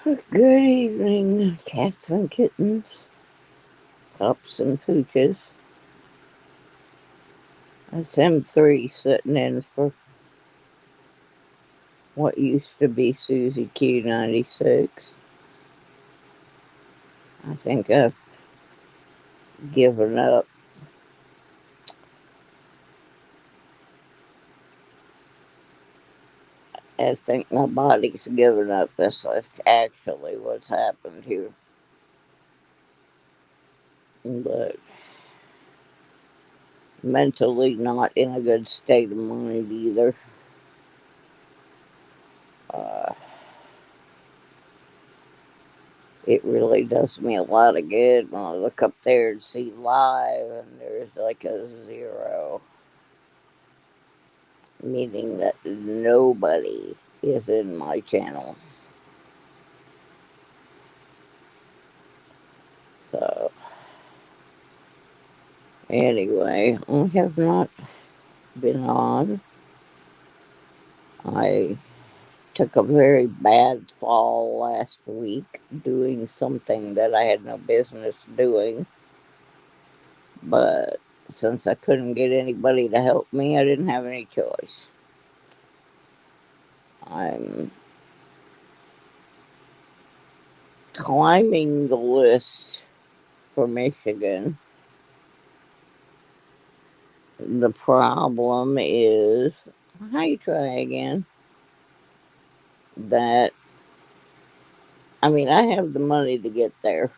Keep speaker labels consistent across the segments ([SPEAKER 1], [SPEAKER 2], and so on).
[SPEAKER 1] Good evening, cats and kittens, pups and pooches. That's M3 sitting in for what used to be Susie Q96. I think I've given up. I think my body's given up. That's actually what's happened here. But mentally not in a good state of mind either. Uh, it really does me a lot of good when I look up there and see live and there's like a 0, meaning that nobody is in my channel. So, anyway, I have not been on. I took a very bad fall last week doing something that I had no business doing, but since I couldn't get anybody to help me, I didn't have any choice. I'm climbing the list for Michigan. The problem is, how you try again? That, I mean, I have the money to get there,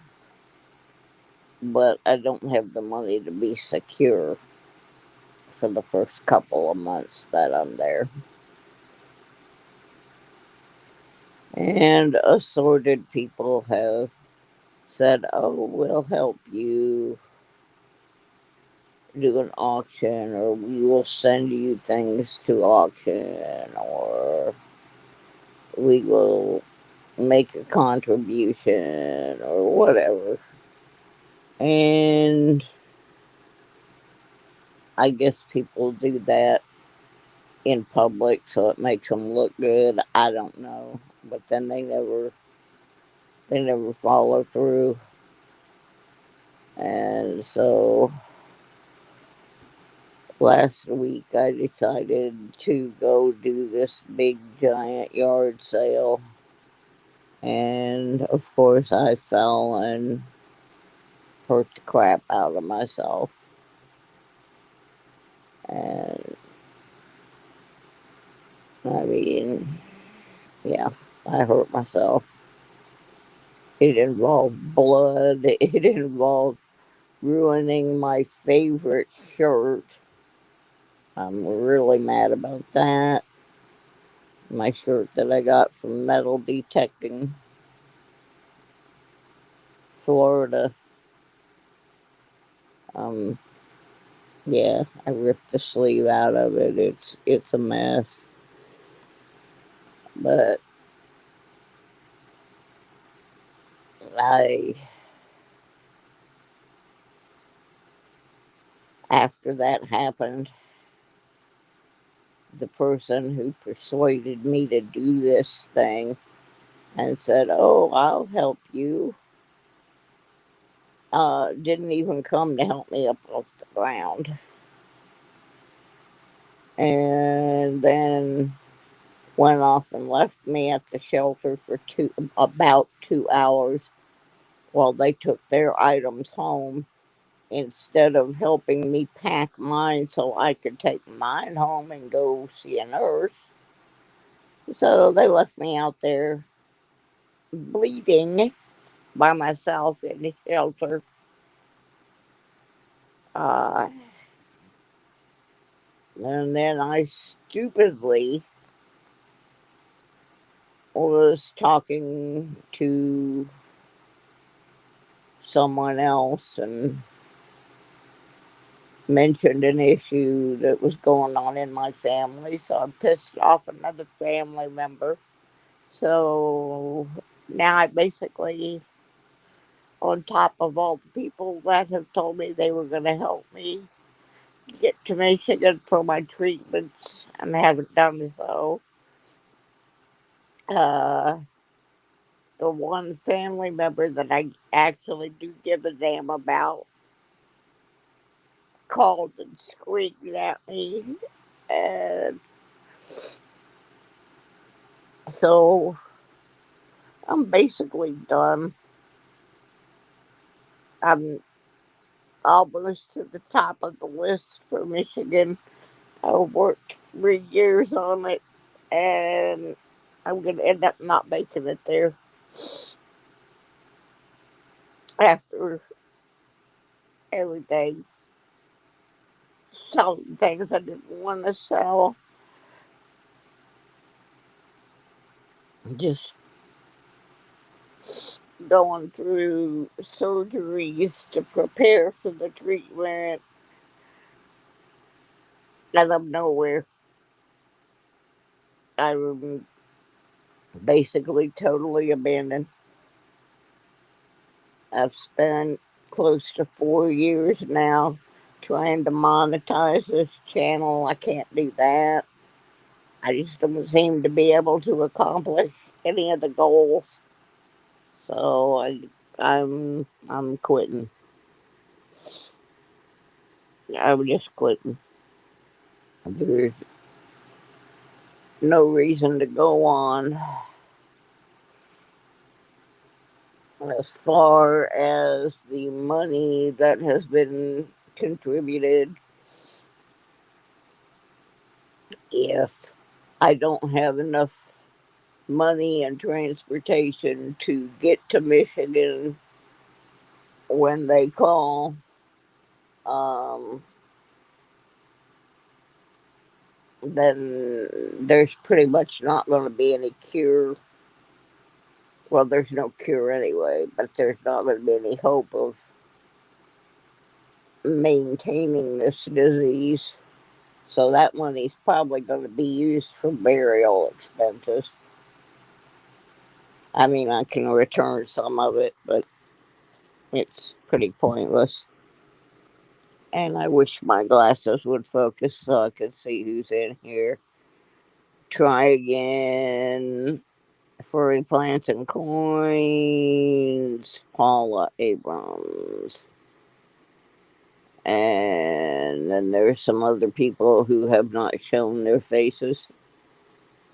[SPEAKER 1] but I don't have the money to be secure for the first couple of months that I'm there. And assorted people have said, oh, we'll help you do an auction, or we will send you things to auction, or we will make a contribution, or whatever. And I guess people do that in public so it makes them look good. I don't know, but then they never follow through. And so last week I decided to go do this big giant yard sale. And of course I fell and hurt the crap out of myself. And I mean, yeah, I hurt myself. It involved blood. It involved ruining my favorite shirt. I'm really mad about that. My shirt that I got from Metal Detecting Florida. Um, yeah, I ripped the sleeve out of it. It's a mess. But I after that happened, the person who persuaded me to do this thing and said, "Oh, I'll help you," didn't even come to help me up off the ground. And then went off and left me at the shelter for about 2 hours while they took their items home instead of helping me pack mine so I could take mine home and go see a nurse. So they left me out there bleeding by myself in the shelter. Uh, and then I stupidly was talking to someone else and mentioned an issue that was going on in my family, so I pissed off another family member. So now I basically, on top of all the people that have told me they were going to help me get to Michigan for my treatments and haven't done so, uh, the one family member that I actually do give a damn about called and screamed at me. And so I'm basically done. I'm almost to the top of the list for Michigan. I worked 3 years on it, and I'm going to end up not making it there after everything. Selling things I didn't want to sell. Just going through surgeries to prepare for the treatment, and I'm nowhere. I'm basically totally abandoned. I've spent close to 4 years now trying to monetize this channel. I can't do that. I just don't seem to be able to accomplish any of the goals. So I'm quitting. I'm just quitting. There's no reason to go on. As far as the money that has been contributed, if I don't have enough money and transportation to get to Michigan when they call, um, then there's pretty much not going to be any cure. Well, there's no cure anyway, but there's not going to be any hope of maintaining this disease. So that money's probably going to be used for burial expenses. I mean, I can return some of it, but it's pretty pointless. And I wish my glasses would focus so I could see who's in here. Try again. Furry Plants and Coins. Paula Abrams. And then there's some other people who have not shown their faces.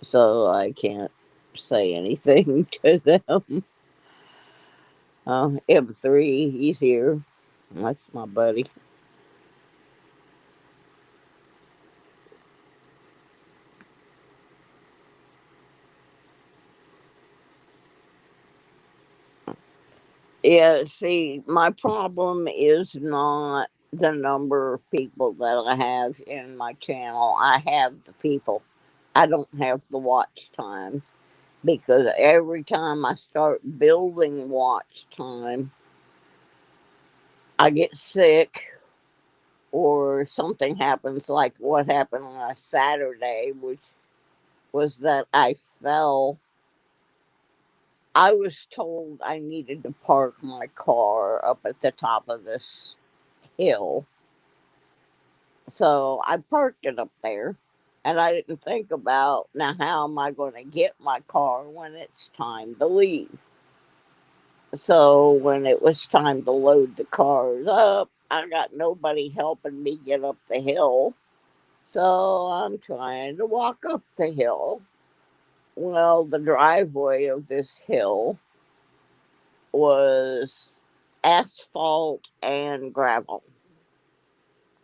[SPEAKER 1] So I can't say anything to them. M3, he's here. That's my buddy. Yeah, see, my problem is not the number of people that I have in my channel. I have the people. I don't have the watch time because every time I start building watch time, I get sick or something happens like what happened on a Saturday, which was that I fell. I was told I needed to park my car up at the top of this hill. So I parked it up there. And I didn't think about now how am I going to get my car when it's time to leave. So when it was time to load the cars up, I got nobody helping me get up the hill. So I'm trying to walk up the hill. Well, the driveway of this hill was asphalt and gravel.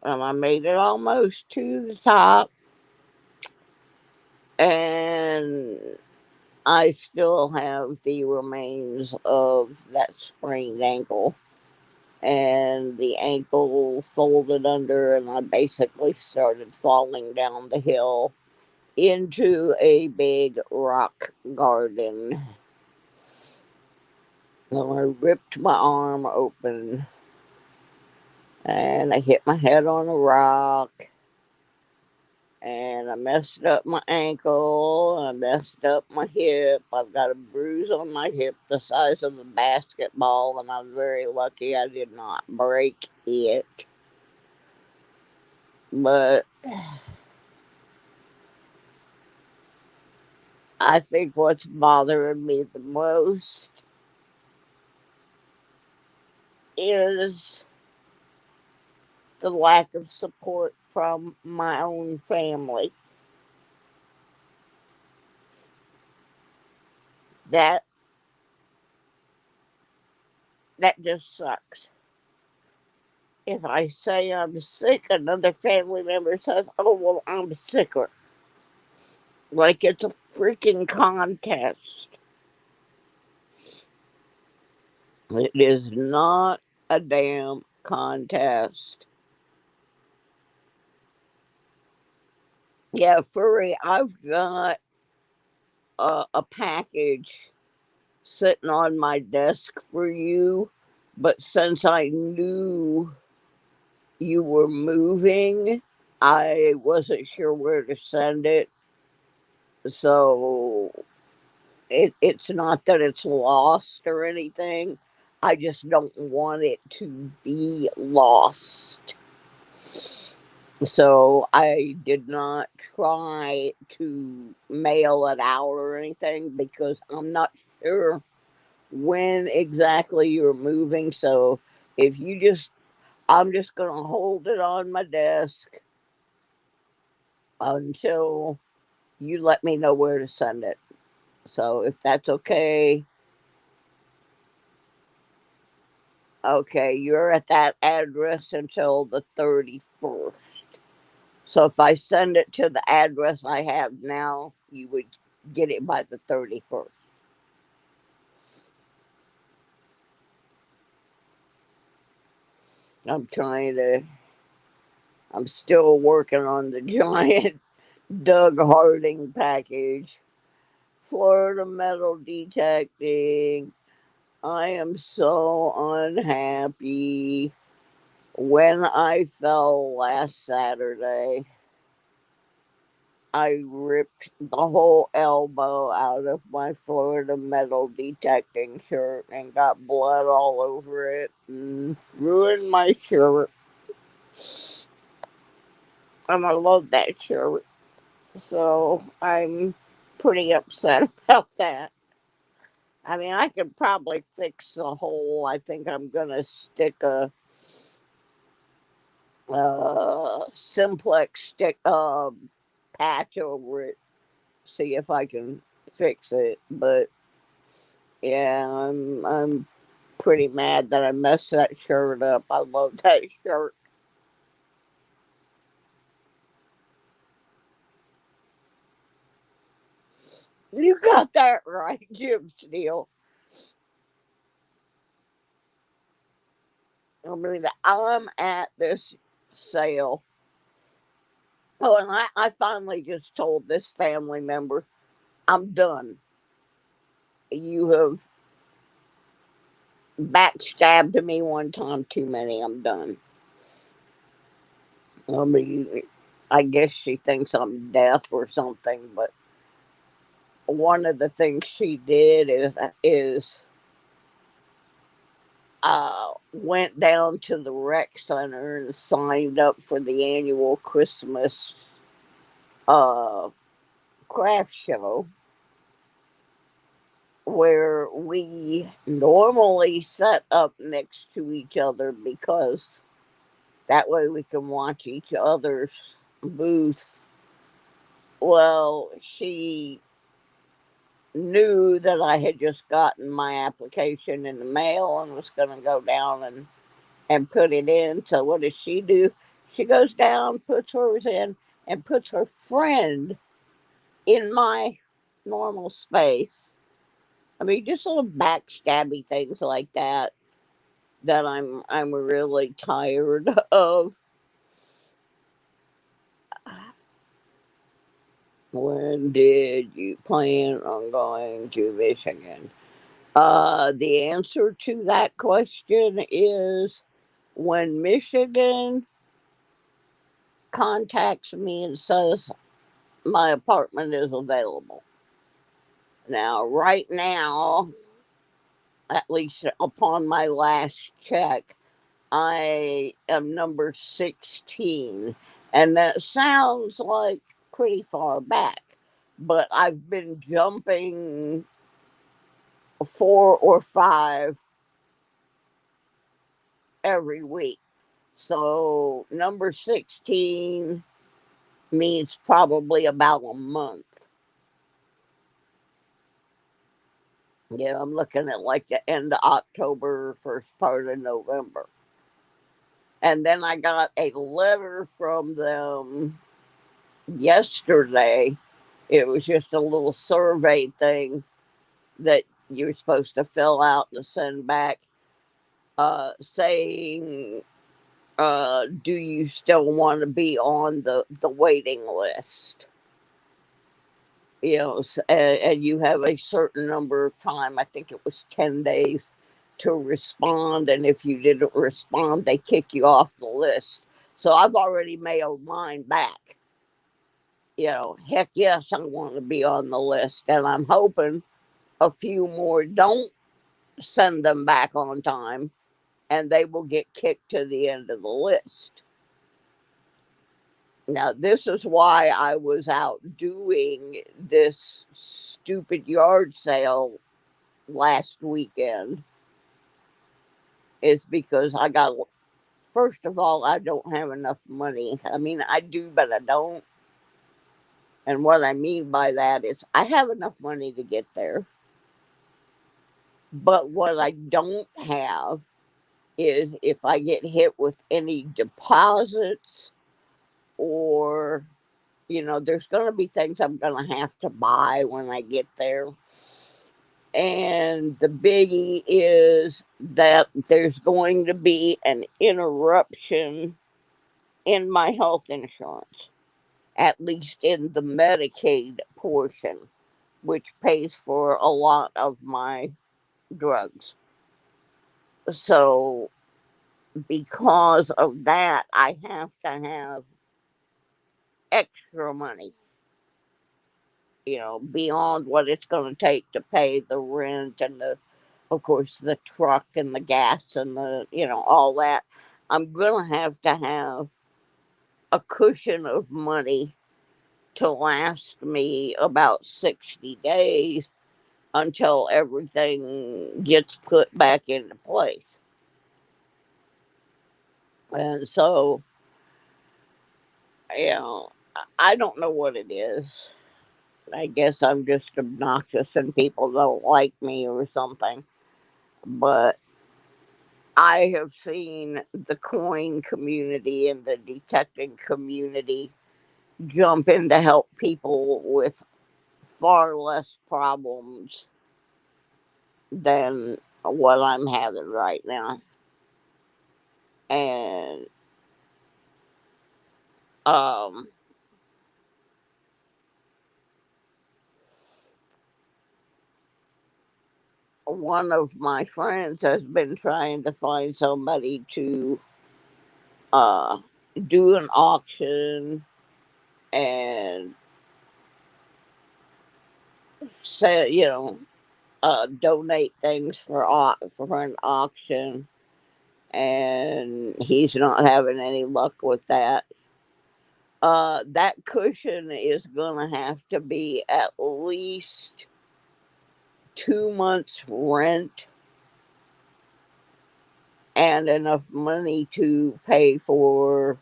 [SPEAKER 1] I made it almost to the top, and I still have the remains of that sprained ankle. And the ankle folded under, and I basically started falling down the hill into a big rock garden. And I ripped my arm open, and I hit my head on a rock, and I messed up my ankle, I messed up my hip. I've got a bruise on my hip the size of a basketball, and I'm very lucky I did not break it. But I think what's bothering me the most is the lack of support from my own family. That that just sucks. If I say I'm sick, another family member says, "Oh well, I'm sicker." Like it's a freaking contest. It is not a damn contest. Yeah, Furry, I've got a package sitting on my desk for you, but since I knew you were moving, I wasn't sure where to send it. So it's not that it's lost or anything. I just don't want it to be lost. So I did not try to mail it out or anything because I'm not sure when exactly you're moving. So if you just, I'm just going to hold it on my desk until you let me know where to send it. So if that's okay, okay, you're at that address until the 31st. So if I send it to the address I have now, you would get it by the 31st. I'm trying to, I'm still working on the giant Doug Harding package. Florida metal detecting. I am so unhappy. When I fell last Saturday, I ripped the whole elbow out of my Florida metal detecting shirt and got blood all over it and ruined my shirt. And I love that shirt. So I'm pretty upset about that. I mean, I could probably fix the hole. I think I'm going to stick a simplex stick patch over it, see if I can fix it. But yeah, I'm pretty mad that I messed that shirt up. I love that shirt. You got that right, Jim Steele. I mean, I'm at this sale. Oh, and I finally just told this family member, I'm done. You have backstabbed me one time too many. I'm done. I mean, I guess she thinks I'm deaf or something, but one of the things she did is went down to the rec center and signed up for the annual Christmas uh, craft show where we normally set up next to each other because that way we can watch each other's booth. Well, she knew that I had just gotten my application in the mail and was going to go down and put it in. So what does she do? She goes down, puts hers in, and puts her friend in my normal space. I mean, just little backstabby things like that that I'm really tired of. When did you plan on going to Michigan? The answer to that question is when Michigan contacts me and says my apartment is available. Now, right now, at least upon my last check, I am number 16. And that sounds like pretty far back. but I've been jumping 4 or 5 every week. So number 16 means probably about a month. Yeah, I'm looking at like the end of October, first part of November. And then I got a letter from them yesterday. It was just a little survey thing that you're supposed to fill out and send back, saying, do you still want to be on the waiting list? You know, and you have a certain number of time. I think it was 10 days to respond, and if you didn't respond, they kick you off the list. So I've already mailed mine back. You know, heck yes, I want to be on the list, and I'm hoping a few more don't send them back on time, and they will get kicked to the end of the list. Now, this is why I was out doing this stupid yard sale last weekend, is because I got, first of all, I don't have enough money. I mean, I do, but I don't. And what I mean by that is I have enough money to get there. But what I don't have is if I get hit with any deposits, or, there's going to be things I'm going to have to buy when I get there. And the biggie is that there's going to be an interruption in my health insurance, at least in the Medicaid portion, which pays for a lot of my drugs. So, because of that, I have to have extra money, beyond what it's going to take to pay the rent and of course, the truck and the gas and all that. I'm going to have a cushion of money to last me about 60 days until everything gets put back into place. And so, you know, I don't know what it is. I guess I'm just obnoxious and people don't like me or something. But I have seen the coin community and the detecting community jump in to help people with far less problems than what I'm having right now. And um, one of my friends has been trying to find somebody to uh, do an auction and say, donate things for an auction, and he's not having any luck with that. That cushion is going to have to be at least 2 months' rent and enough money to pay for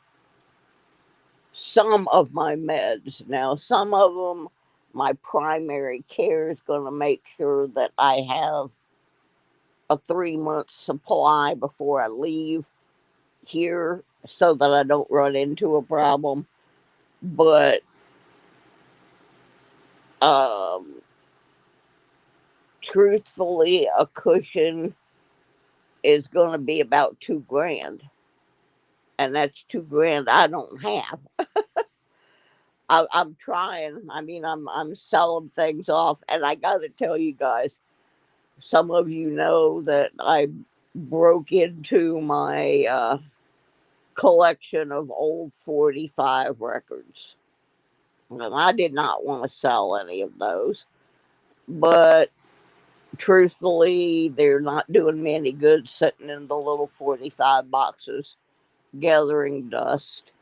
[SPEAKER 1] some of my meds. Now, some of them, my primary care is going to make sure that I have a 3 month supply before I leave here so that I don't run into a problem. But um, truthfully, a cushion is going to be about 2 grand, and that's 2 grand I don't have. I'm trying. I mean, I'm selling things off, and I got to tell you guys, some of you know that I broke into my collection of old 45 records, and I did not want to sell any of those, but truthfully, they're not doing me any good sitting in the little 45 boxes gathering dust.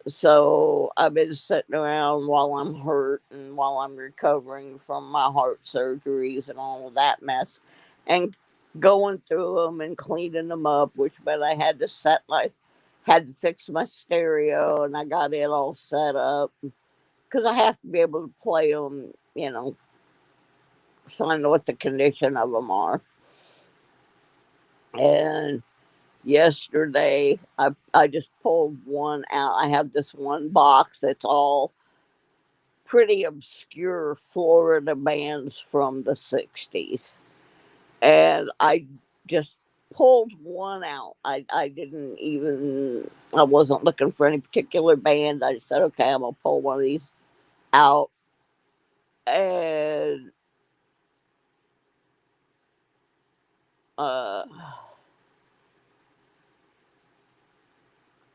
[SPEAKER 1] So I've been sitting around while I'm hurt and while I'm recovering from my heart surgeries and all of that mess, and going through them and cleaning them up. Which, but I had to had to fix my stereo, and I got it all set up because I have to be able to play them. So I know what the condition of them are. And yesterday, I just pulled one out. I have this one box that's all pretty obscure Florida bands from the 60s. And I just pulled one out. I didn't even, I wasn't looking for any particular band. I just said, okay, I'm going to pull one of these out. And uh,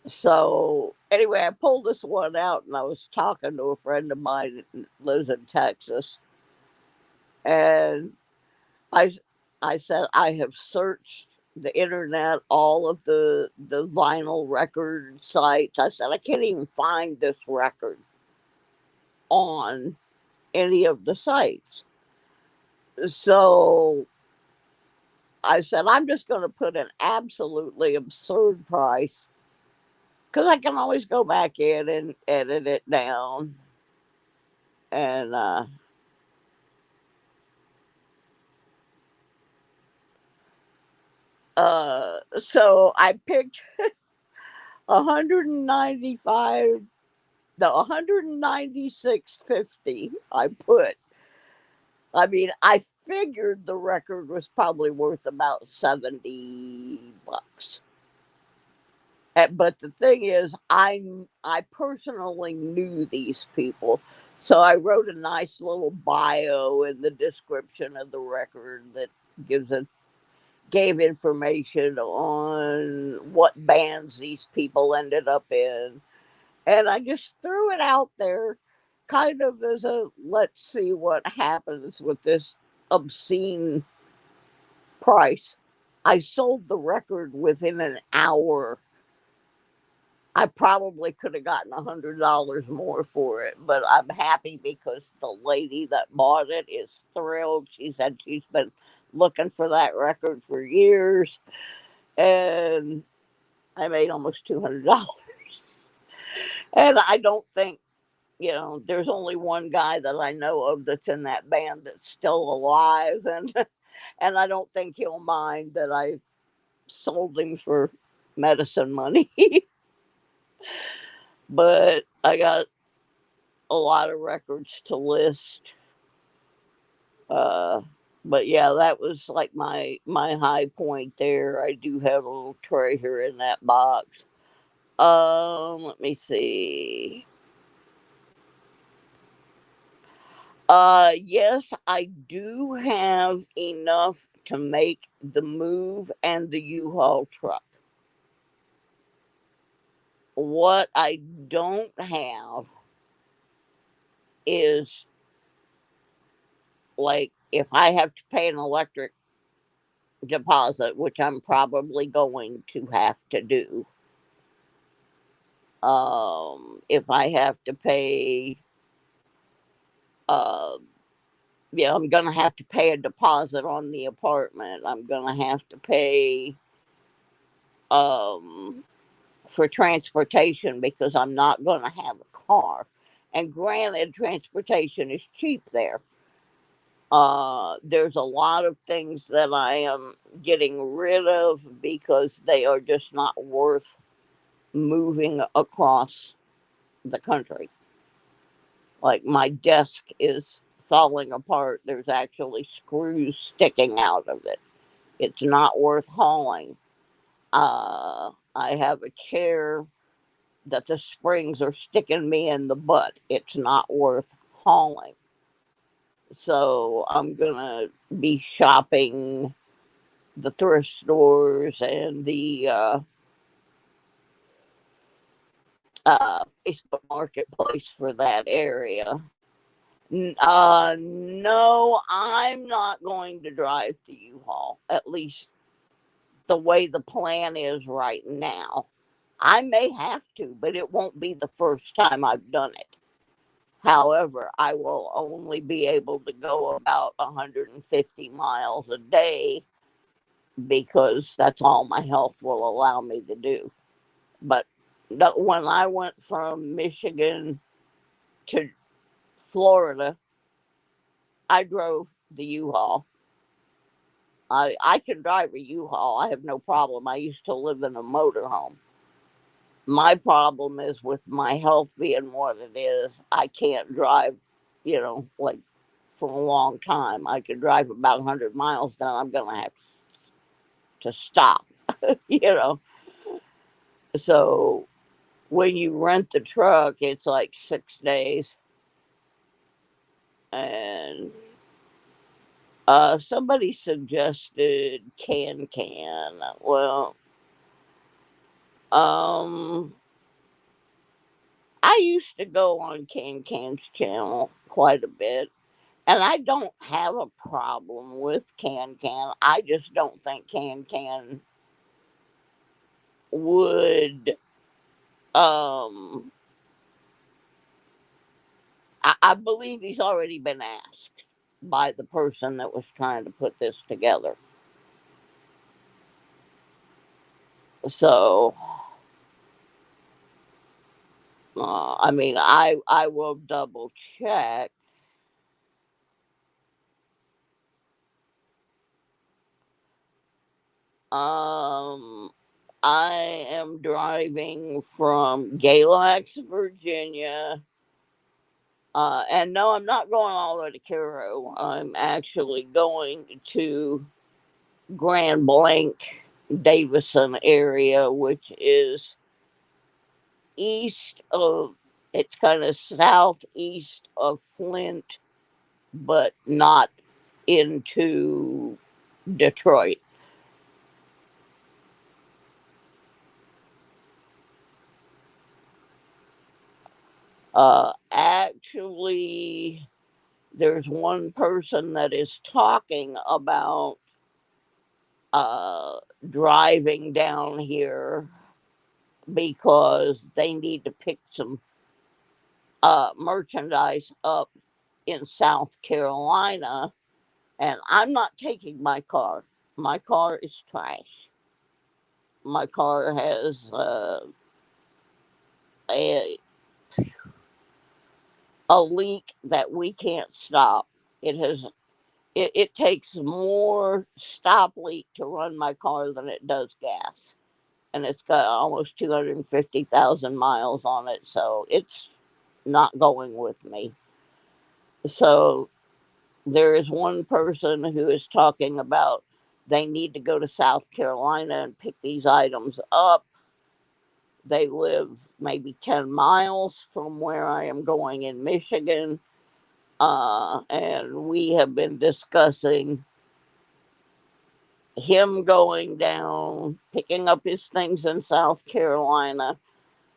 [SPEAKER 1] so anyway, I pulled this one out and I was talking to a friend of mine that lives in Texas. And I I said I have searched the internet, all of the vinyl record sites. I said I can't even find this record on any of the sites. So I said I'm just going to put an absolutely absurd price because I can always go back in and edit it down. And so I picked 195, no, 196.50. I mean, I figured the record was probably worth about $70. But the thing is, I personally knew these people, so I wrote a nice little bio in the description of the record that gives a gave information on what bands these people ended up in. And I just threw it out there kind of as a let's see what happens with this obscene price. I sold the record within an hour. I probably could have gotten $100 more for it, but I'm happy because the lady that bought it is thrilled. She said she's been looking for that record for years, and I made almost $200. And I don't think, there's only one guy that I know of that's in that band that's still alive, and and I don't think he'll mind that I sold him for medicine money. But I got a lot of records to list. Uh, but yeah, that was like my high point there. I do have a little treasure in that box. Let me see. Yes, I do have enough to make the move and the U-Haul truck. What I don't have is, like, if I have to pay an electric deposit, which I'm probably going to have to do. If I have to pay, uh, I'm gonna have to pay a deposit on the apartment. I'm gonna have to pay, um, for transportation because I'm not gonna have a car. And granted, transportation is cheap there. There's a lot of things that I am getting rid of because they are just not worth moving across the country. Like my desk is falling apart. There's actually screws sticking out of it. It's not worth hauling. I have a chair that the springs are sticking me in the butt. It's not worth hauling. So I'm going to be shopping the thrift stores and the Facebook Marketplace for that area. No, I'm not going to drive to U-Haul, at least the way the plan is right now. I may have to, but it won't be the first time I've done it. However, I will only be able to go about 150 miles a day because that's all my health will allow me to do. But when I went from Michigan to Florida, I drove the U-Haul. I can drive a U-Haul. I have no problem. I used to live in a motorhome. My problem is with my health being what it is, I can't drive, like for a long time. I could drive about 100 miles, then I'm going to have to stop, you know. So when you rent the truck, it's like 6 days. And somebody suggested Can. Well, um, I used to go on Can's channel quite a bit, and I don't have a problem with Can. I just don't think Can would. Um, I believe he's already been asked by the person that was trying to put this together. So, I mean, I will double check. Um, I am driving from Galax, Virginia. And no, I'm not going all the way to Cairo. I'm actually going to Grand Blanc, Davison area, which is east of, it's kind of southeast of Flint, but not into Detroit. Actually, there's one person that is talking about uh, driving down here because they need to pick some merchandise up in South Carolina, and I'm not taking my car. My car is trash. My car has a, a leak that we can't stop. It has it takes more stop leak to run my car than it does gas. And it's got almost 250,000 miles on it, so it's not going with me. So there is one person who is talking about they need to go to South Carolina and pick these items up. They live maybe 10 miles from where I am going in Michigan. And we have been discussing him going down, picking up his things in South Carolina,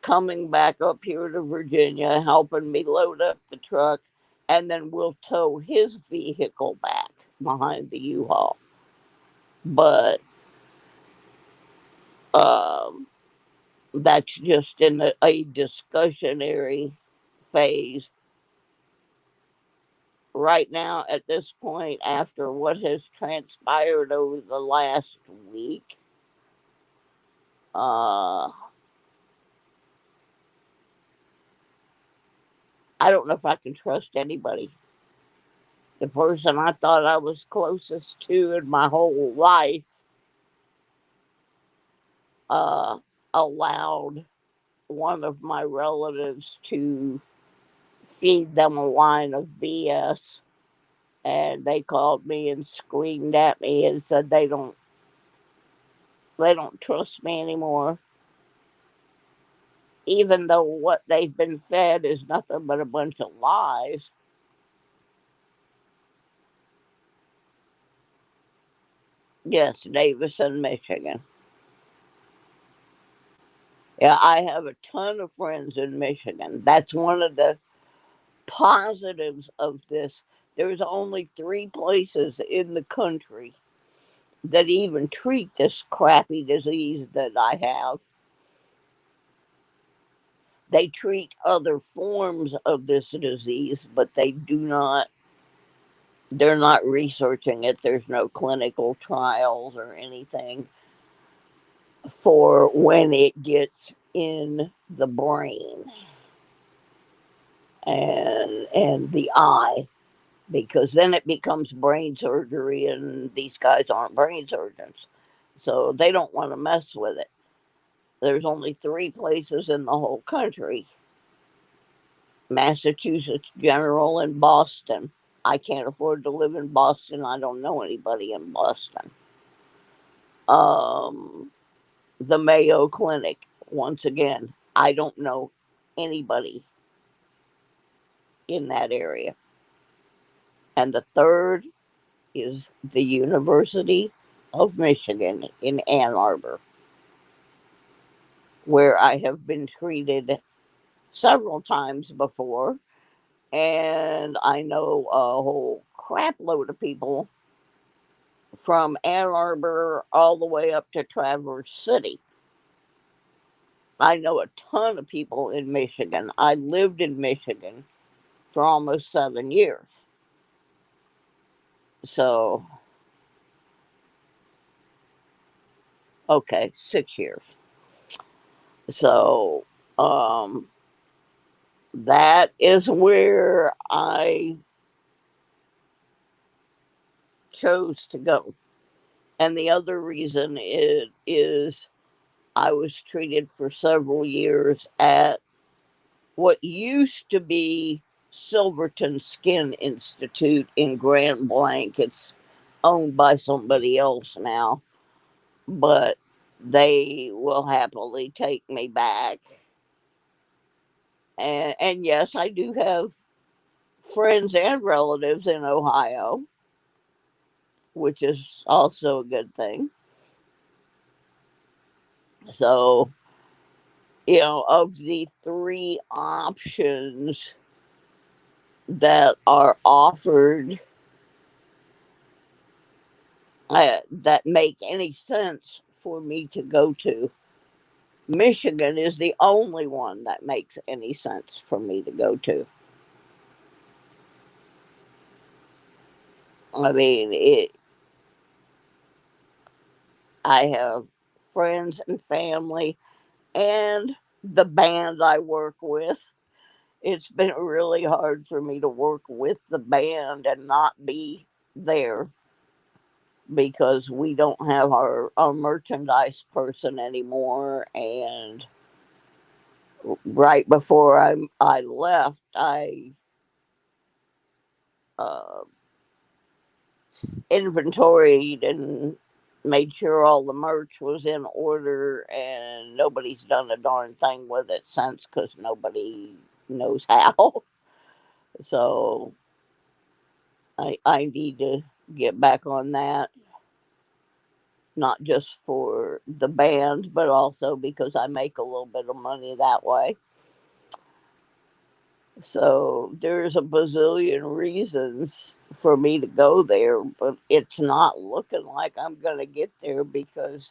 [SPEAKER 1] coming back up here to Virginia, helping me load up the truck, and then we'll tow his vehicle back behind the U-Haul. But um, that's just in a discussionary phase. Right now, at this point, after what has transpired over the last week, uh, I don't know if I can trust anybody. The person I thought I was closest to in my whole life uh, allowed one of my relatives to feed them a line of BS, and they called me and screamed at me and said they don't trust me anymore, even though what they've been fed is nothing but a bunch of lies. Yes, Davison, Michigan. Yeah, I have a ton of friends in Michigan. That's one of the positives of this. There's only 3 places in the country that even treat this crappy disease that I have. They treat other forms of this disease, but they're not researching it. There's no clinical trials or anything for when it gets in the brain and the eye, because then it becomes brain surgery, and these guys aren't brain surgeons, so they don't want to mess with it. There's only three places in the whole country: Massachusetts General and Boston. I can't afford to live in Boston. I don't know anybody in Boston. Um, the Mayo Clinic, once again, I don't know anybody in that area. And the third is the University of Michigan in Ann Arbor, where I have been treated several times before. And I know a whole crap load of people from Ann Arbor all the way up to Traverse City. I know a ton of people in Michigan. I lived in Michigan for almost 7 years. So, okay, 6 years. So, that is where I chose to go. And the other reason is I was treated for several years at what used to be Silverton Skin Institute in Grand Blanc. It's owned by somebody else now, but they will happily take me back. And yes, I do have friends and relatives in Ohio, which is also a good thing. So, of the three options that are offered that make any sense for me to go to, Michigan is the only one that makes any sense for me to go to. I mean, I have friends and family and the band I work with. It's been really hard for me to work with the band and not be there because we don't have our merchandise person anymore. And right before I left, I uh, inventoried and made sure all the merch was in order, and nobody's done a darn thing with it since because nobody knows how. So I need to get back on that, not just for the band, but also because I make a little bit of money that way. So there's a bazillion reasons for me to go there, but it's not looking like I'm going to get there because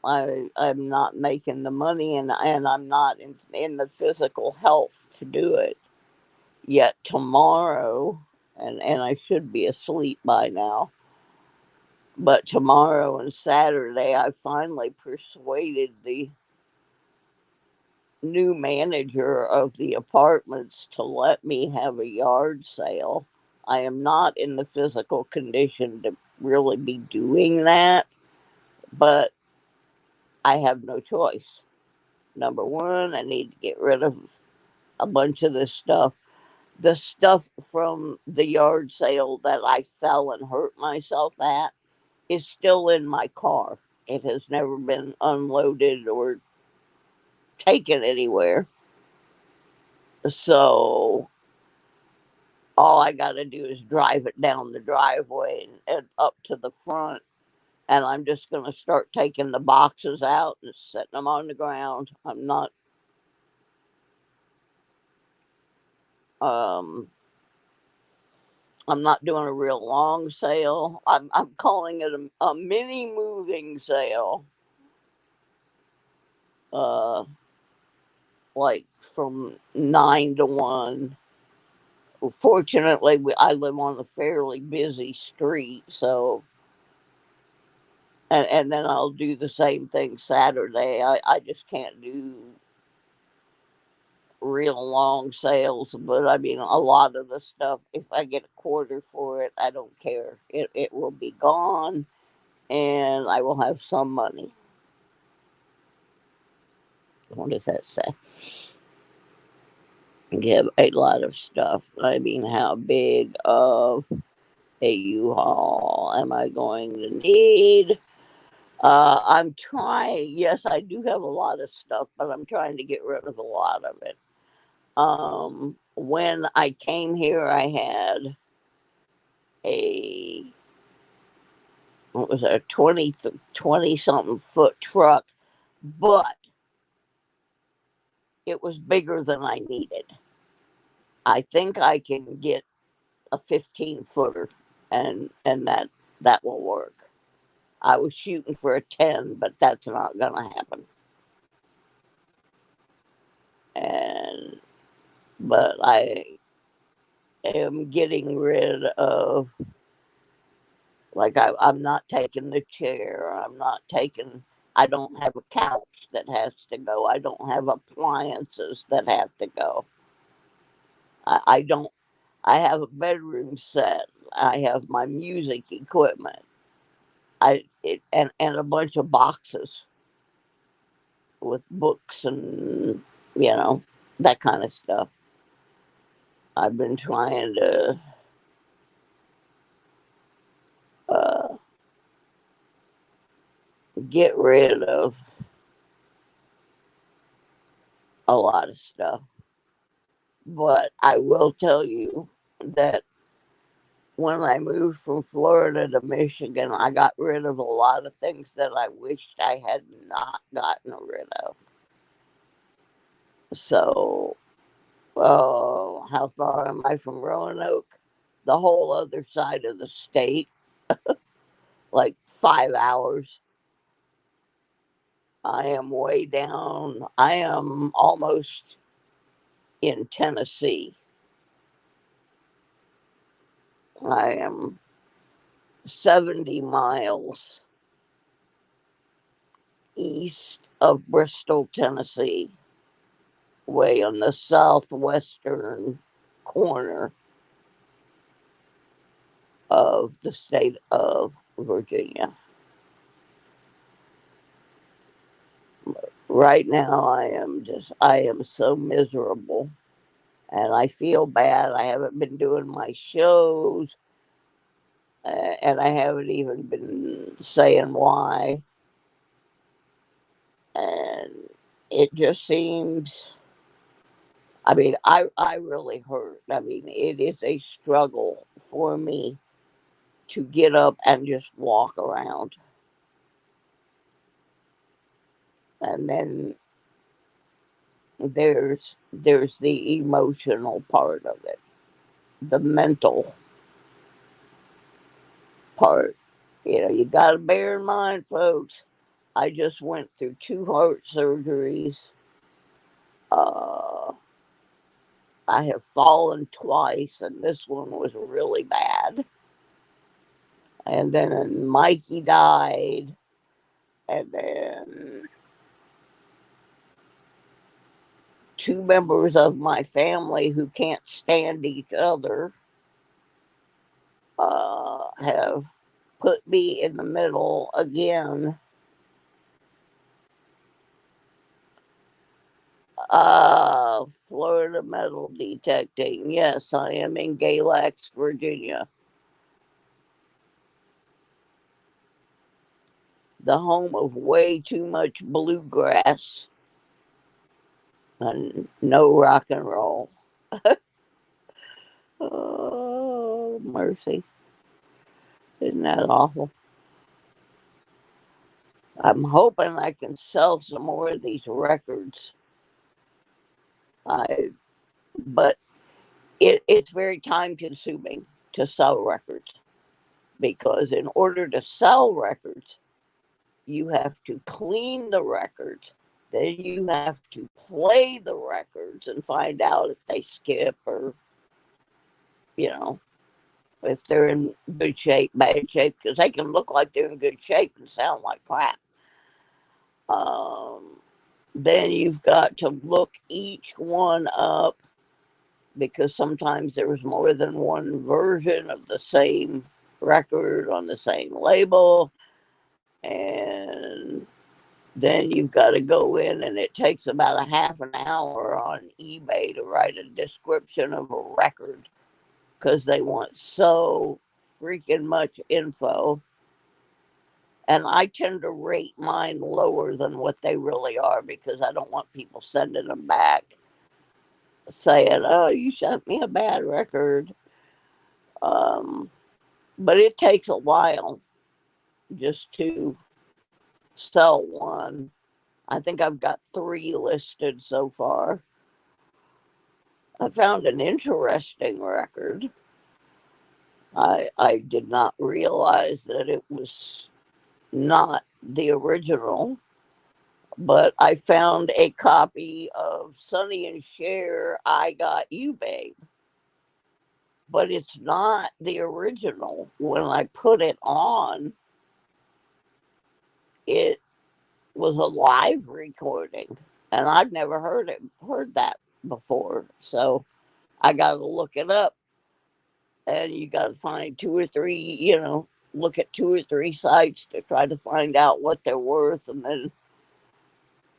[SPEAKER 1] I'm not making the money, and I'm not in the physical health to do it. Yet tomorrow, and I should be asleep by now, but tomorrow and Saturday, I finally persuaded the new manager of the apartments to let me have a yard sale. I am not in the physical condition to really be doing that, but I have no choice. Number one, I need to get rid of a bunch of this stuff. The stuff from the yard sale that I fell and hurt myself at is still in my car. It has never been unloaded or taken anywhere. So all I got to do is drive it down the driveway and up to the front. And I'm just going to start taking the boxes out and setting them on the ground. Um, I'm not doing a real long sale. I'm calling it a mini moving sale. uh, like from 9 to 1. Fortunately, I live on a fairly busy street, so and then I'll do the same thing Saturday. I just can't do real long sales, but I mean, a lot of the stuff, if I get a quarter for it, I don't care. It will be gone and I will have some money. What does that say? Give a lot of stuff. I mean, how big of a U-Haul am I going to need? I'm trying, yes, I do have a lot of stuff, but I'm trying to get rid of a lot of it. When I came here, I had a, what was it, a 20 something foot truck, but it was bigger than I needed. I think I can get a 15 footer and that will work. I was shooting for a 10, but that's not going to happen. And but I am getting rid of, like, I'm not taking the chair. I'm not taking. I don't have a couch that has to go. I don't have appliances that have to go. I don't. I have a bedroom set. I have my music equipment. And a bunch of boxes with books and you know that kind of stuff. I've been trying to uh, get rid of a lot of stuff, but I will tell you that when I moved from Florida to Michigan, I got rid of a lot of things that I wished I had not gotten rid of. So, how far am I from Roanoke? The whole other side of the state, like 5 hours. I am way down. I am almost in Tennessee. I am 70 miles east of Bristol, Tennessee, way on the southwestern corner of the state of Virginia. Right now, I am so miserable and I feel bad. I haven't been doing my shows and I haven't even been saying why. And it just seems, I mean, I really hurt. I mean, it is a struggle for me to get up and just walk around. And then there's the emotional part of it, the mental part. You know, you got to bear in mind, folks. I just went through 2 heart surgeries. Uh, I have fallen twice, and this one was really bad. And then Mikey died, and then 2 members of my family who can't stand each other have put me in the middle again. Florida metal detecting. Yes, I am in Galax, Virginia, the home of way too much bluegrass and no rock and roll. Oh, mercy. Isn't that awful? I'm hoping I can sell some more of these records. I, but it's very time consuming to sell records because in order to sell records, you have to clean the records Then you have to play the records and find out if they skip or, you know, if they're in good shape, bad shape, because they can look like they're in good shape and sound like crap. Um, then you've got to look each one up because sometimes there's more than one version of the same record on the same label. And then you've got to go in, and it takes about a half an hour on eBay to write a description of a record because they want so freaking much info. And I tend to rate mine lower than what they really are because I don't want people sending them back saying, oh, you sent me a bad record. Um, but it takes a while just to sell one. I think I've got 3 listed so far. I found an interesting record. I did not realize that it was not the original, but I found a copy of Sonny and Cher, I Got You, Babe. But it's not the original. When I put it on, it was a live recording, and I'd never heard that before. So I got to look it up, and you got to find 2 or 3, look at 2 or 3 sites to try to find out what they're worth, and then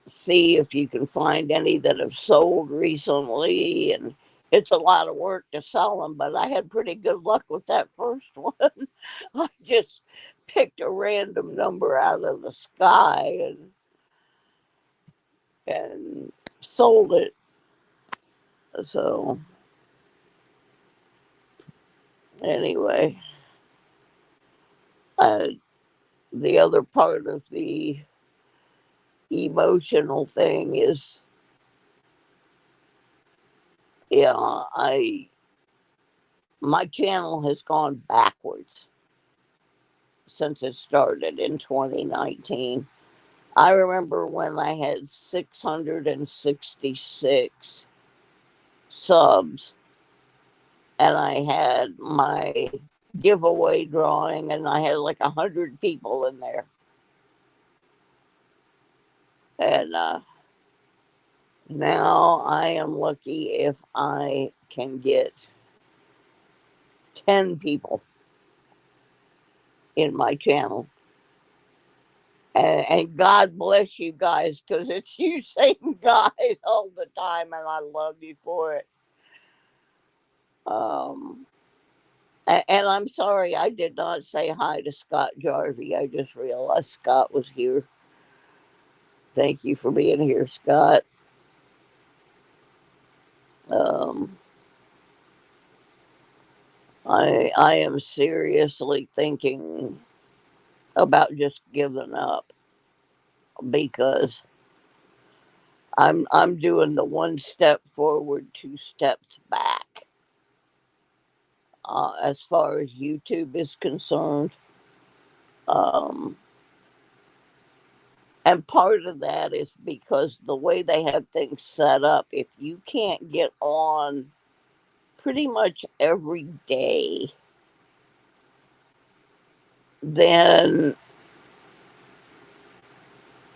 [SPEAKER 1] see if you can find any that have sold recently. And it's a lot of work to sell them, but I had pretty good luck with that first one. I just picked a random number out of the sky and sold it. So anyway, the other part of the emotional thing is, my channel has gone backwards since it started in 2019. I remember when I had 666 subs, and I had my giveaway drawing, and I had like 100 people in there. And now I am lucky if I can get 10 people in my channel. And God bless you guys, because it's you same guys all the time, and I love you for it. And I'm sorry I did not say hi to Scott Jarvie. I just realized Scott was here. Thank you for being here, Scott. I am seriously thinking about just giving up because I'm doing the 1 step forward, 2 steps back as far as YouTube is concerned. And part of that is because the way they have things set up, if you can't get on pretty much every day, then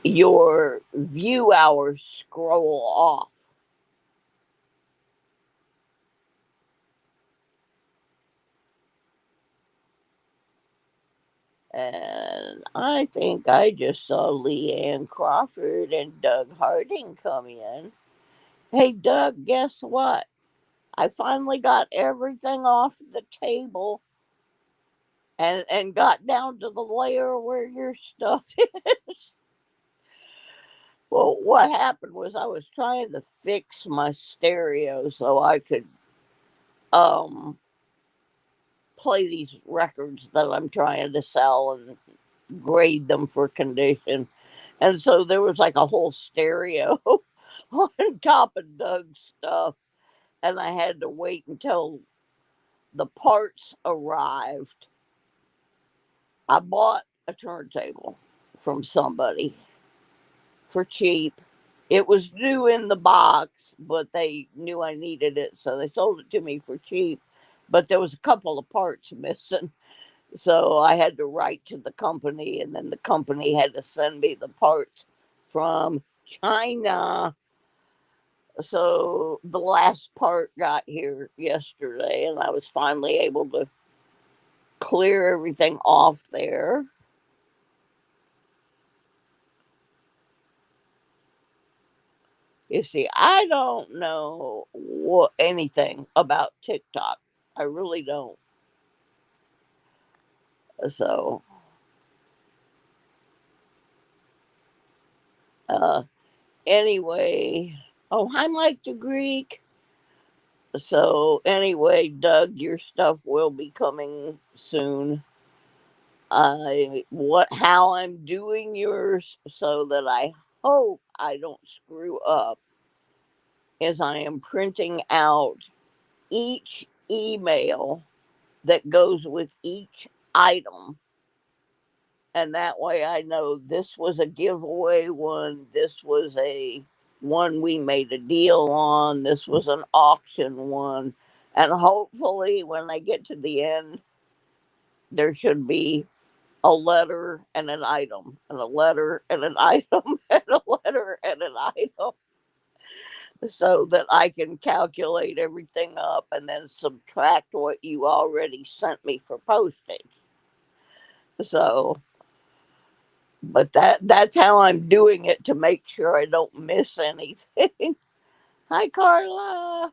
[SPEAKER 1] your view hours scroll off. And I think I just saw Leanne Crawford and Doug Harding come in. Hey, Doug, guess what? I finally got everything off the table and got down to the layer where your stuff is. Well, what happened was I was trying to fix my stereo so I could play these records that I'm trying to sell and grade them for condition. And so there was like a whole stereo on top of Doug's stuff. And I had to wait until the parts arrived. I bought a turntable from somebody for cheap. It was new in the box, but they knew I needed it, so they sold it to me for cheap. But there was a couple of parts missing, so I had to write to the company, and then the company had to send me the parts from China. So the last part got here yesterday, and I was finally able to clear everything off there. You see, I don't know anything about TikTok. I really don't. So, uh, anyway, oh, hi, Mike the Greek. So, anyway, Doug, your stuff will be coming soon. How I'm doing yours so that I hope I don't screw up is I am printing out each email that goes with each item, and that way I know this was a giveaway one, this was a one we made a deal on, this was an auction one, and hopefully when I get to the end there should be a letter and an item, and a letter and an item, and a letter and an item, so that I can calculate everything up and then subtract what you already sent me for postage. So, but that's how I'm doing it to make sure I don't miss anything. Hi, Carla.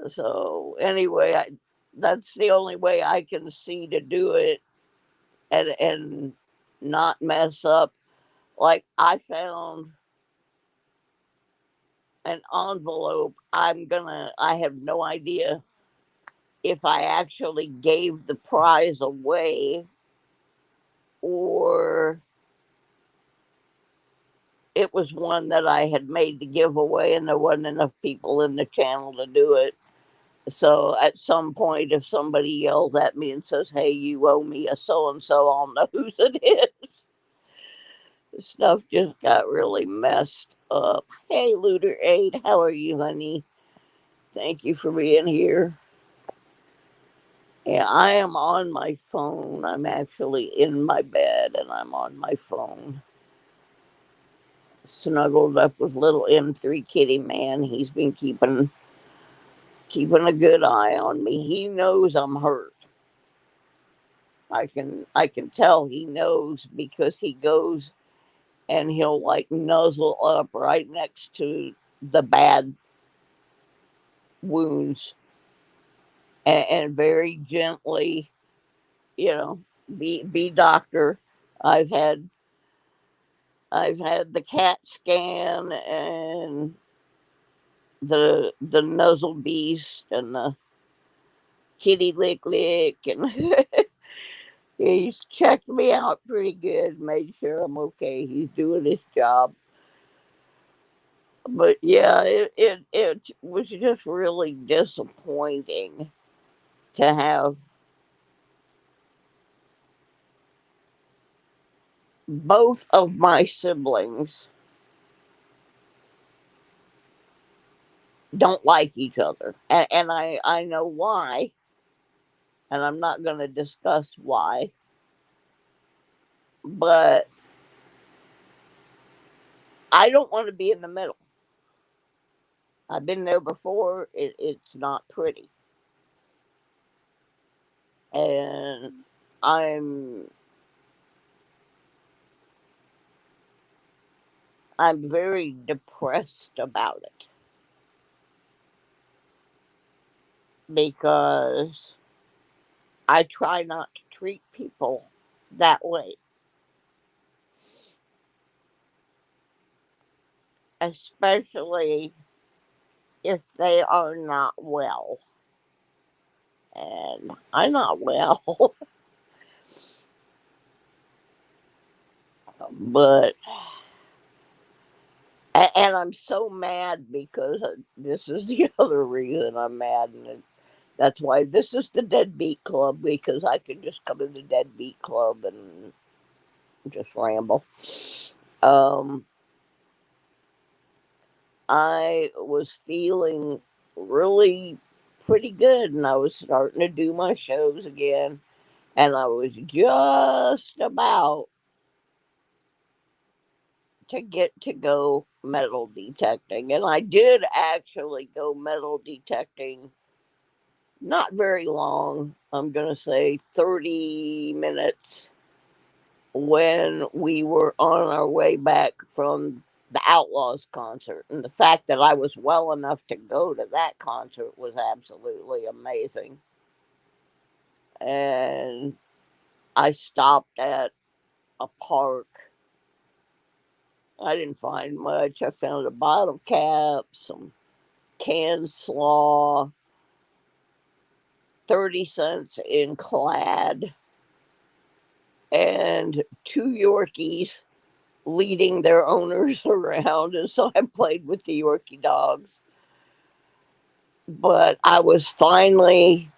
[SPEAKER 1] So anyway, that's the only way I can see to do it, and not mess up. Like I found an envelope. I have no idea if I actually gave the prize away or it was one that I had made to give away and there wasn't enough people in the channel to do it. So at some point, if somebody yells at me and says, "Hey, you owe me a so and so," I'll know whose it is. Stuff just got really messed up. Hey, Looter Aid, how are you, honey? Thank you for being here. Yeah, I am on my phone. I'm actually in my bed and I'm on my phone. Snuggled up with little M3 Kitty Man. He's been keeping a good eye on me. He knows I'm hurt. I can tell he knows because he goes and he'll like nuzzle up right next to the bad wounds, and very gently, you know, be doctor. I've had I've had the CAT scan and the nuzzle beast and the kitty lick lick, and he's checked me out pretty good, made sure I'm okay. He's doing his job. But yeah, it was just really disappointing to have both of my siblings don't like each other. And I know why, and I'm not going to discuss why, but I don't want to be in the middle. I've been there before. It's not pretty. And I'm I'm very depressed about it because I try not to treat people that way, especially if they are not well. And I'm not well, but and I'm so mad because this is the other reason I'm mad, and that's why this is the Deadbeat Club, because I can just come in the Deadbeat Club and just ramble. Um, I was feeling really pretty good, and I was starting to do my shows again, and I was just about to get to go metal detecting. And I did actually go metal detecting not very long. I'm going to say 30 minutes when we were on our way back from the Outlaws concert. And the fact that I was well enough to go to that concert was absolutely amazing. And I stopped at a park. I didn't find much. I found a bottle cap, some canned slaw, 30 cents in clad, and two Yorkies leading their owners around. And so I played with the Yorkie dogs. But I was finally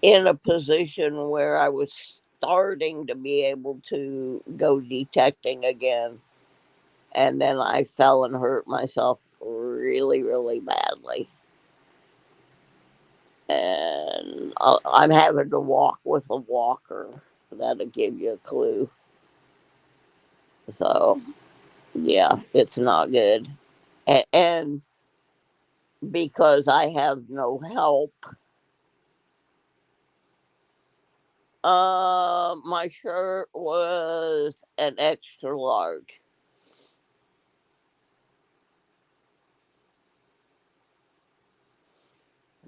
[SPEAKER 1] in a position where I was starting to be able to go detecting again. And then I fell and hurt myself really, really badly. And I'm having to walk with a walker. That'll give you a clue. So, yeah, it's not good. And because I have no help, my shirt was an extra large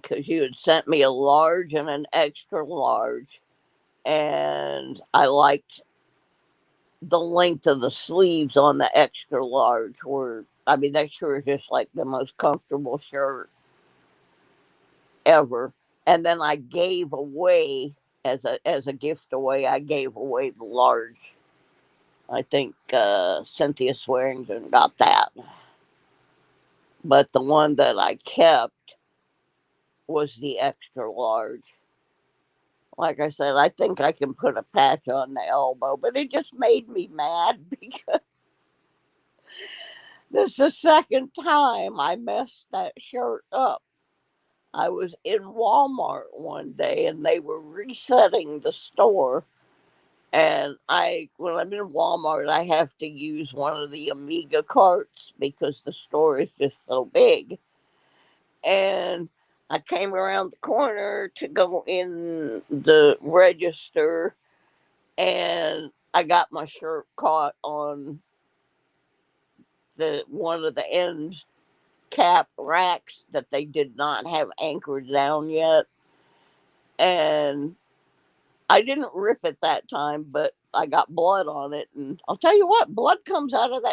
[SPEAKER 1] because you had sent me a large and an extra large, and I liked the length of the sleeves on the extra large. Were I mean, that sure is just like the most comfortable shirt ever. And then I gave away as a gift away. I gave away the large. I think Cynthia Swearingen got that. But the one that I kept was the extra large. Like I said, I think I can put a patch on the elbow, but it just made me mad because this is the second time I messed that shirt up. I was in Walmart one day and they were resetting the store. And when I'm in Walmart, I have to use one of the Amiga carts because the store is just so big. And I came around the corner to go in the register, and I got my shirt caught on the one of the end cap racks that they did not have anchored down yet. And I didn't rip it that time, but I got blood on it. And I'll tell you what, blood comes out of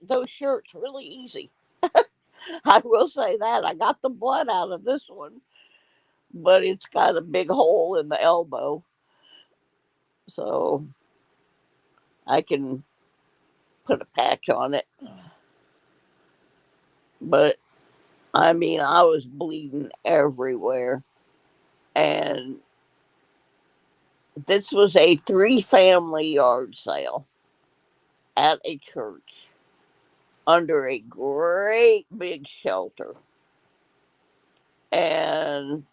[SPEAKER 1] those shirts really easy. I will say that. I got the blood out of this one, but it's got a big hole in the elbow. So I can put a patch on it. But I mean, I was bleeding everywhere. And this was a three-family yard sale at a church under a great big shelter. And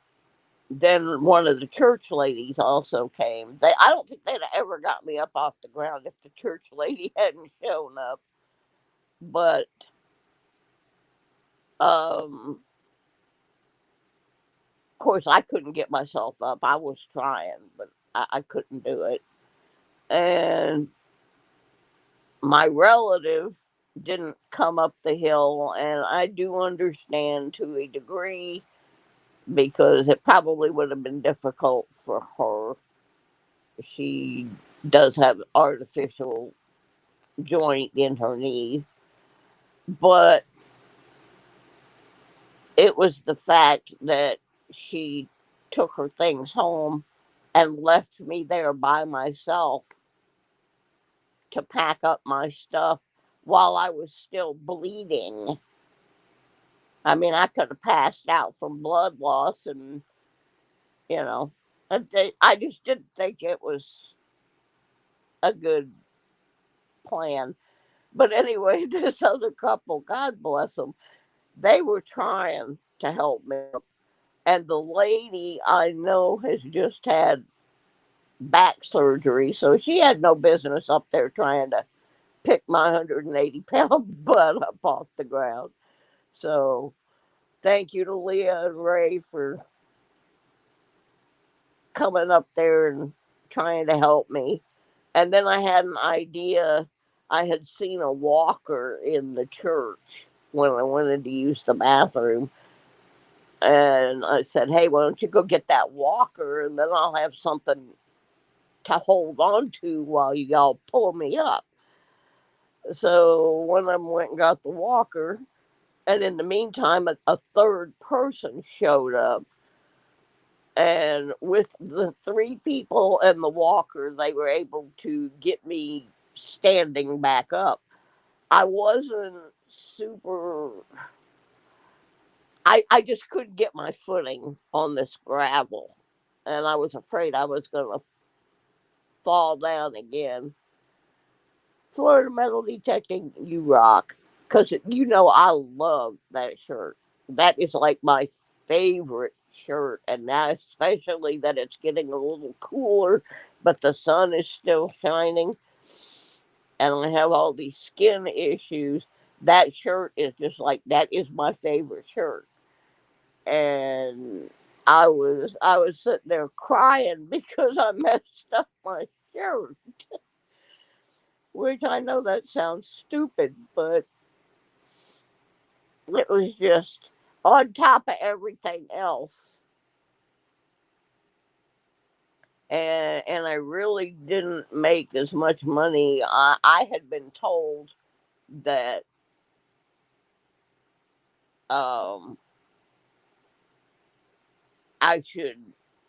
[SPEAKER 1] then one of the church ladies also came. I don't think they'd have ever got me up off the ground if the church lady hadn't shown up. But of course, I couldn't get myself up. I was trying, but I couldn't do it. And my relative didn't come up the hill, and I do understand to a degree because it probably would have been difficult for her. She does have artificial joint in her knee, but it was the fact that she took her things home and left me there by myself to pack up my stuff while I was still bleeding. I mean, I could have passed out from blood loss, and you know, I just didn't think it was a good plan. But anyway, this other couple, God bless them, they were trying to help me. And the lady I know has just had back surgery, so she had no business up there trying to pick my 180-pound butt up off the ground. So thank you to Leah and Ray for coming up there and trying to help me. And then I had an idea. I had seen a walker in the church when I wanted to use the bathroom. And I said, hey, why don't you go get that walker and then I'll have something to hold on to while y'all pull me up. So one of them went and got the walker. And in the meantime, a third person showed up. And with the three people and the walker, they were able to get me standing back up. I wasn't super. I just couldn't get my footing on this gravel. And I was afraid I was going to fall down again. Florida Metal Detecting, you rock. Because I love that shirt. That is like my favorite shirt. And now, especially that it's getting a little cooler, but the sun is still shining. And I have all these skin issues. That shirt is just like, that is my favorite shirt. And I was sitting there crying because I messed up my shirt. Which I know that sounds stupid, but it was just on top of everything else. And I really didn't make as much money. I had been told that um, I should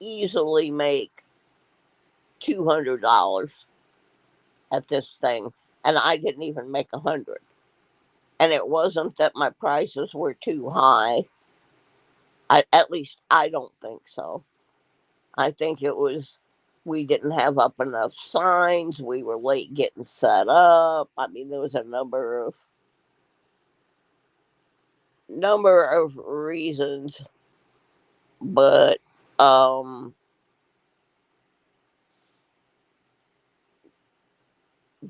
[SPEAKER 1] easily make $200 at this thing, and I didn't even make 100. And it wasn't that my prices were too high. At least I don't think so. I think it was we didn't have up enough signs. We were late getting set up. I mean, there was a number of reasons, but um,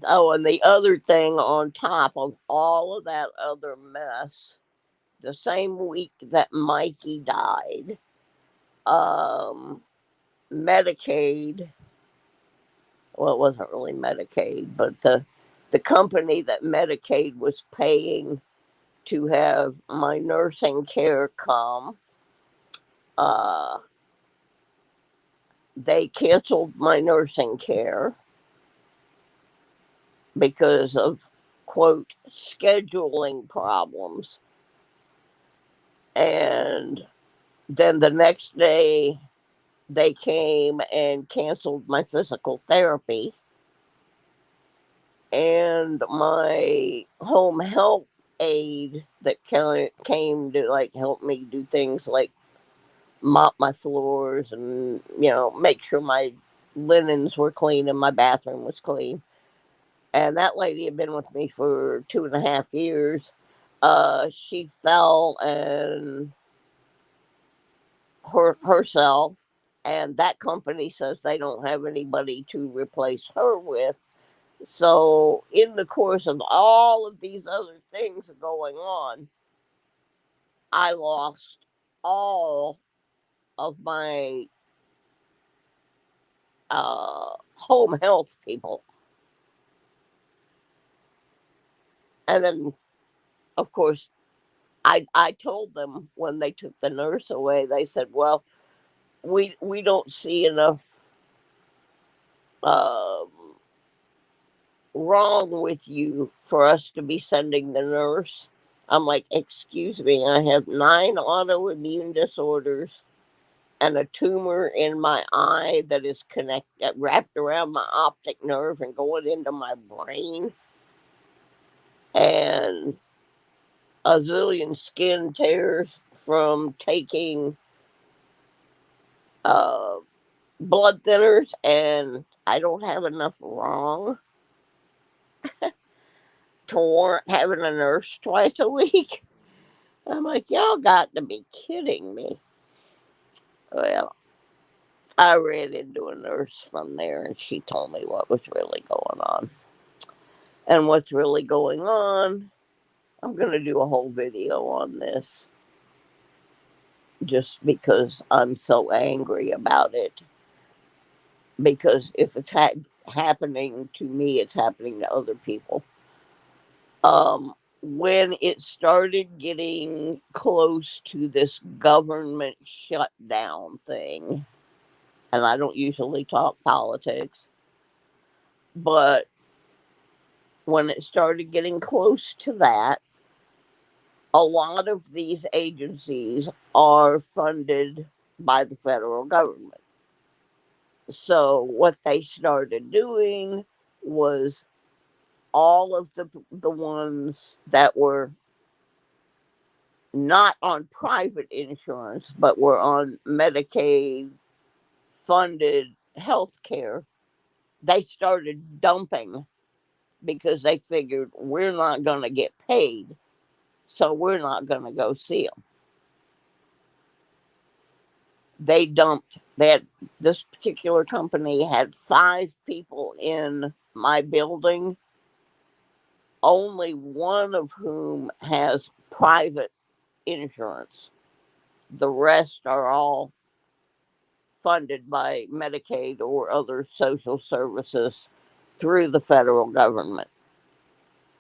[SPEAKER 1] oh, and the other thing on top of all of that other mess, the same week that Mikey died, um, Medicaid. Well, it wasn't really Medicaid, but the company that Medicaid was paying to have my nursing care come, uh, they canceled my nursing care because of, quote, scheduling problems. And then the next day, they came and canceled my physical therapy. And my home health aide that came to like help me do things like mop my floors and make sure my linens were clean and my bathroom was clean. And that lady had been with me for 2.5 years. She fell and hurt herself, and that company says they don't have anybody to replace her with. So in the course of all of these other things going on, I lost all of my home health people. And then, of course, I told them when they took the nurse away, they said, well, we don't see enough um, wrong with you for us to be sending the nurse. I'm like, excuse me, I have 9 autoimmune disorders and a tumor in my eye that is wrapped around my optic nerve and going into my brain, and a zillion skin tears from taking uh, blood thinners, and I don't have enough wrong. to warrant having a nurse twice a week. I'm like, y'all got to be kidding me. Well, I ran into a nurse from there and she told me what was really going on. And what's really going on, I'm going to do a whole video on this just because I'm so angry about it. Because if it's happening to me, it's happening to other people. When it started getting close to this government shutdown thing, and I don't usually talk politics, but when it started getting close to that, a lot of these agencies are funded by the federal government. So what they started doing was all of the ones that were not on private insurance but were on Medicaid funded health care, they started dumping because they figured we're not going to get paid, so we're not going to go see them. They dumped that. This particular company had 5 people in my building, only one of whom has private insurance. The rest are all funded by Medicaid or other social services through the federal government.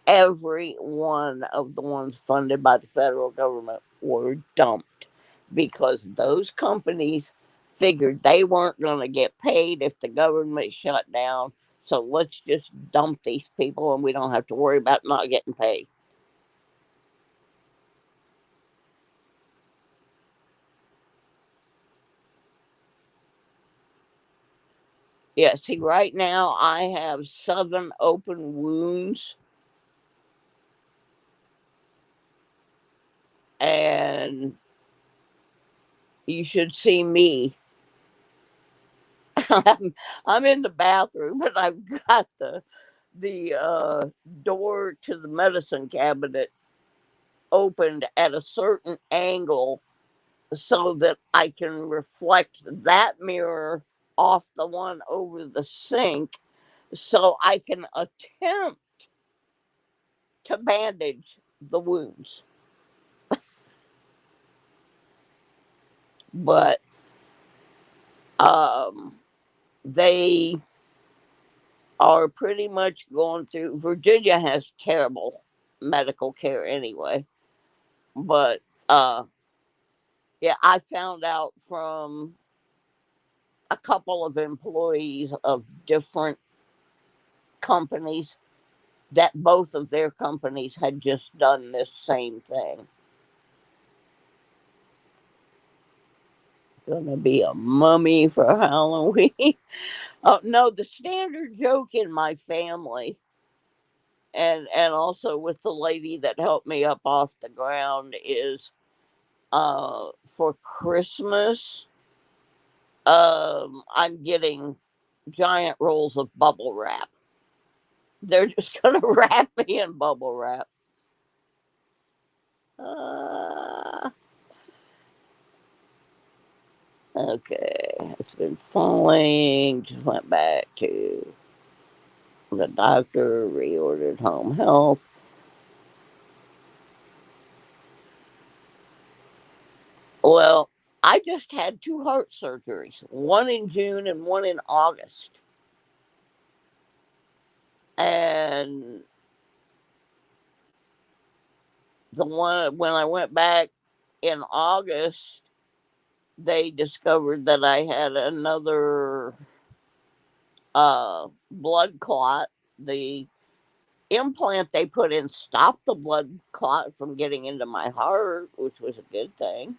[SPEAKER 1] Every one of the ones funded by the federal government were dumped because those companies figured they weren't going to get paid if the government shut down. So let's just dump these people and we don't have to worry about not getting paid. Yeah, see, right now I have 7 open wounds, and you should see me. I'm in the bathroom, but I've got the door to the medicine cabinet opened at a certain angle so that I can reflect that mirror off the one over the sink so I can attempt to bandage the wounds. But um, they are pretty much going through. Virginia has terrible medical care anyway. But yeah, I found out from a couple of employees of different companies that both of their companies had just done this same thing. Gonna be a mummy for Halloween. Oh no, the standard joke in my family, and also with the lady that helped me up off the ground, is for Christmas, I'm getting giant rolls of bubble wrap. They're just gonna wrap me in bubble wrap. Uh, okay, it's been falling. Just went back to the doctor, reordered home health. Well, I just had 2 heart surgeries, one in June and one in August. And the one when I went back in August, they discovered that I had another blood clot. The implant they put in stopped the blood clot from getting into my heart, which was a good thing.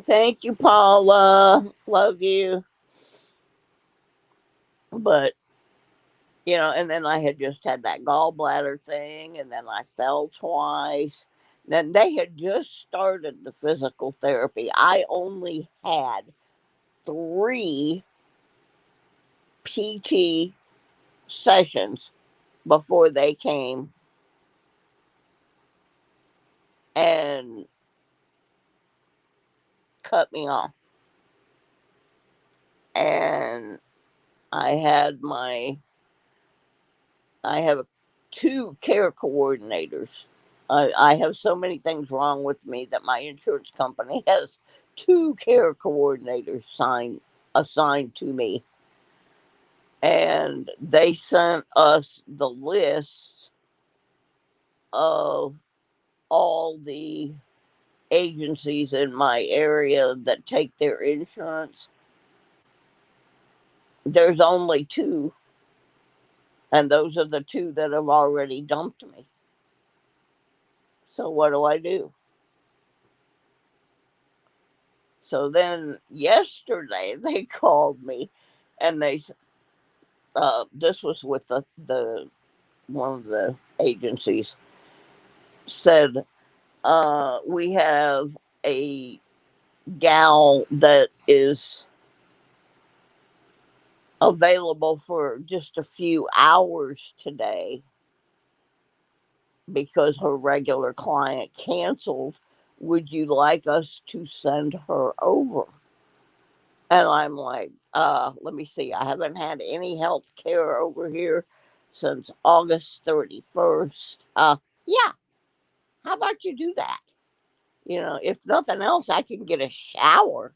[SPEAKER 1] Thank you, Paula. Love you. But, and then I had just had that gallbladder thing, and then I fell twice. Then they had just started the physical therapy. I only had 3 PT sessions before they came and cut me off. And I had my, I have two care coordinators. I have so many things wrong with me that my insurance company has two care coordinators assigned to me. And they sent us the list of all the agencies in my area that take their insurance. There's only two, and those are the two that have already dumped me. So what do I do? So then yesterday they called me, and this was with the one of the agencies, said we have a gal that is available for just a few hours today because her regular client canceled. Would you like us to send her over? And I'm like, let me see. I haven't had any health care over here since August 31st. Yeah, how about you do that? If nothing else, I can get a shower.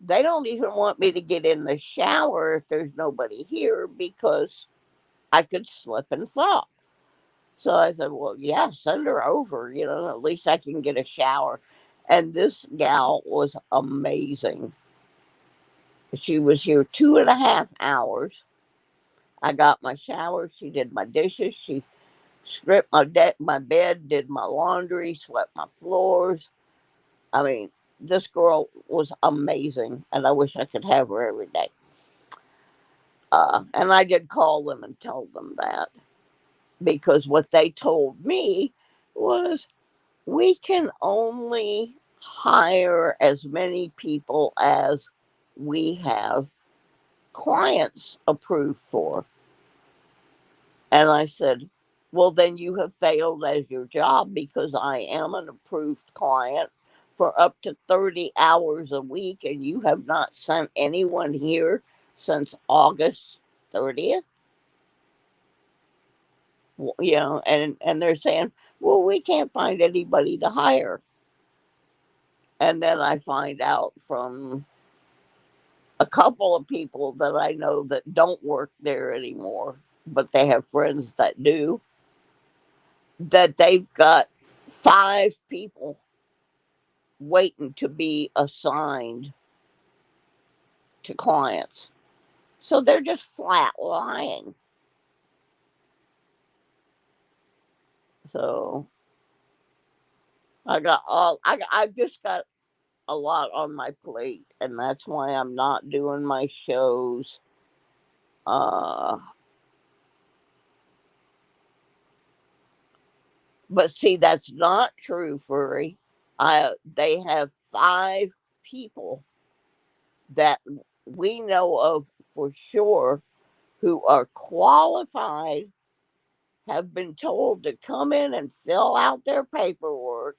[SPEAKER 1] They don't even want me to get in the shower if there's nobody here because I could slip and fall. So I said, well, yeah, send her over. At least I can get a shower. And this gal was amazing. She was here 2.5 hours. I got my shower. She did my dishes. She stripped my bed, did my laundry, swept my floors. I mean, this girl was amazing, and I wish I could have her every day. And I did call them and tell them that because what they told me was we can only hire as many people as we have clients approved for. And I said, well, then you have failed as your job because I am an approved client for up to 30 hours a week, and you have not sent anyone here since August 30th. And they're saying, well, we can't find anybody to hire. And then I find out from a couple of people that I know that don't work there anymore, but they have friends that do, that they've got 5 people waiting to be assigned to clients. So they're just flat lying. So I've just got a lot on my plate, and that's why I'm not doing my shows. Uh, but see, that's not true, Furry. They have 5 people that we know of for sure who are qualified, have been told to come in and fill out their paperwork,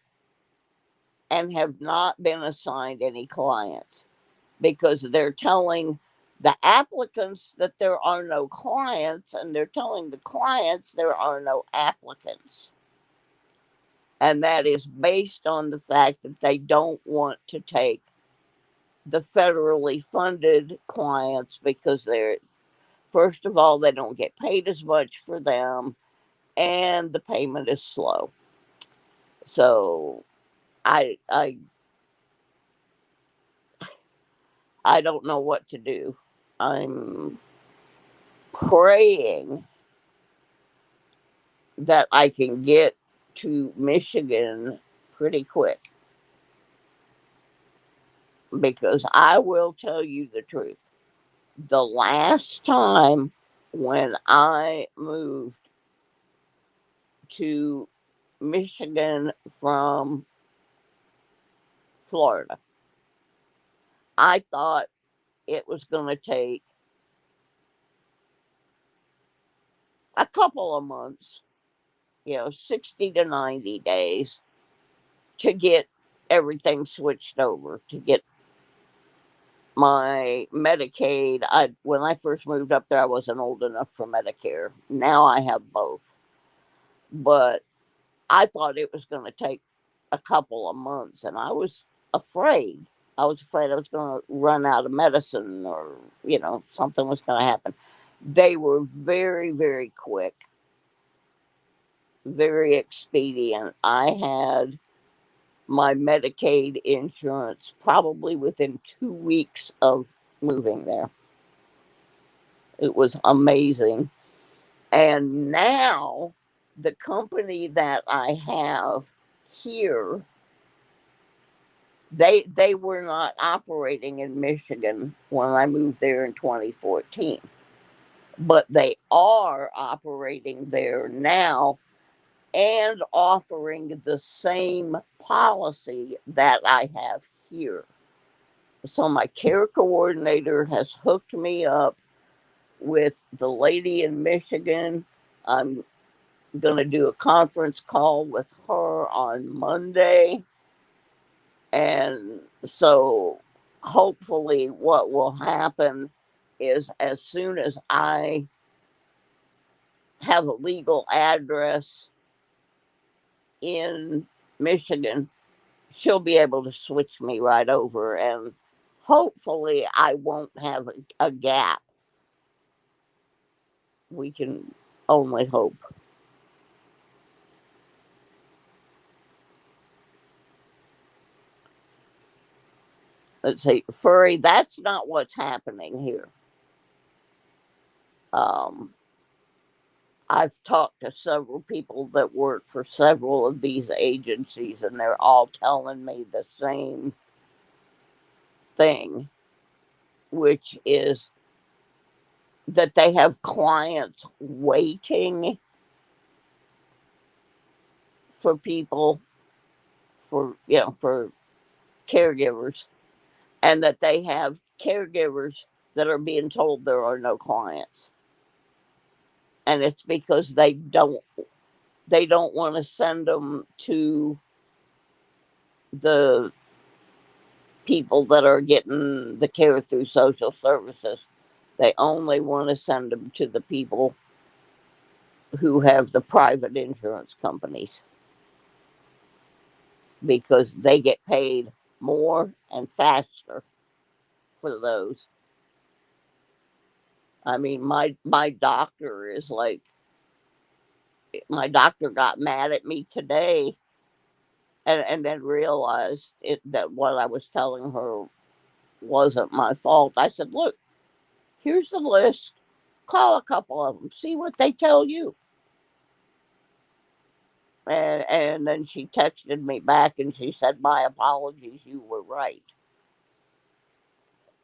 [SPEAKER 1] and have not been assigned any clients because they're telling the applicants that there are no clients, and they're telling the clients there are no applicants. And that is based on the fact that they don't want to take the federally funded clients because first of all, they don't get paid as much for them, and the payment is slow. So I I I don't know what to do. I'm praying that I can get to Michigan pretty quick because I will tell you the truth. The last time when I moved to Michigan from Florida, I thought it was going to take, a couple of months, 60 to 90 days to get everything switched over, to get my Medicaid. When I first moved up there, I wasn't old enough for Medicare. Now I have both. But I thought it was going to take a couple of months, and I was afraid. I was afraid I was going to run out of medicine, or, something was going to happen. They were very, very quick, very expedient. I had my Medicaid insurance probably within 2 weeks of moving there. It was amazing. And now the company that I have here, they were not operating in Michigan when I moved there in 2014. But they are operating there now and offering the same policy that I have here. So my care coordinator has hooked me up with the lady in Michigan. I'm going to do a conference call with her on Monday. And so hopefully, what will happen is as soon as I have a legal address in Michigan, she'll be able to switch me right over. And hopefully, I won't have a gap. We can only hope. Let's see, Furry, that's not what's happening here. Um, I've talked to several people that work for several of these agencies, and they're all telling me the same thing, which is that they have clients waiting for people, for caregivers, and that they have caregivers that are being told there are no clients. And it's because they don't want to send them to the people that are getting the care through social services. They only want to send them to the people who have the private insurance companies because they get paid more and faster for those. I mean, my doctor is like, my doctor got mad at me today, and then realized that what I was telling her wasn't my fault. I said, look, here's the list. Call a couple of them, see what they tell you. And then she texted me back and she said, my apologies, you were right.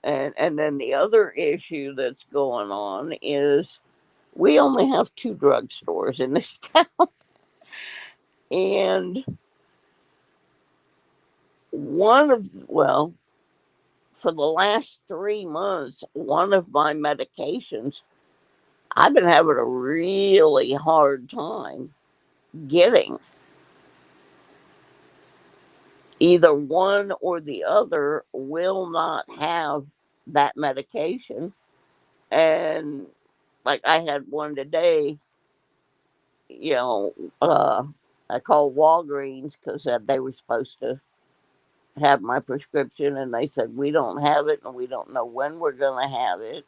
[SPEAKER 1] And then the other issue that's going on is we only have 2 drugstores in this town. And for the last 3 months, one of my medications, I've been having a really hard time getting. Either one or the other will not have that medication. And like I had one today, you know, I called Walgreens because they were supposed to have my prescription, and they said, we don't have it and we don't know when we're going to have it.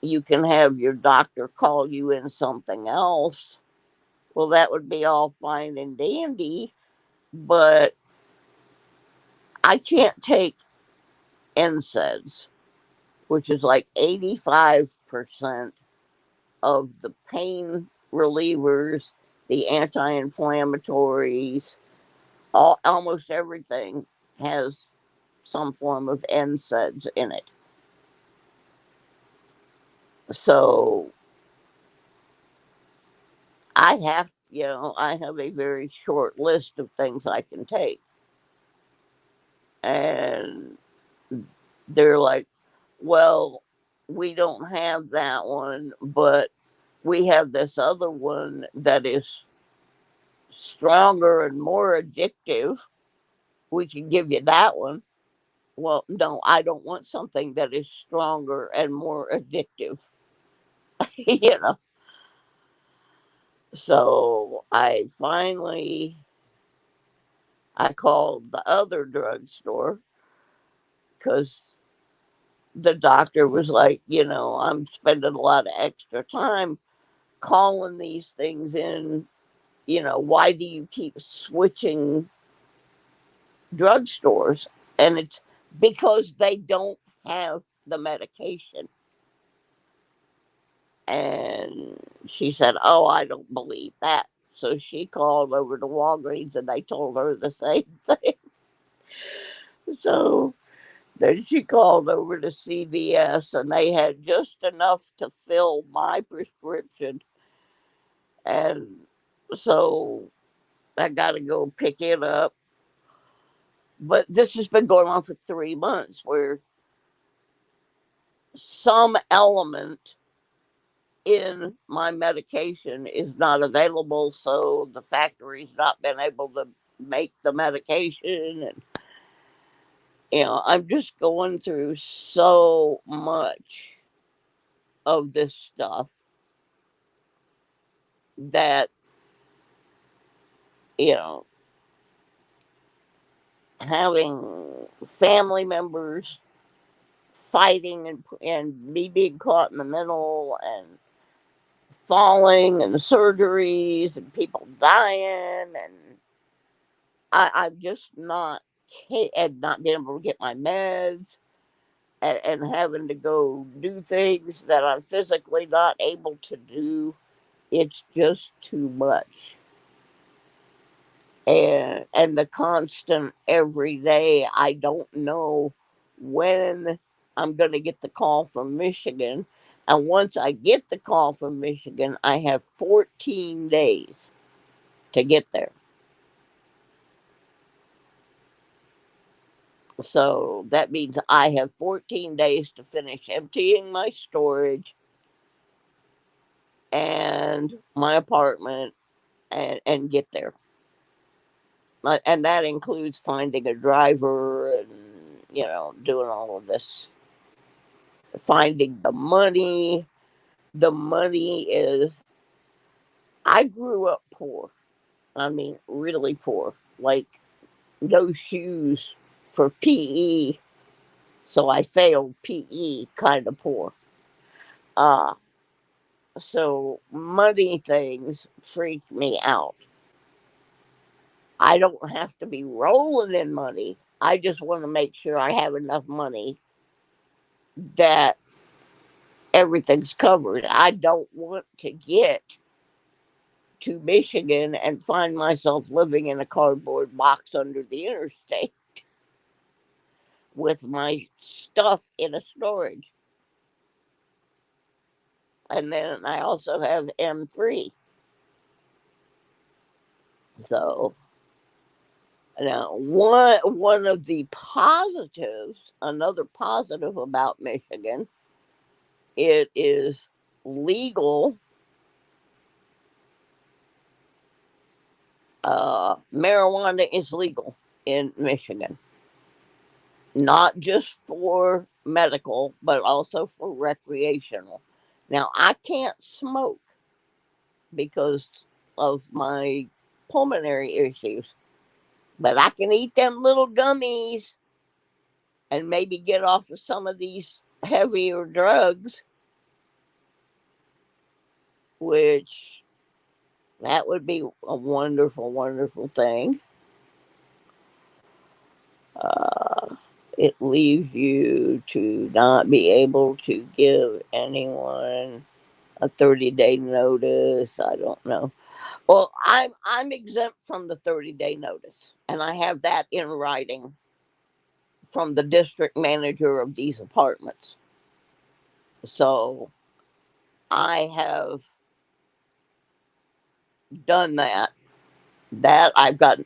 [SPEAKER 1] You can have your doctor call you in something else. Well, that would be all fine and dandy, but I can't take NSAIDs, which is like 85% of the pain relievers, the anti-inflammatories, almost everything has some form of NSAIDs in it. So I have a very short list of things I can take. And they're like, well, we don't have that one, but we have this other one that is stronger and more addictive. We can give you that one. Well, no, I don't want something that is stronger and more addictive. you know. So I called the other drugstore because the doctor was like, I'm spending a lot of extra time calling these things in. Why do you keep switching drugstores? And it's because they don't have the medication. And she said, "Oh, I don't believe that." So she called over to Walgreens and they told her the same thing. So then she called over to CVS and they had just enough to fill my prescription. And so I got to go pick it up. But this has been going on for 3 months where some element in my medication is not available. So the factory's not been able to make the medication. And, I'm just going through so much of this stuff that, you know, having family members fighting and me being caught in the middle and falling and surgeries and people dying and I'm just not and not being able to get my meds and having to go do things that I'm physically not able to do. It's just too much. And the constant every day, I don't know when I'm going to get the call from Michigan. And once I get the call from Michigan, I have 14 days to get there. So that means I have 14 days to finish emptying my storage and my apartment and get there. And that includes finding a driver and, doing all of this. Finding the money. The money is, I grew up poor. I mean, really poor. Like, no shoes for PE. So I failed PE kind of poor. Uh, so money things freak me out. I don't have to be rolling in money. I just want to make sure I have enough money that everything's covered. I don't want to get to Michigan and find myself living in a cardboard box under the interstate with my stuff in a storage. And then I also have M3. So now one of the positives, another positive about Michigan, it is legal. Marijuana is legal in Michigan, not just for medical, but also for recreational. Now, I can't smoke because of my pulmonary issues, but I can eat them little gummies and maybe get off of some of these heavier drugs, which that would be a wonderful, wonderful thing. Uh, it leaves you to not be able to give anyone a 30-day notice. I don't know. Well, I'm exempt from the 30-day notice, and I have that in writing from the district manager of these apartments. So I have done that. That I've got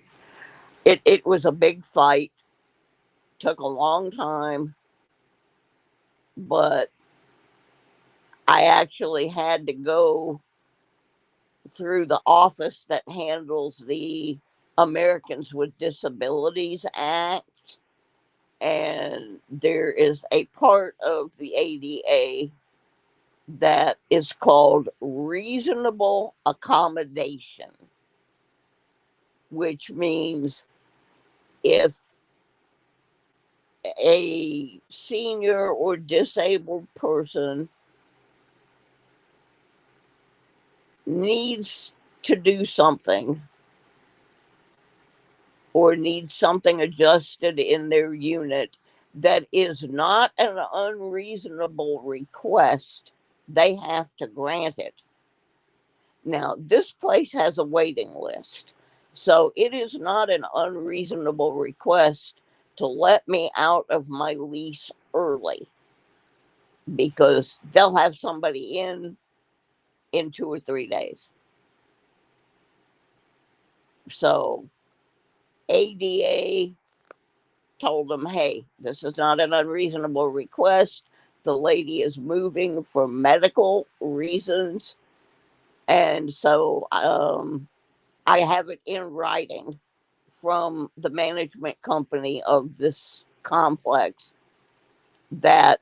[SPEAKER 1] it. It was a big fight. Took a long time, but I actually had to go through the office that handles the Americans with Disabilities Act. And there is a part of the ADA that is called reasonable accommodation, which means if a senior or disabled person needs to do something or needs something adjusted in their unit that is not an unreasonable request, they have to grant it. Now, this place has a waiting list, so it is not an unreasonable request to let me out of my lease early because they'll have somebody in 2 or 3 days. So ADA told them, hey, this is not an unreasonable request. The lady is moving for medical reasons. And so I have it in writing from the management company of this complex that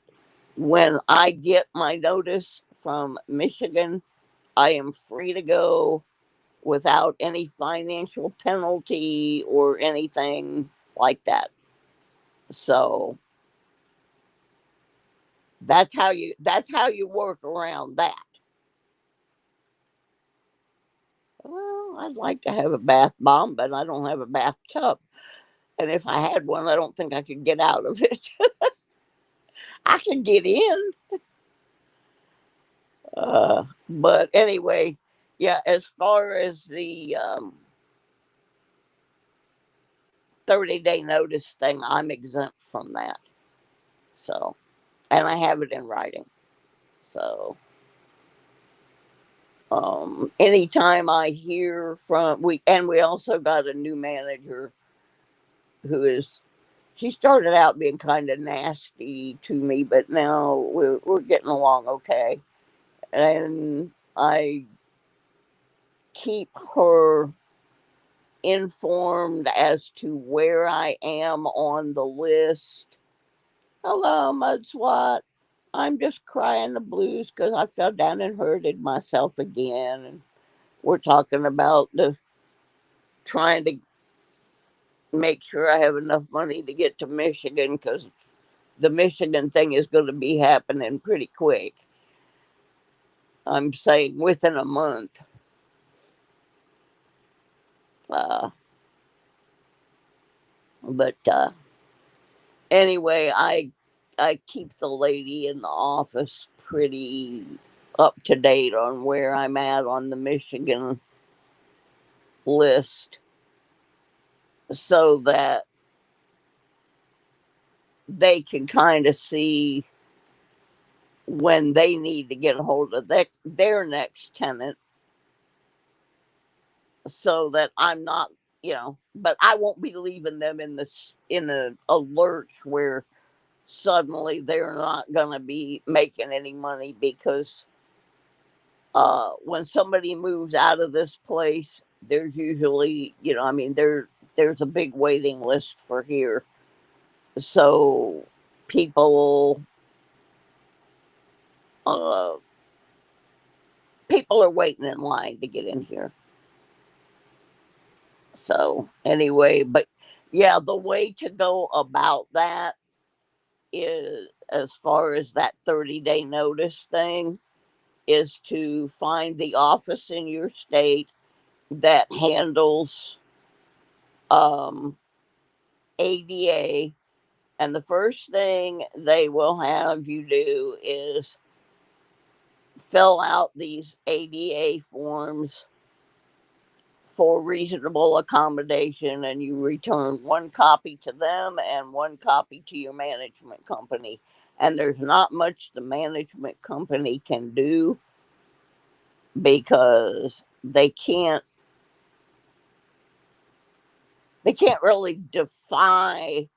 [SPEAKER 1] when I get my notice from Michigan, I am free to go without any financial penalty or anything like that. So that's how you work around that. Well, I'd like to have a bath bomb, but I don't have a bathtub. And if I had one, I don't think I could get out of it. I can get in. But anyway, yeah, as far as the 30-day notice thing, I'm exempt from that. So, and I have it in writing. So, anytime I hear from we also got a new manager who is she started out being kind of nasty to me, but now we're getting along okay. And I keep her informed as to where I am on the list. Hello, Mudswat. I'm just crying the blues because I fell down and hurted myself again. And we're talking about the trying to make sure I have enough money to get to Michigan because the Michigan thing is going to be happening pretty quick. I'm saying within a month. Uh, but anyway, I keep the lady in the office pretty up to date on where I'm at on the Michigan list so that they can kind of see when they need to get a hold of their next tenant so that I'm not, but I won't be leaving them in a lurch where suddenly they're not going to be making any money because when somebody moves out of this place, there's usually, there's a big waiting list for here. So people, uh, people are waiting in line to get in here. So anyway, but yeah, the way to go about that is as far as that 30-day notice thing is to find the office in your state that handles um, ADA. And the first thing they will have you do is fill out these ADA forms for reasonable accommodation, and you return one copy to them and one copy to your management company. And there's not much the management company can do because they can't really defy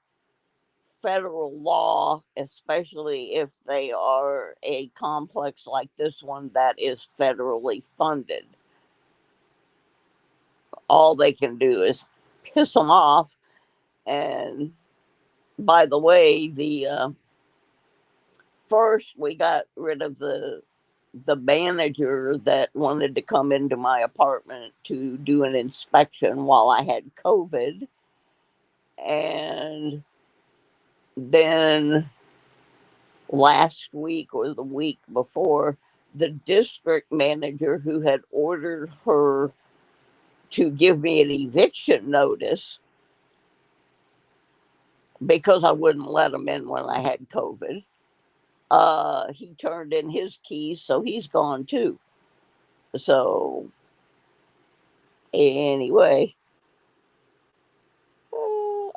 [SPEAKER 1] federal law, especially if they are a complex like this one that is federally funded. All they can do is piss them off. And by the way, the first we got rid of the manager that wanted to come into my apartment to do an inspection while I had COVID. And then last week or the week before, the district manager who had ordered her to give me an eviction notice because I wouldn't let him in when I had COVID. He turned in his keys, so he's gone too. So anyway,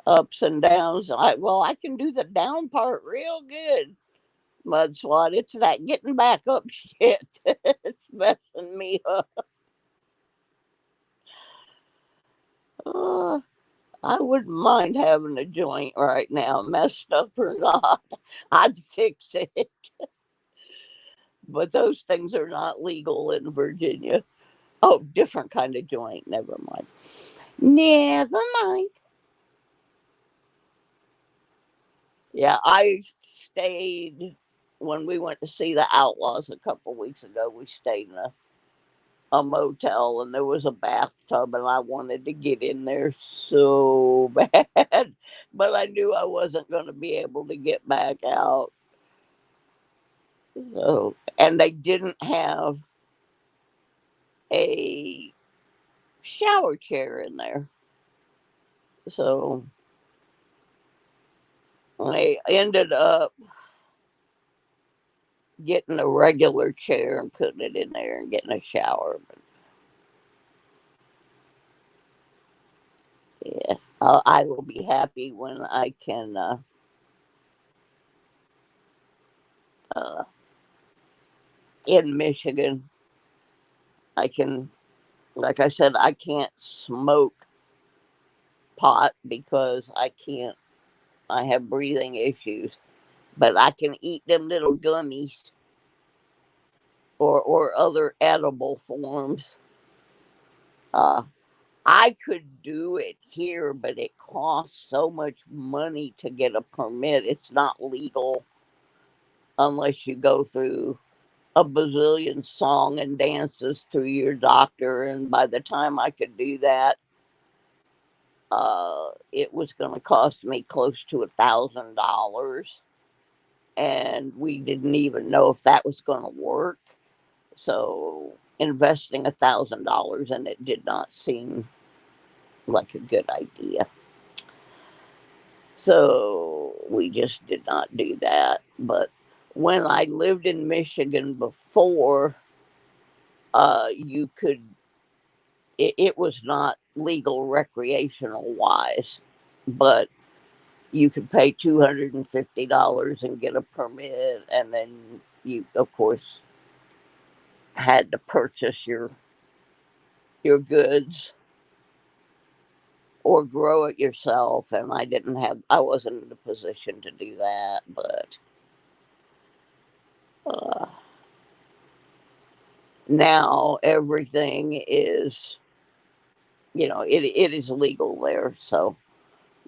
[SPEAKER 1] ups and downs. I can do the down part real good, Mudslot. It's that getting back up shit. It's messing me up. Uh, I wouldn't mind having a joint right now, messed up or not. I'd fix it. But those things are not legal in Virginia. Oh, different kind of joint. Never mind. Never mind. Yeah, I stayed when we went to see the Outlaws a couple weeks ago. We stayed in a motel and there was a bathtub, and I wanted to get in there so bad, but I knew I wasn't going to be able to get back out. So, and they didn't have a shower chair in there. So I ended up getting a regular chair and putting it in there and getting a shower. But yeah, I will be happy when I can uh, in Michigan. I can, like I said, I can't smoke pot because I can't. I have breathing issues, but I can eat them little gummies or other edible forms. Uh, I could do it here, but it costs so much money to get a permit. It's not legal unless you go through a bazillion song and dances through your doctor. And by the time I could do that, it was going to cost me close to $1,000. And we didn't even know if that was going to work. So investing $1,000 in it did not seem like a good idea. So we just did not do that. But when I lived in Michigan before, you could, it was not legal recreational wise, but you could pay $250 and get a permit. And then you, of course, had to purchase your goods or grow it yourself. And I wasn't in a position to do that. But uh, now everything is, it is legal there. So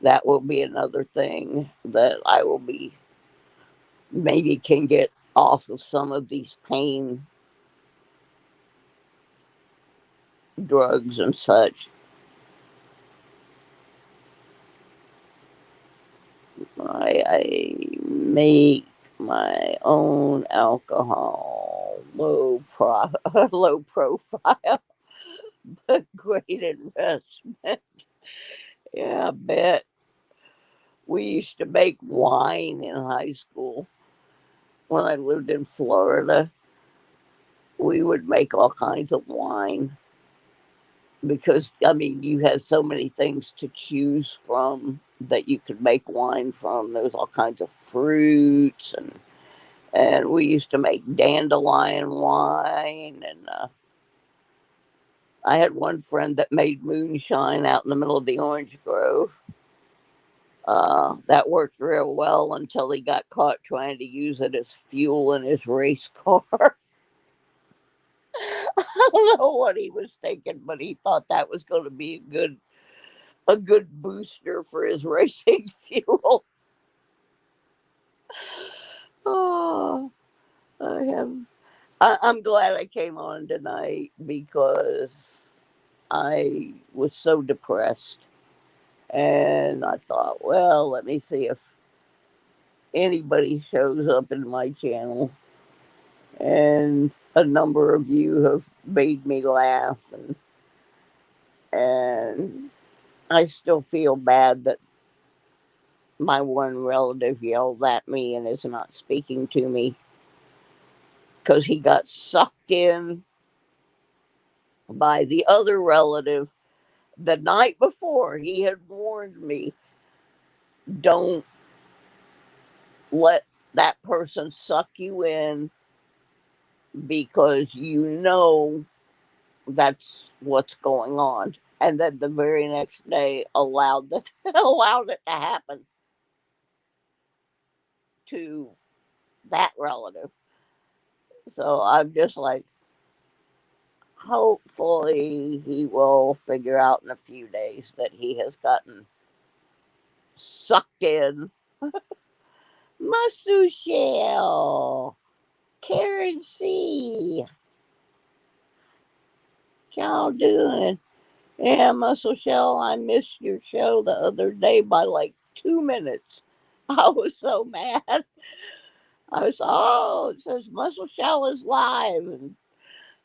[SPEAKER 1] that will be another thing that I will be, maybe can get off of some of these pain drugs and such. I make my own alcohol, low profile, but great investment. Yeah, I bet. We used to make wine in high school when I lived in Florida. We would make all kinds of wine because, I mean, you had so many things to choose from that you could make wine from. There was all kinds of fruits, and we used to make dandelion wine. And I had one friend that made moonshine out in the middle of the orange grove. That worked real well until he got caught trying to use it as fuel in his race car. I don't know what he was thinking, but he thought that was going to be a good booster for his racing fuel. Oh, I have. I'm glad I came on tonight because I was so depressed, and I thought, well, let me see if anybody shows up in my channel, and a number of you have made me laugh, and I still feel bad that my one relative yelled at me and is not speaking to me because he got sucked in by the other relative the night before. He had warned me, don't let that person suck you in because you know that's what's going on. And then the very next day allowed it to happen to that relative. So I'm just like, hopefully he will figure out in a few days that he has gotten sucked in. Muscle Shell, Karen C. Y'all doing? Yeah, Muscle Shell, I missed your show the other day by like 2 minutes. I was so mad. I was, oh, it says Muscle Shell is live.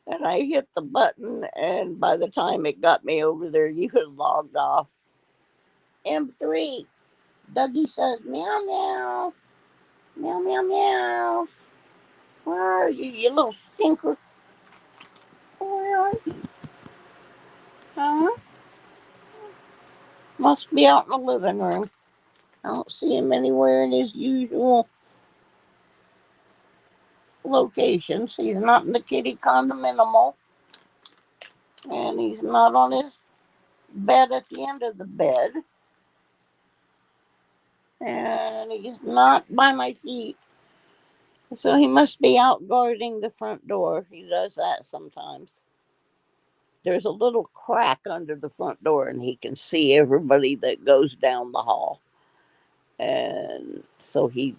[SPEAKER 1] And I hit the button, and by the time it got me over there, you had logged off. M3, Dougie says, meow, meow, meow, meow, meow. Where are you, you little stinker? Where are you? Huh? Must be out in the living room. I don't see him anywhere in his usual locations. He's not in the kitty condominium, and he's not on his bed at the end of the bed, and he's not by my feet. So he must be out guarding the front door. He does that sometimes. There's a little crack under the front door, and he can see everybody that goes down the hall. And so he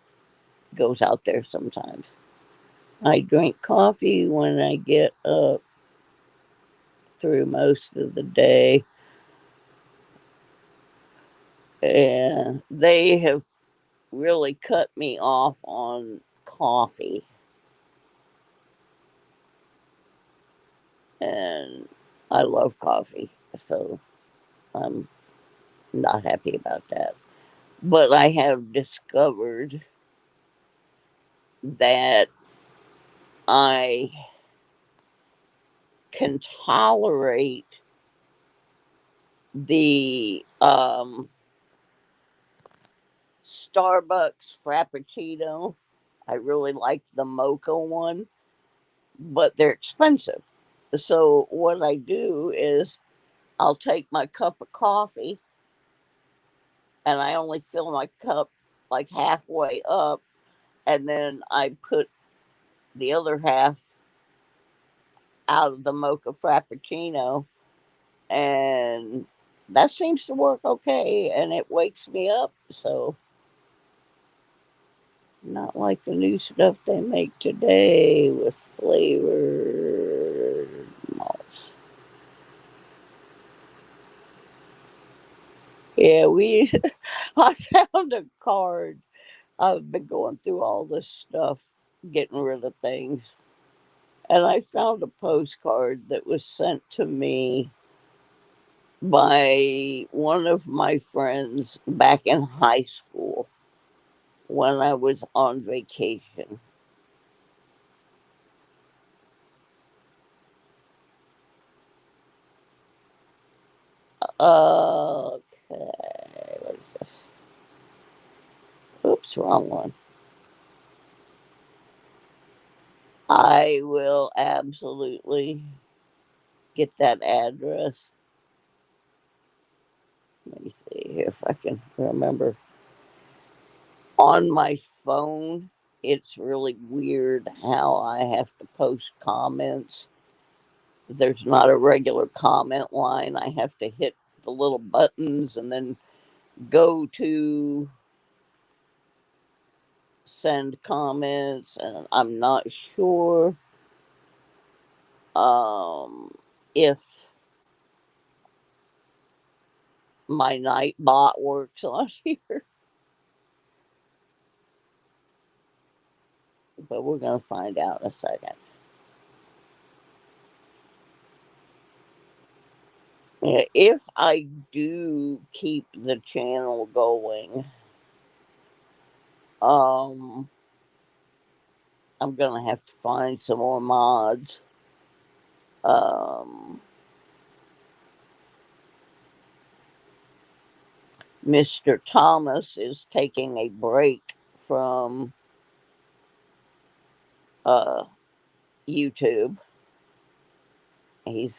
[SPEAKER 1] goes out there sometimes. I drink coffee when I get up through most of the day. And they have really cut me off on coffee. And I love coffee. So I'm not happy about that. But I have discovered that I can tolerate the Starbucks Frappuccino. I really like the mocha one, but they're expensive. So what I do is I'll take my cup of coffee and I only fill my cup like halfway up, and then I put the other half out of the mocha frappuccino, and that seems to work okay, and it wakes me up. So not like the new stuff they make today with flavored malts. Yeah, we I found a card. I've been going through all this stuff, getting rid of things. And I found a postcard that was sent to me by one of my friends back in high school when I was on vacation. Okay, what is this? Oops, wrong one. I will absolutely get that address. Let me see here if I can remember. On my phone, it's really weird how I have to post comments. There's not a regular comment line. I have to hit the little buttons and then go to send comments, and I'm not sure um, if my night bot works on here, but we're going to find out in a second. If I do keep the channel going, um, I'm going to have to find some more mods. Um, Mr. Thomas is taking a break from uh, YouTube. He's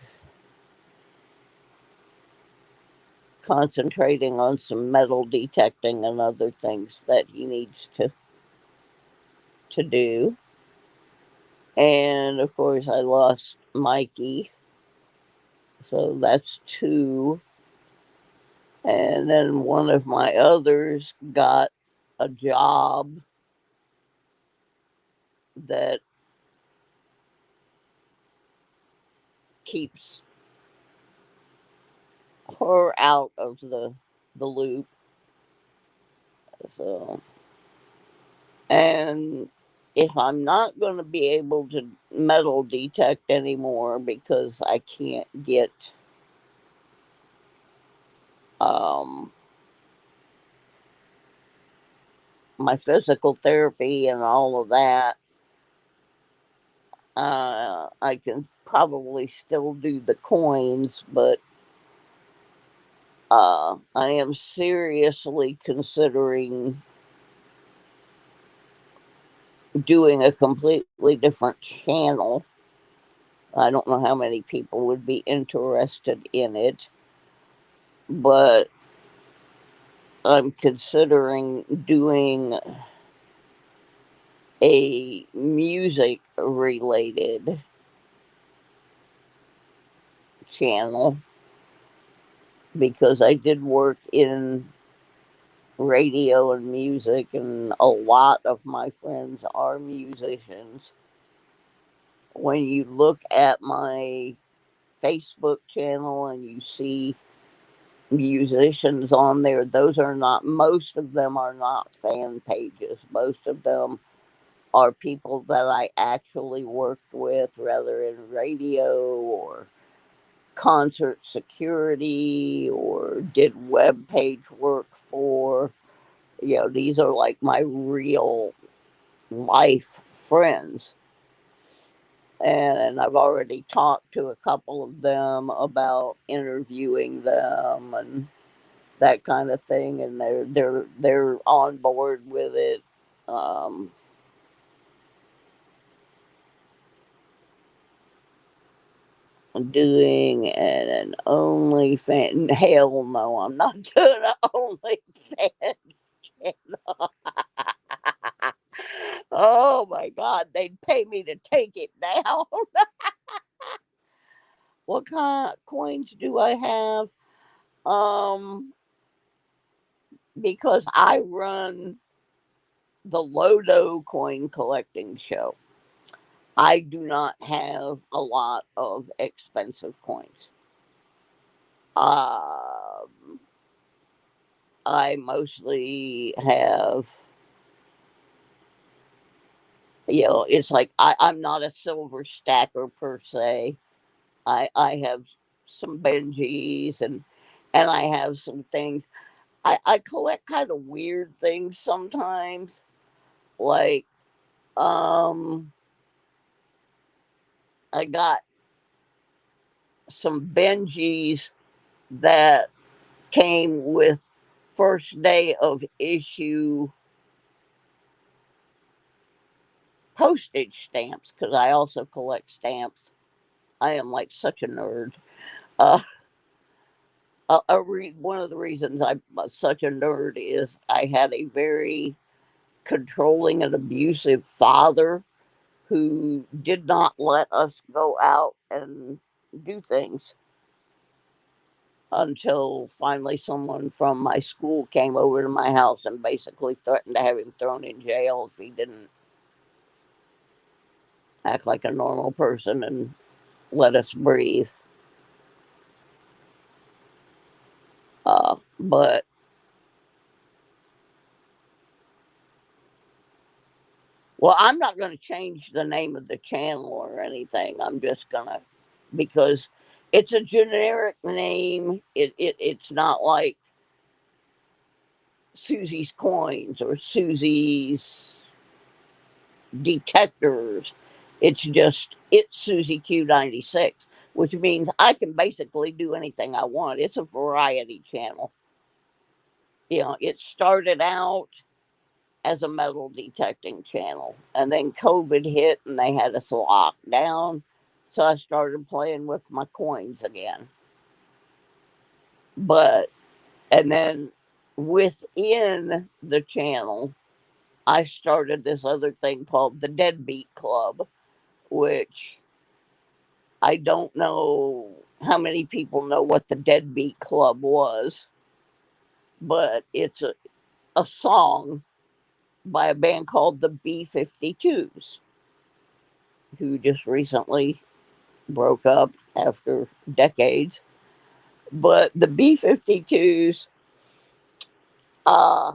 [SPEAKER 1] concentrating on some metal detecting and other things that he needs to do. And of course, I lost Mikey, so that's two. And then one of my others got a job that keeps her out of the loop. So, and if I'm not going to be able to metal detect anymore because I can't get um, my physical therapy and all of that, I can probably still do the coins, but I am seriously considering doing a completely different channel. I don't know how many people would be interested in it, but I'm considering doing a music related channel because I did work in radio and music, and a lot of my friends are musicians. When you look at my Facebook channel and you see musicians on there, those are not, most of them are not fan pages. Most of them are people that I actually worked with, whether in radio or concert security or did web page work for. These are like my real life friends. And I've already talked to a couple of them about interviewing them and that kind of thing, and they're on board with it. Um, Doing an OnlyFans? Hell no, I'm not doing an OnlyFans channel. Oh my God, they'd pay me to take it down. What kind of coins do I have? Um, because I run the Lodo coin collecting show, I do not have a lot of expensive coins. Um, I mostly have, it's like I'm not a silver stacker per se. I have some Benjis and I have some things. I collect kind of weird things sometimes. Like, um, I got some Benjis that came with first day of issue postage stamps because I also collect stamps. I am like such a nerd. Uh, one of the reasons I'm such a nerd is I had a very controlling and abusive father who did not let us go out and do things until finally someone from my school came over to my house and basically threatened to have him thrown in jail if he didn't act like a normal person and let us breathe. But well, I'm not going to change the name of the channel or anything. I'm just gonna because it's a generic name. It's not like Susie's Coins or Susie's Detectors. It's Susie Q96, which means I can basically do anything I want. It's a variety channel. It started out as a metal detecting channel, and then COVID hit and they had us locked down. So I started playing with my coins again. But and then within the channel, I started this other thing called the Deadbeat Club, which I don't know how many people know what the Deadbeat Club was, but it's a song by a band called the B-52s, who just recently broke up after decades. But the B-52s uh,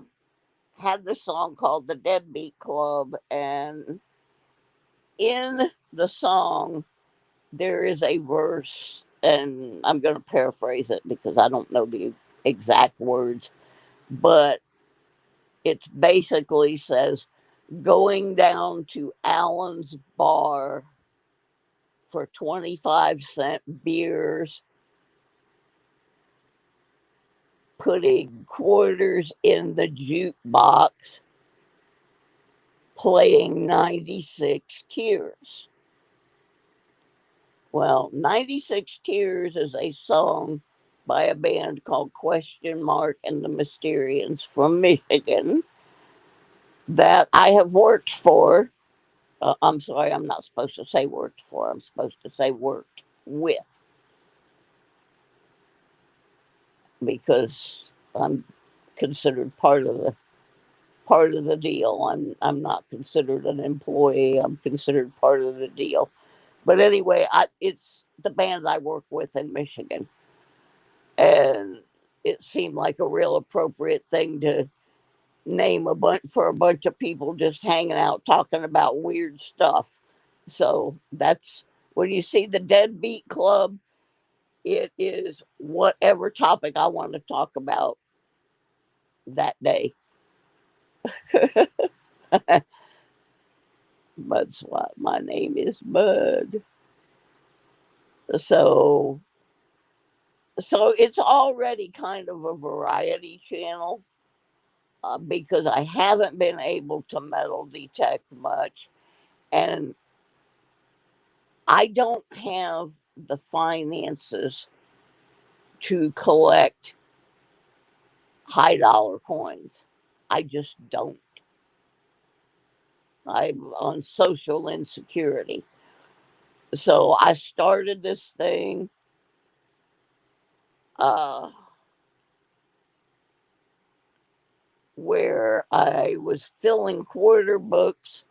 [SPEAKER 1] had this song called the Deadbeat Club, and in the song, there is a verse, and I'm going to paraphrase it because I don't know the exact words, but it basically says, going down to Allen's bar for 25-cent beers, putting quarters in the jukebox, playing 96 Tears. Well, 96 Tears is a song by a band called Question Mark and the Mysterians from Michigan that I have worked for. I'm sorry, I'm not supposed to say worked for. I'm supposed to say worked with because I'm considered part of the deal. I'm not considered an employee. I'm considered part of the deal. But anyway, it's the band I work with in Michigan, and it seemed like a real appropriate thing to name a bunch of people just hanging out talking about weird stuff. So that's when you see the Deadbeat Club, it is whatever topic I want to talk about that day. Bud's what my name is Bud. So it's already kind of a variety channel because I haven't been able to metal detect much, and I don't have the finances to collect high dollar coins. I just don't. I'm on social insecurity. So I started this thing uh, where I was filling quarter books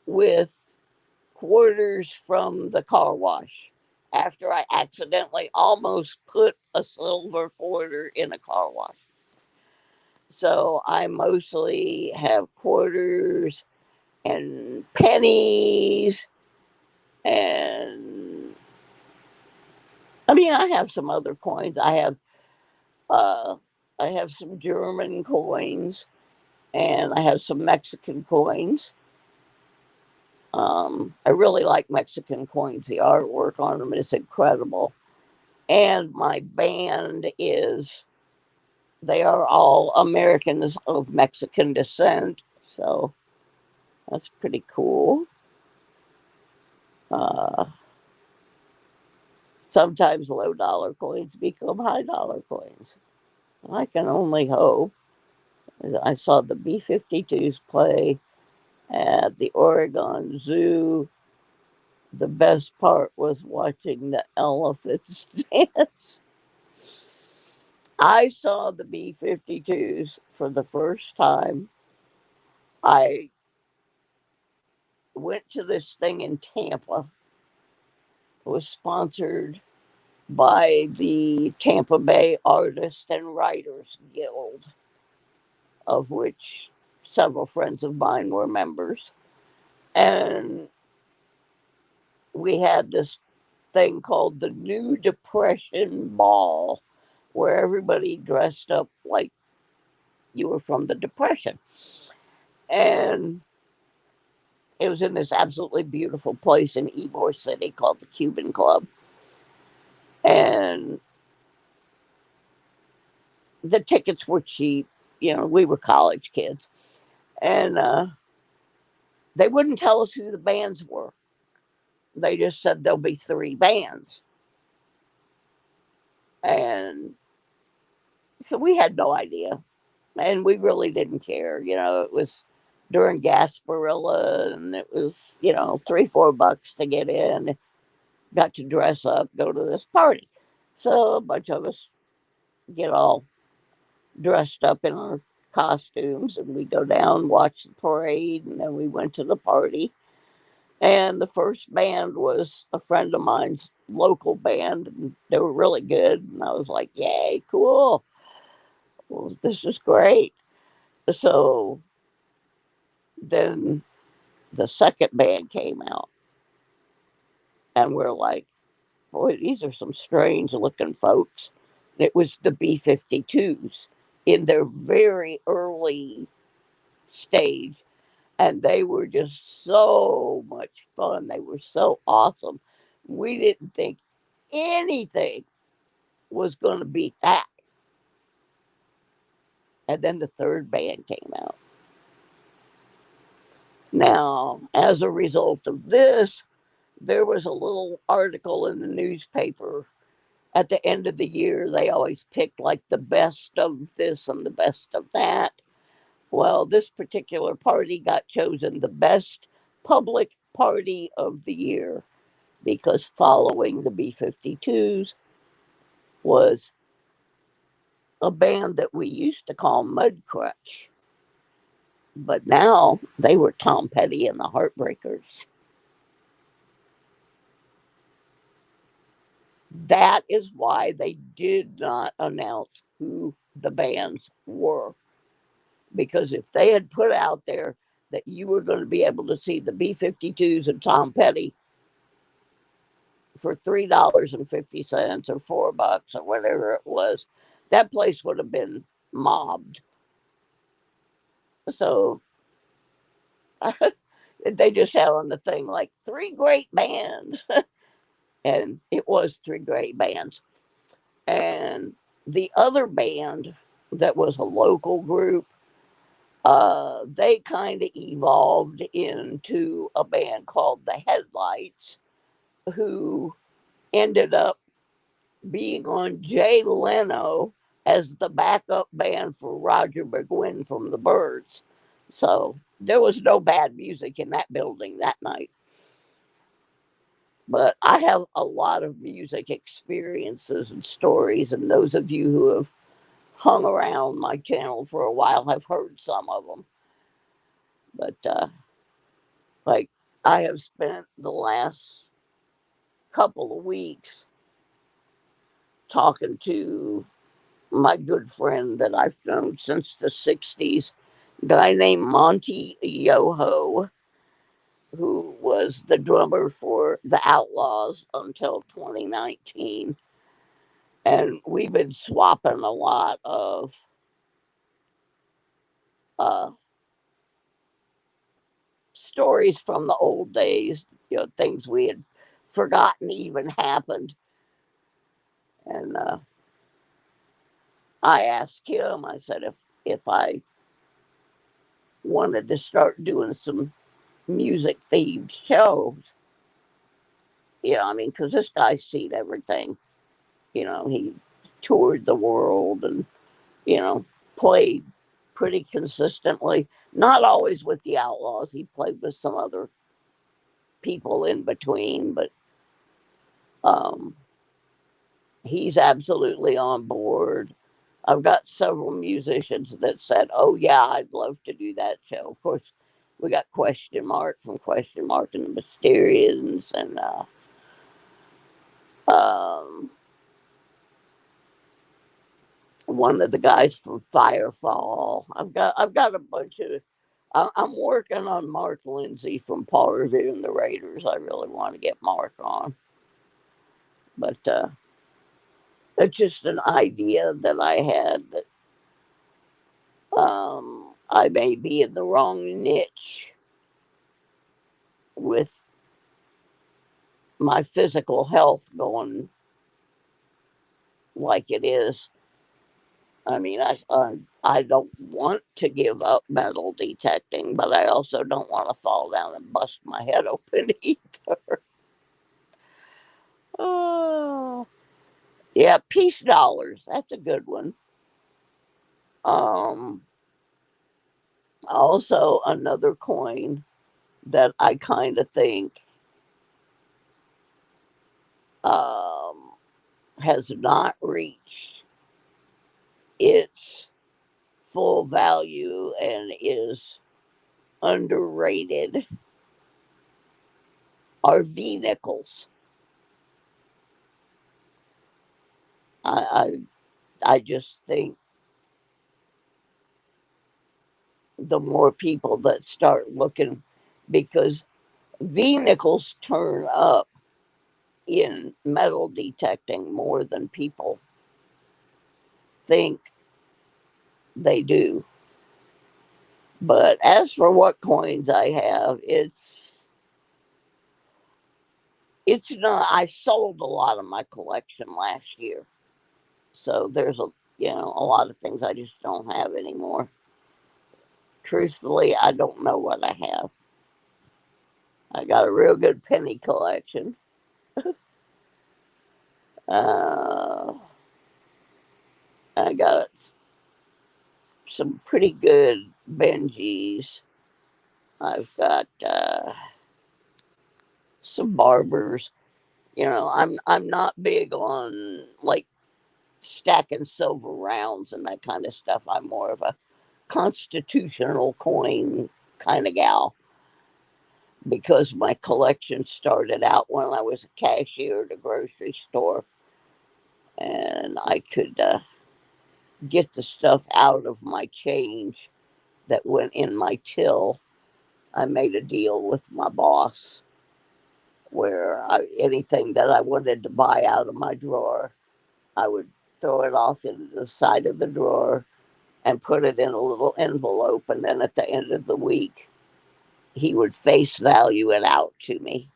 [SPEAKER 1] with quarters from the car wash after I accidentally almost put a silver quarter in a car wash. So I mostly have quarters and pennies, and I mean I have some other coins. Uh I have some German coins and I have some Mexican coins. I really like Mexican coins. The artwork on them is incredible. And my band is, they are all Americans of Mexican descent. So that's pretty cool. Uh, Sometimes low dollar coins become high dollar coins. I can only hope. I saw the B-52s play at the Oregon Zoo. The best part was watching the elephants dance. I saw the B-52s for the first time. I went to this thing in Tampa. It was sponsored by the Tampa Bay Artists and Writers Guild, of which several friends of mine were members. And we had this thing called the New Depression Ball, where everybody dressed up like you were from the Depression. And it was in this absolutely beautiful place in Ybor City called the Cuban Club. And the tickets were cheap. You know, we were college kids. And they wouldn't tell us who the bands were. They just said there'll be three bands. And so we had no idea. And we really didn't care. You know, it was during Gasparilla and it was, you know, $3-4 to get in. Got to dress up, go to this party. So a bunch of us get all dressed up in our costumes and we go down, watch the parade, and then we went to the party. And the first band was a friend of mine's local band, and they were really good. And I was like, yay, cool. Well, this is great. So then the second band came out, and we're like, boy, these are some strange looking folks. It was the B 52s in their very early stage, and they were just so much fun. They were so awesome. We didn't think anything was going to beat that. And then the third band came out. Now, as a result of this, there was a little article in the newspaper at the end of the year. They always picked like the best of this and the best of that. Well, this particular party got chosen the best public party of the year because following the B 52s was a band that we used to call Mudcrutch. But now they were Tom Petty and the Heartbreakers. That is why they did not announce who the bands were. Because if they had put out there that you were going to be able to see the B 52s and Tom Petty for $3.50 or $4 or whatever it was, that place would have been mobbed. So they just had on the thing like three great bands. And it was three great bands. And the other band that was a local group, they kind of evolved into a band called the Headlights, who ended up being on Jay Leno as the backup band for Roger McGuinn from the Byrds. So there was no bad music in that building that night. But I have a lot of music experiences and stories, and those of you who have hung around my channel for a while have heard some of them. But like I have spent the last couple of weeks talking to my good friend that I've known since the 60s, a guy named Monty Yoho, who was the drummer for the Outlaws until 2019. And we've been swapping a lot of uh, stories from the old days, you know, things we had forgotten even happened. And I asked him, I said, if I wanted to start doing some music themed shows, you know, I mean, because this guy's seen everything. You know, he toured the world and, you know, played pretty consistently. Not always with the Outlaws. He played with some other people in between, but um, he's absolutely on board. I've got several musicians that said, "Oh yeah, I'd love to do that show." Of course, we got Question Mark from Question Mark and the Mysterians, and um, one of the guys from Firefall. I've got a bunch of. I'm working on Mark Lindsay from Paul Revere and the Raiders. I really want to get Mark on, but it's just an idea that I had that I may be in the wrong niche with my physical health going like it is. I mean, I don't want to give up metal detecting, but I also don't want to fall down and bust my head open either. Oh, yeah, peace dollars. That's a good one. Um, Also, another coin that I kind of think um, has not reached its full value and is underrated are V nickels. I, I just think the more people that start looking, because V nickels turn up in metal detecting more than people think they do. But as for what coins I have, it's not. I sold a lot of my collection last year, so there's a lot of things I just don't have anymore. Truthfully, I don't know what I have. I got a real good penny collection. Uh, I got some pretty good Benjis. I've got some barbers. I'm not big on like stacking silver rounds and that kind of stuff. I'm more of a constitutional coin kind of gal because my collection started out when I was a cashier at a grocery store and I could get the stuff out of my change that went in my till. I made a deal with my boss where anything that I wanted to buy out of my drawer, I would throw it off into the side of the drawer and put it in a little envelope. And then at the end of the week, he would face value it out to me.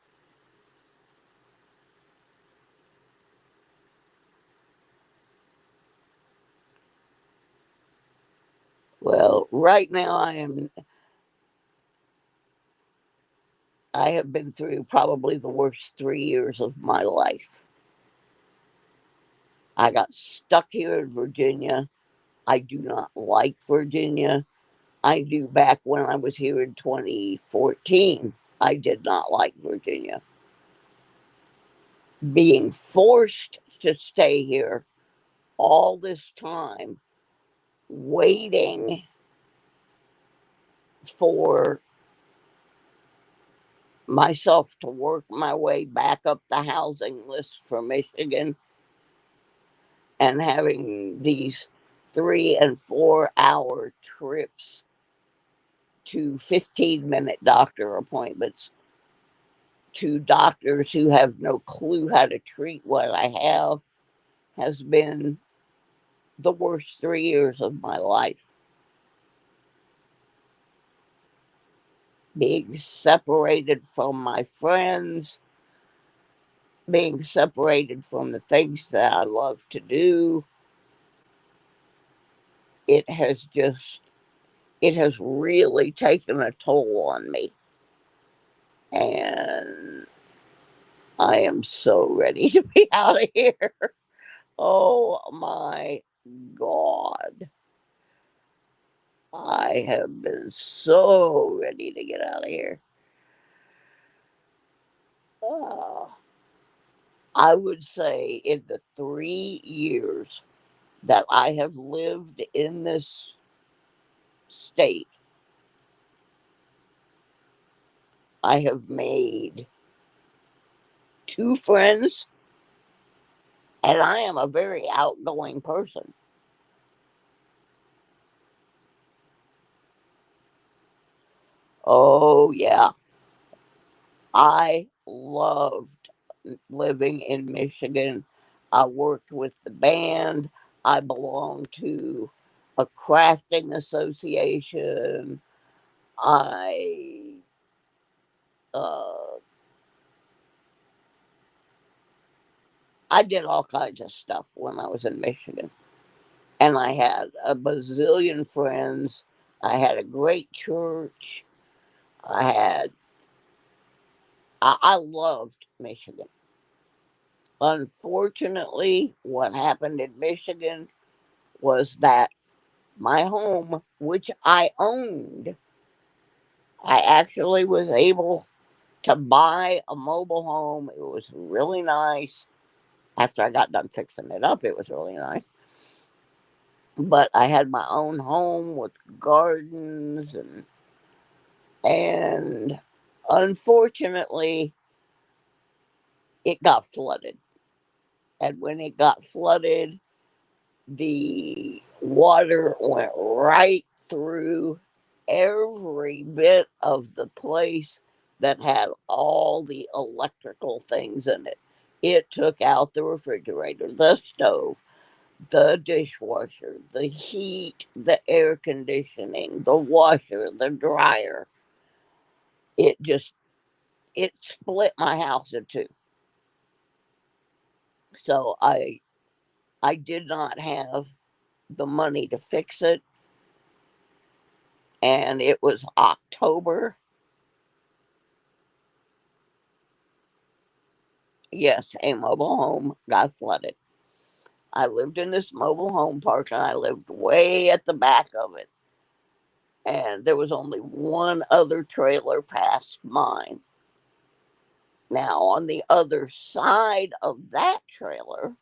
[SPEAKER 1] Well, right now I have been through probably the worst 3 years of my life. I got stuck here in Virginia. I do not like Virginia. I do back when I was here in 2014. I did not like Virginia. Being forced to stay here all this time, waiting for myself to work my way back up the housing list for Michigan and having these 3 and 4 hour trips to 15-minute doctor appointments to doctors who have no clue how to treat what I have has been the worst 3 years of my life. Being separated from my friends, being separated from the things that I love to do, it has just, it has really taken a toll on me. And I am so ready to be out of here. Oh my God. I have been so ready to get out of here. Uh, I would say in the 3 years that I have lived in this state, I have made two friends, and I am a very outgoing person. Oh, yeah. I loved living in Michigan. I worked with the band. I belonged to a crafting association. I uh, I did all kinds of stuff when I was in Michigan, and I had a bazillion friends. I had a great church. I had I loved Michigan. Unfortunately, what happened in Michigan was that my home, which I owned, I actually was able to buy a mobile home. It was really nice. After I got done fixing it up, it was really nice. But I had my own home with gardens and unfortunately it got flooded. And when it got flooded, the water went right through every bit of the place that had all the electrical things in it. It took out the refrigerator, the stove, the dishwasher, the heat, the air conditioning, the washer, the dryer. It just it split my house in two. So I did not have the money to fix it, and it was October. Yes, a mobile home got flooded. I lived in this mobile home park and I lived way at the back of it. And there was only one other trailer past mine. Now, on the other side of that trailer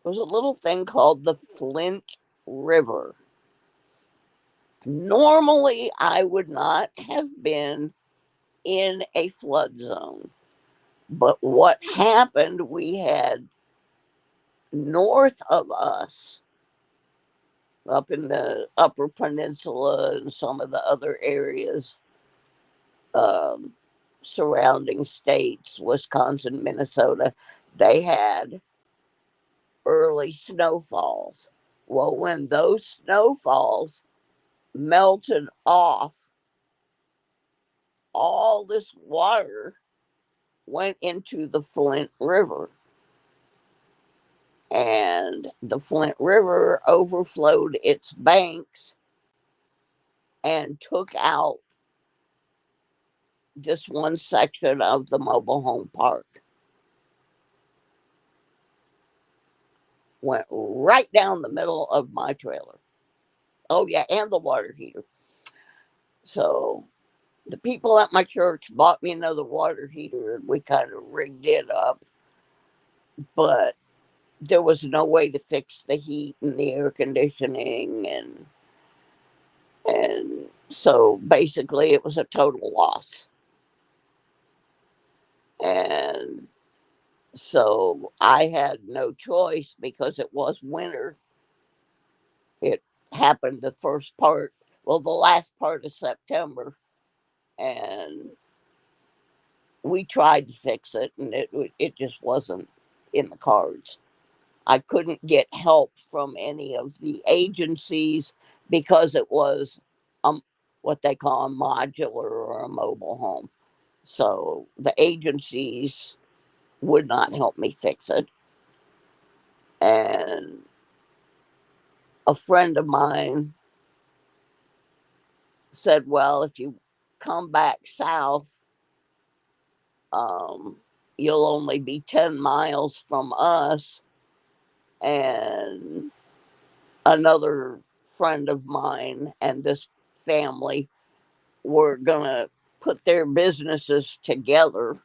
[SPEAKER 1] was a little thing called the Flint River. Normally, I would not have been in a flood zone. But what happened, we had north of us, up in the Upper Peninsula and some of the other areas, um, surrounding states, Wisconsin, Minnesota, they had early snowfalls. Well, when those snowfalls melted off, all this water went into the Flint River. And the Flint River overflowed its banks and took out just one section of the mobile home park. Went right down the middle of my trailer. Oh, yeah, and the water heater. So the people at my church bought me another water heater and we kind of rigged it up. But there was no way to fix the heat and the air conditioning. And so basically, it was a total loss. And so I had no choice because it was winter. It happened the first part, well, the last part of September, and we tried to fix it, and it just wasn't in the cards. I couldn't get help from any of the agencies because it was um what they call a modular or a mobile home. So the agencies would not help me fix it, and a friend of mine said, "Well, if you come back south, um, you'll only be 10 miles from us." And another friend of mine and this family were going to put their businesses together.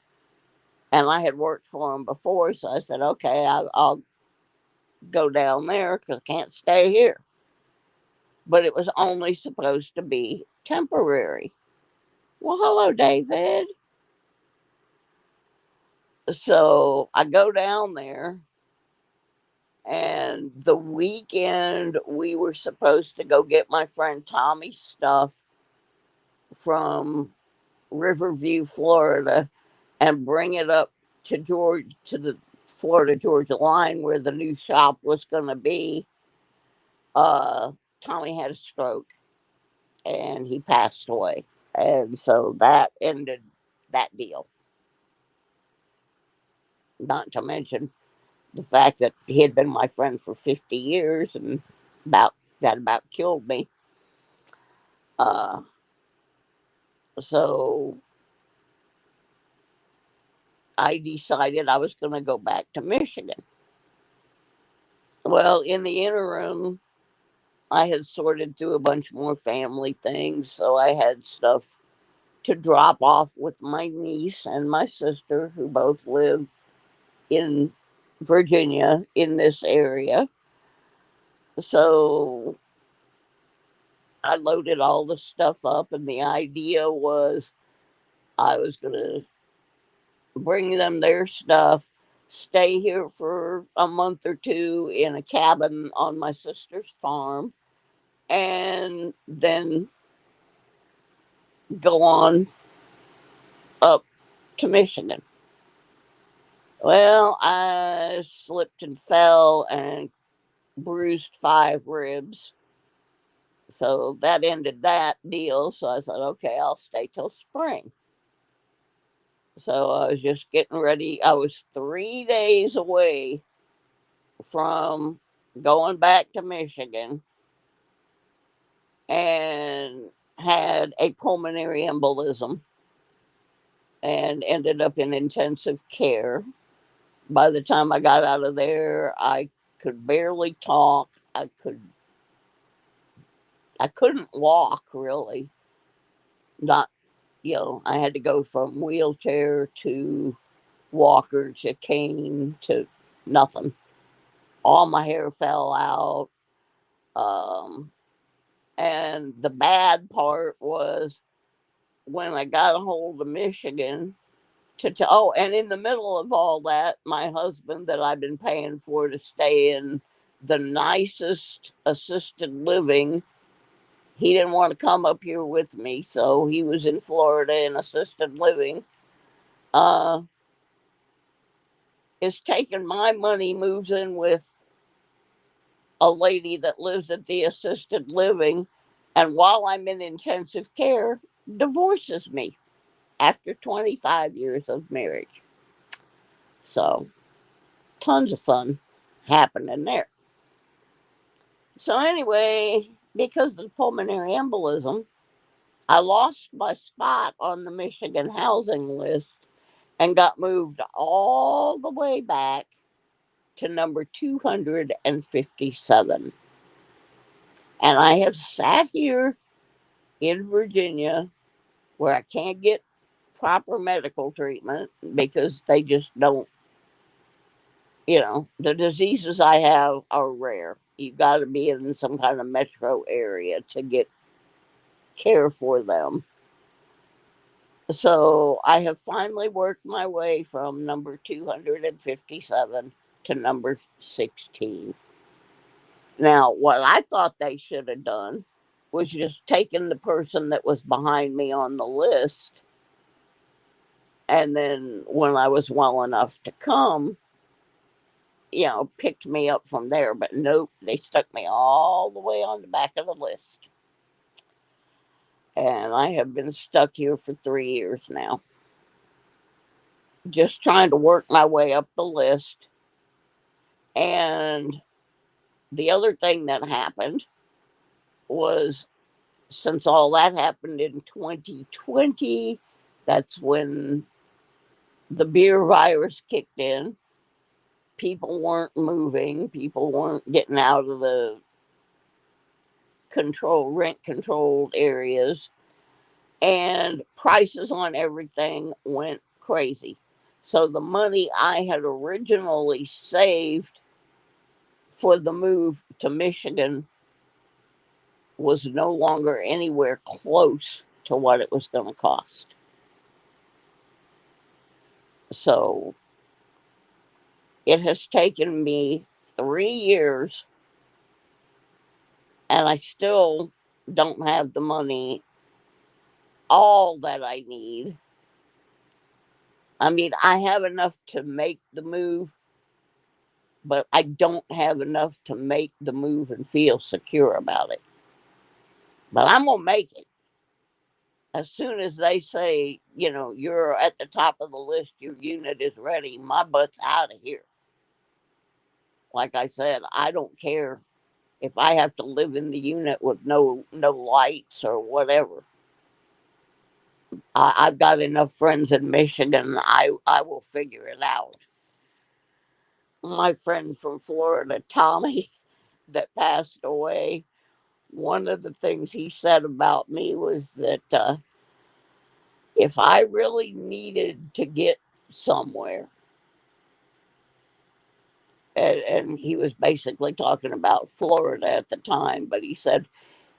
[SPEAKER 1] And I had worked for them before, so I said, okay, I'll go down there because I can't stay here. But it was only supposed to be temporary. Well, hello, David. So I go down there, and the weekend we were supposed to go get my friend Tommy's stuff from Riverview, Florida, and bring it up to the Florida Georgia line where the new shop was going to be. uh, Tommy had a stroke and he passed away. And so that ended that deal. Not to mention the fact that he had been my friend for 50 years and about killed me. Uh, so I decided I was going to go back to Michigan. Well, in the interim, I had sorted through a bunch more family things, so I had stuff to drop off with my niece and my sister, who both live in Virginia in this area. So I loaded all the stuff up, and the idea was I was going to bring them their stuff, stay here for a month or two in a cabin on my sister's farm, and then go on up to Michigan. Well, I slipped and fell and bruised 5 ribs. So that ended that deal. So I said, okay, I'll stay till spring. So I was just getting ready. I was 3 days away from going back to Michigan and had a pulmonary embolism and ended up in intensive care. By the time I got out of there, I could barely talk. I couldn't walk really. Not, I had to go from wheelchair to walker to cane to nothing. All my hair fell out. Um, and the bad part was when I got a hold of Michigan oh, and in the middle of all that, my husband that I've been paying for to stay in the nicest assisted living, he didn't want to come up here with me, so he was in Florida in assisted living. Uh, is taking my money, moves in with a lady that lives at the assisted living, and while I'm in intensive care, divorces me after 25 years of marriage. So, tons of fun happening there. So, anyway, because of the pulmonary embolism, I lost my spot on the Michigan housing list and got moved all the way back to number 257. And I have sat here in Virginia where I can't get proper medical treatment because they just don't, the diseases I have are rare. You got to be in some kind of metro area to get care for them. So I have finally worked my way from number 257 to number 16. Now, what I thought they should have done was just taken the person that was behind me on the list, and then when I was well enough to come, picked me up from there. But nope, they stuck me all the way on the back of the list. And I have been stuck here for 3 years now, just trying to work my way up the list. And the other thing that happened was, since all that happened in 2020, that's when the beer virus kicked in. People weren't moving, people weren't getting out of the rent controlled areas, and prices on everything went crazy. So the money I had originally saved for the move to Michigan was no longer anywhere close to what it was going to cost. So it has taken me 3 years, and I still don't have the money all that I need. I mean, I have enough to make the move, but I don't have enough to make the move and feel secure about it. But I'm going to make it. As soon as they say, you're at the top of the list, your unit is ready, my butt's out of here. Like I said, I don't care if I have to live in the unit with no lights or whatever. I've got enough friends in Michigan. I will figure it out. My friend from Florida, Tommy, that passed away, one of the things he said about me was that if I really needed to get somewhere, and he was basically talking about Florida at the time, but he said,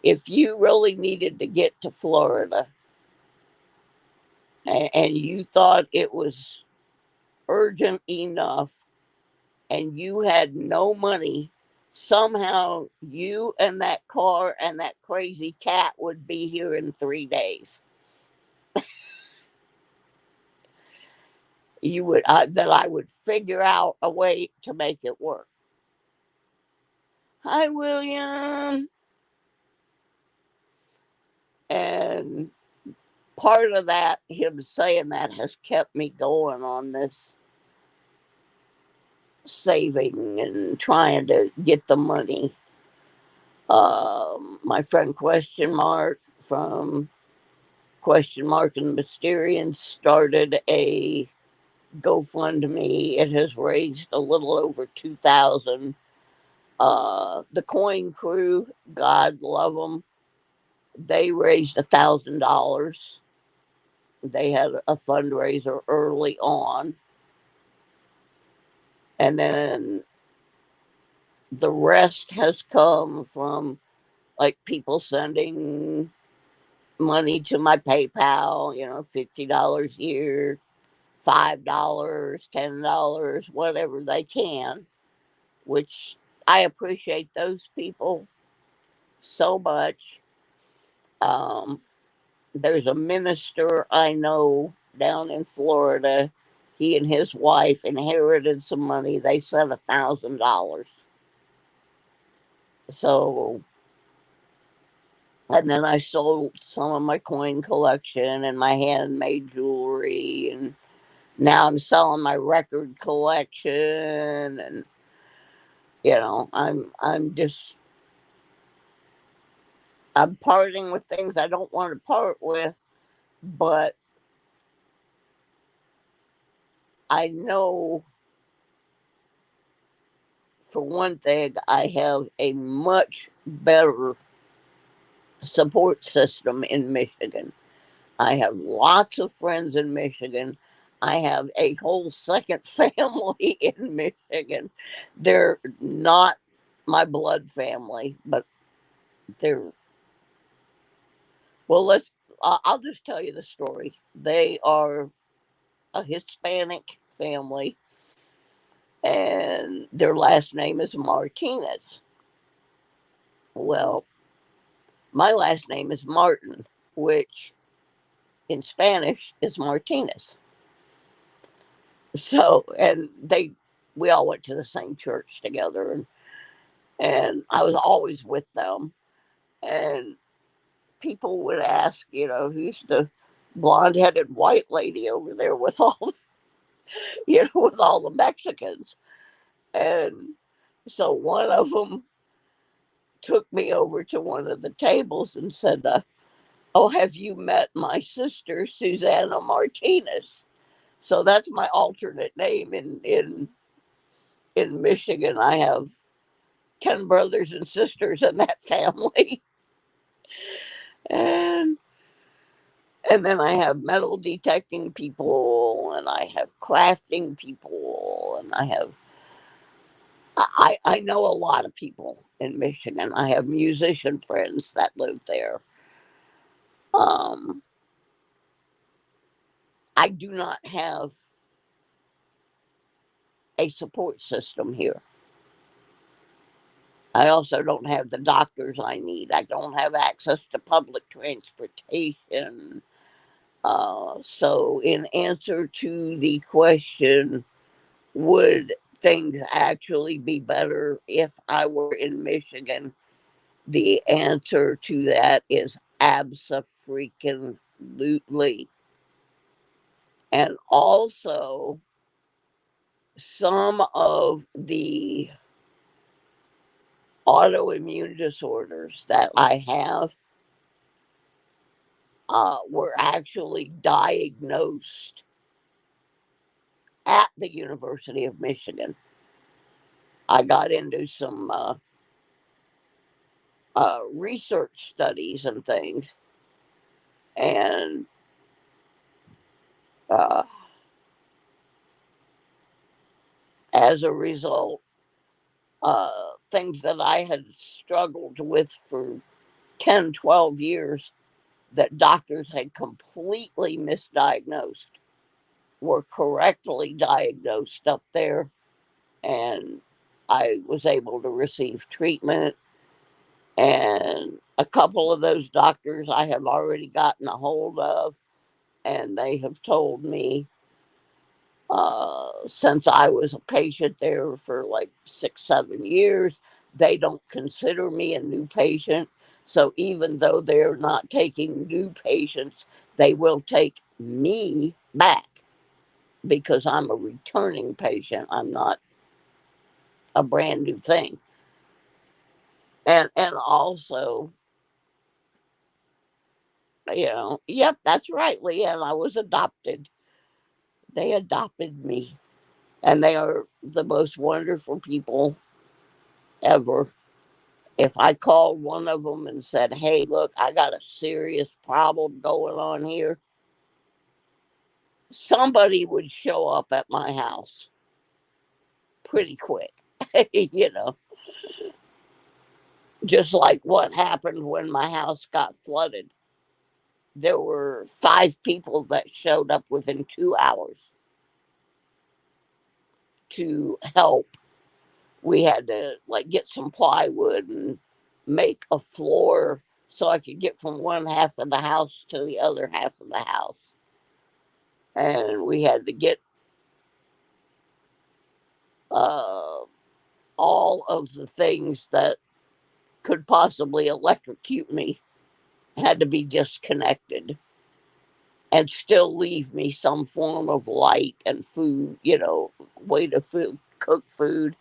[SPEAKER 1] if you really needed to get to Florida and you thought it was urgent enough and you had no money, somehow you and that car and that crazy cat would be here in 3 days. That I would figure out a way to make it work. Hi, William. And part of that, him saying that, has kept me going on this saving and trying to get the money. My friend Question Mark from Question Mark and Mysterian started a GoFundMe. It has raised a little over 2,000. The Coin Crew, God love them, they raised $1,000. They had a fundraiser early on, and then the rest has come from like people sending money to my PayPal, $50 a year, $5, $10, whatever they can, which I appreciate those people so much. Um, there's a minister I know down in Florida. He and his wife inherited some money. They sent $1,000. So, and then I sold some of my coin collection and my handmade jewelry, and now I'm selling my record collection, and I'm parting with things I don't want to part with, but I know for one thing I have a much better support system in Michigan. I have lots of friends in Michigan. I have a whole second family in Michigan. They're not my blood family, but they're, well, I'll just tell you the story. They are a Hispanic family, and their last name is Martinez. Well, my last name is Martin, which in Spanish is Martinez. So, and we all went to the same church together, and I was always with them. And people would ask, who's the blonde-headed white lady over there with all, with all the Mexicans. And so one of them took me over to one of the tables and said, "Oh, have you met my sister, Susanna Martinez?" So that's my alternate name in Michigan. I have 10 brothers and sisters in that family. and and then I have metal detecting people, and I have crafting people, and I know a lot of people in Michigan. I have musician friends that live there. Um, I do not have a support system here. I also don't have the doctors I need. I don't have access to public transportation. So, in answer to the question, would things actually be better if I were in Michigan? The answer to that is abso-freaking-lutely. And also, some of the autoimmune disorders that I have were actually diagnosed at the University of Michigan. I got into some research studies and things, and uh, as a result, things that I had struggled with for 10, 12 years that doctors had completely misdiagnosed were correctly diagnosed up there, and I was able to receive treatment. And a couple of those doctors I have already gotten a hold of, and they have told me, since I was a patient there for like 6, 7 years, they don't consider me a new patient. So even though they're not taking new patients, they will take me back because I'm a returning patient. I'm not a brand new thing. And also, yep, that's right, Leanne. I was adopted. They adopted me, and they are the most wonderful people ever. If I called one of them and said, "Hey, look, I got a serious problem going on here," somebody would show up at my house pretty quick. you know, just like what happened when my house got flooded. There were 5 people that showed up within 2 hours to help. We had to like get some plywood and make a floor so I could get from one half of the house to the other half of the house. And we had to get uh, all of the things that could possibly electrocute me had to be disconnected and still leave me some form of light and food, way to cook food.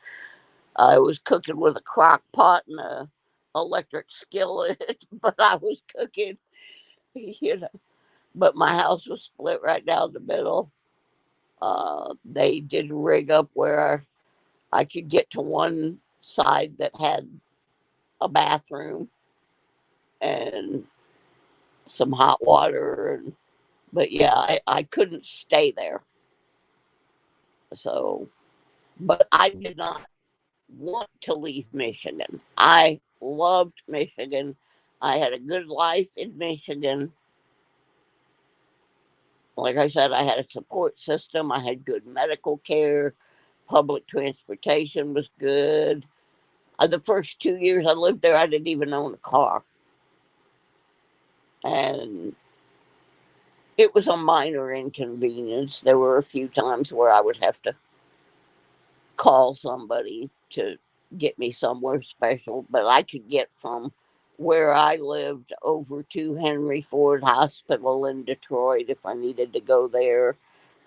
[SPEAKER 1] I was cooking with a crock pot and a electric skillet, but I was cooking, you know. But my house was split right down the middle. They did rig up where I could get to one side that had a bathroom and some hot water. But yeah, I couldn't stay there. So, but I did not want to leave Michigan. I loved Michigan. I had a good life in Michigan. Like I said, I had a support system. I had good medical care. Public transportation was good. The first 2 years I lived there, I didn't even own a car. And it was a minor inconvenience. There were a few times where I would have to call somebody to get me somewhere special, but I could get from where I lived over to Henry Ford Hospital in Detroit if I needed to go there.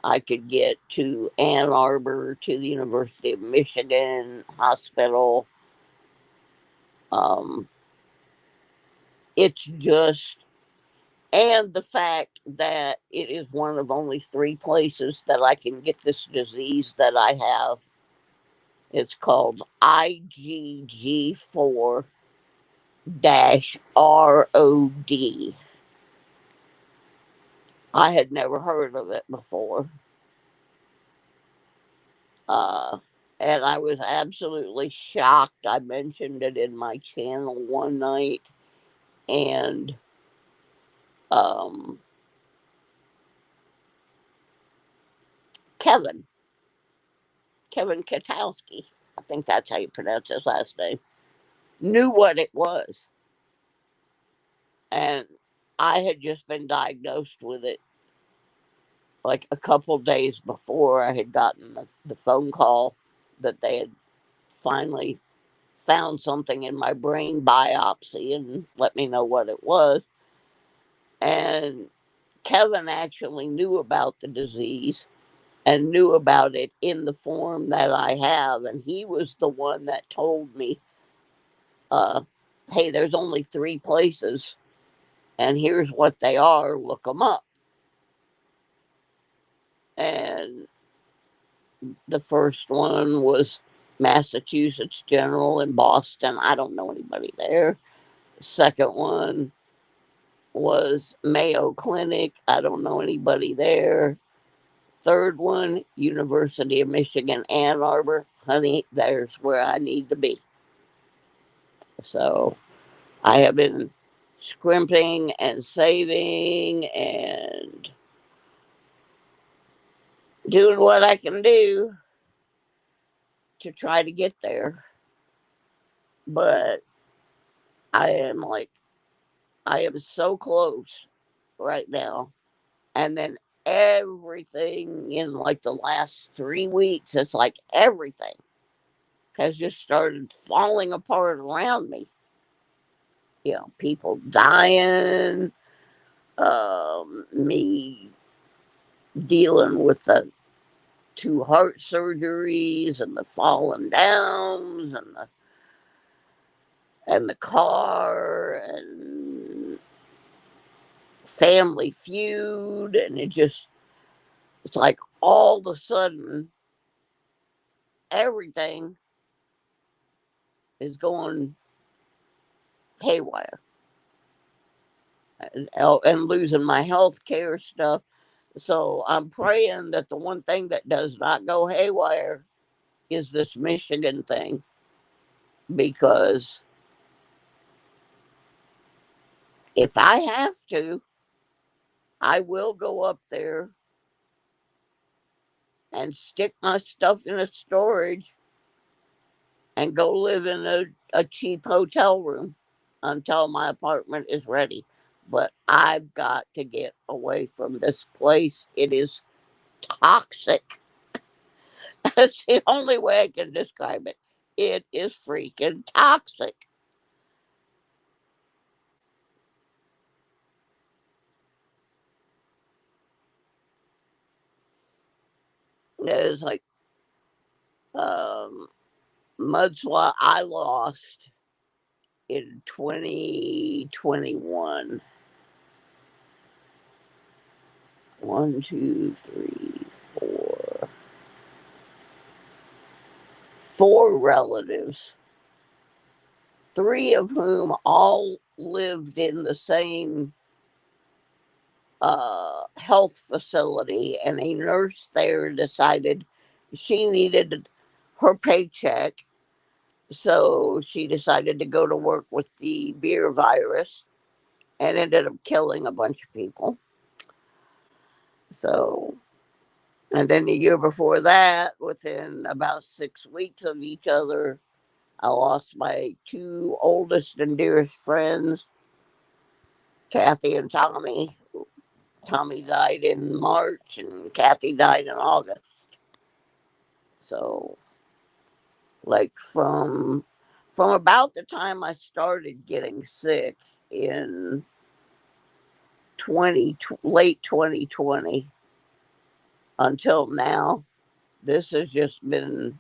[SPEAKER 1] I could get to Ann Arbor to the University of Michigan Hospital. Um, it's just, and the fact that it is one of only 3 places that I can get this disease that I have. It's called IgG4 dash ROD. I had never heard of it before. Uh, and I was absolutely shocked. I mentioned it in my channel one night, and um, Kevin, Kevin Katowski, I think that's how you pronounce his last name, knew what it was. And I had just been diagnosed with it like a couple days before I had gotten the phone call that they had finally found something in my brain biopsy and let me know what it was. And Kevin actually knew about the disease and knew about it in the form that I have. And he was the one that told me, uh, hey, there's only 3 places, and here's what they are. Look them up. And the first one was Massachusetts General in Boston. I don't know anybody there. The second one was Mayo Clinic. I don't know anybody there. Third one, University of Michigan, Ann Arbor. Honey, there's where I need to be. So I have been scrimping and saving and doing what I can do to try to get there. But I am so close right now. And then everything in like the last 3 weeks, it's like everything has just started falling apart around me. You know, people dying, me dealing with the 2 heart surgeries and the falling downs and the car and family feud, and it's like all of a sudden everything is going haywire, and losing my health care stuff. So I'm praying that the one thing that does not go haywire is this Michigan thing, because if I have to, I will go up there and stick my stuff in a storage and go live in a cheap hotel room until my apartment is ready. But I've got to get away from this place. It is toxic. That's the only way I can describe it. It is freaking toxic. It's like um, Mudswat I lost in 2021. One, two, three, four relatives, 3 of whom all lived in the same health facility, and a nurse there decided she needed her paycheck, so she decided to go to work with the beer virus and ended up killing a bunch of people. So, and then the year before that, within about 6 weeks of each other, I lost my 2 oldest and dearest friends, Kathy and Tommy. Tommy died in March and Kathy died in August. So, like from about the time I started getting sick in 20 late 2020 until now, this has just been,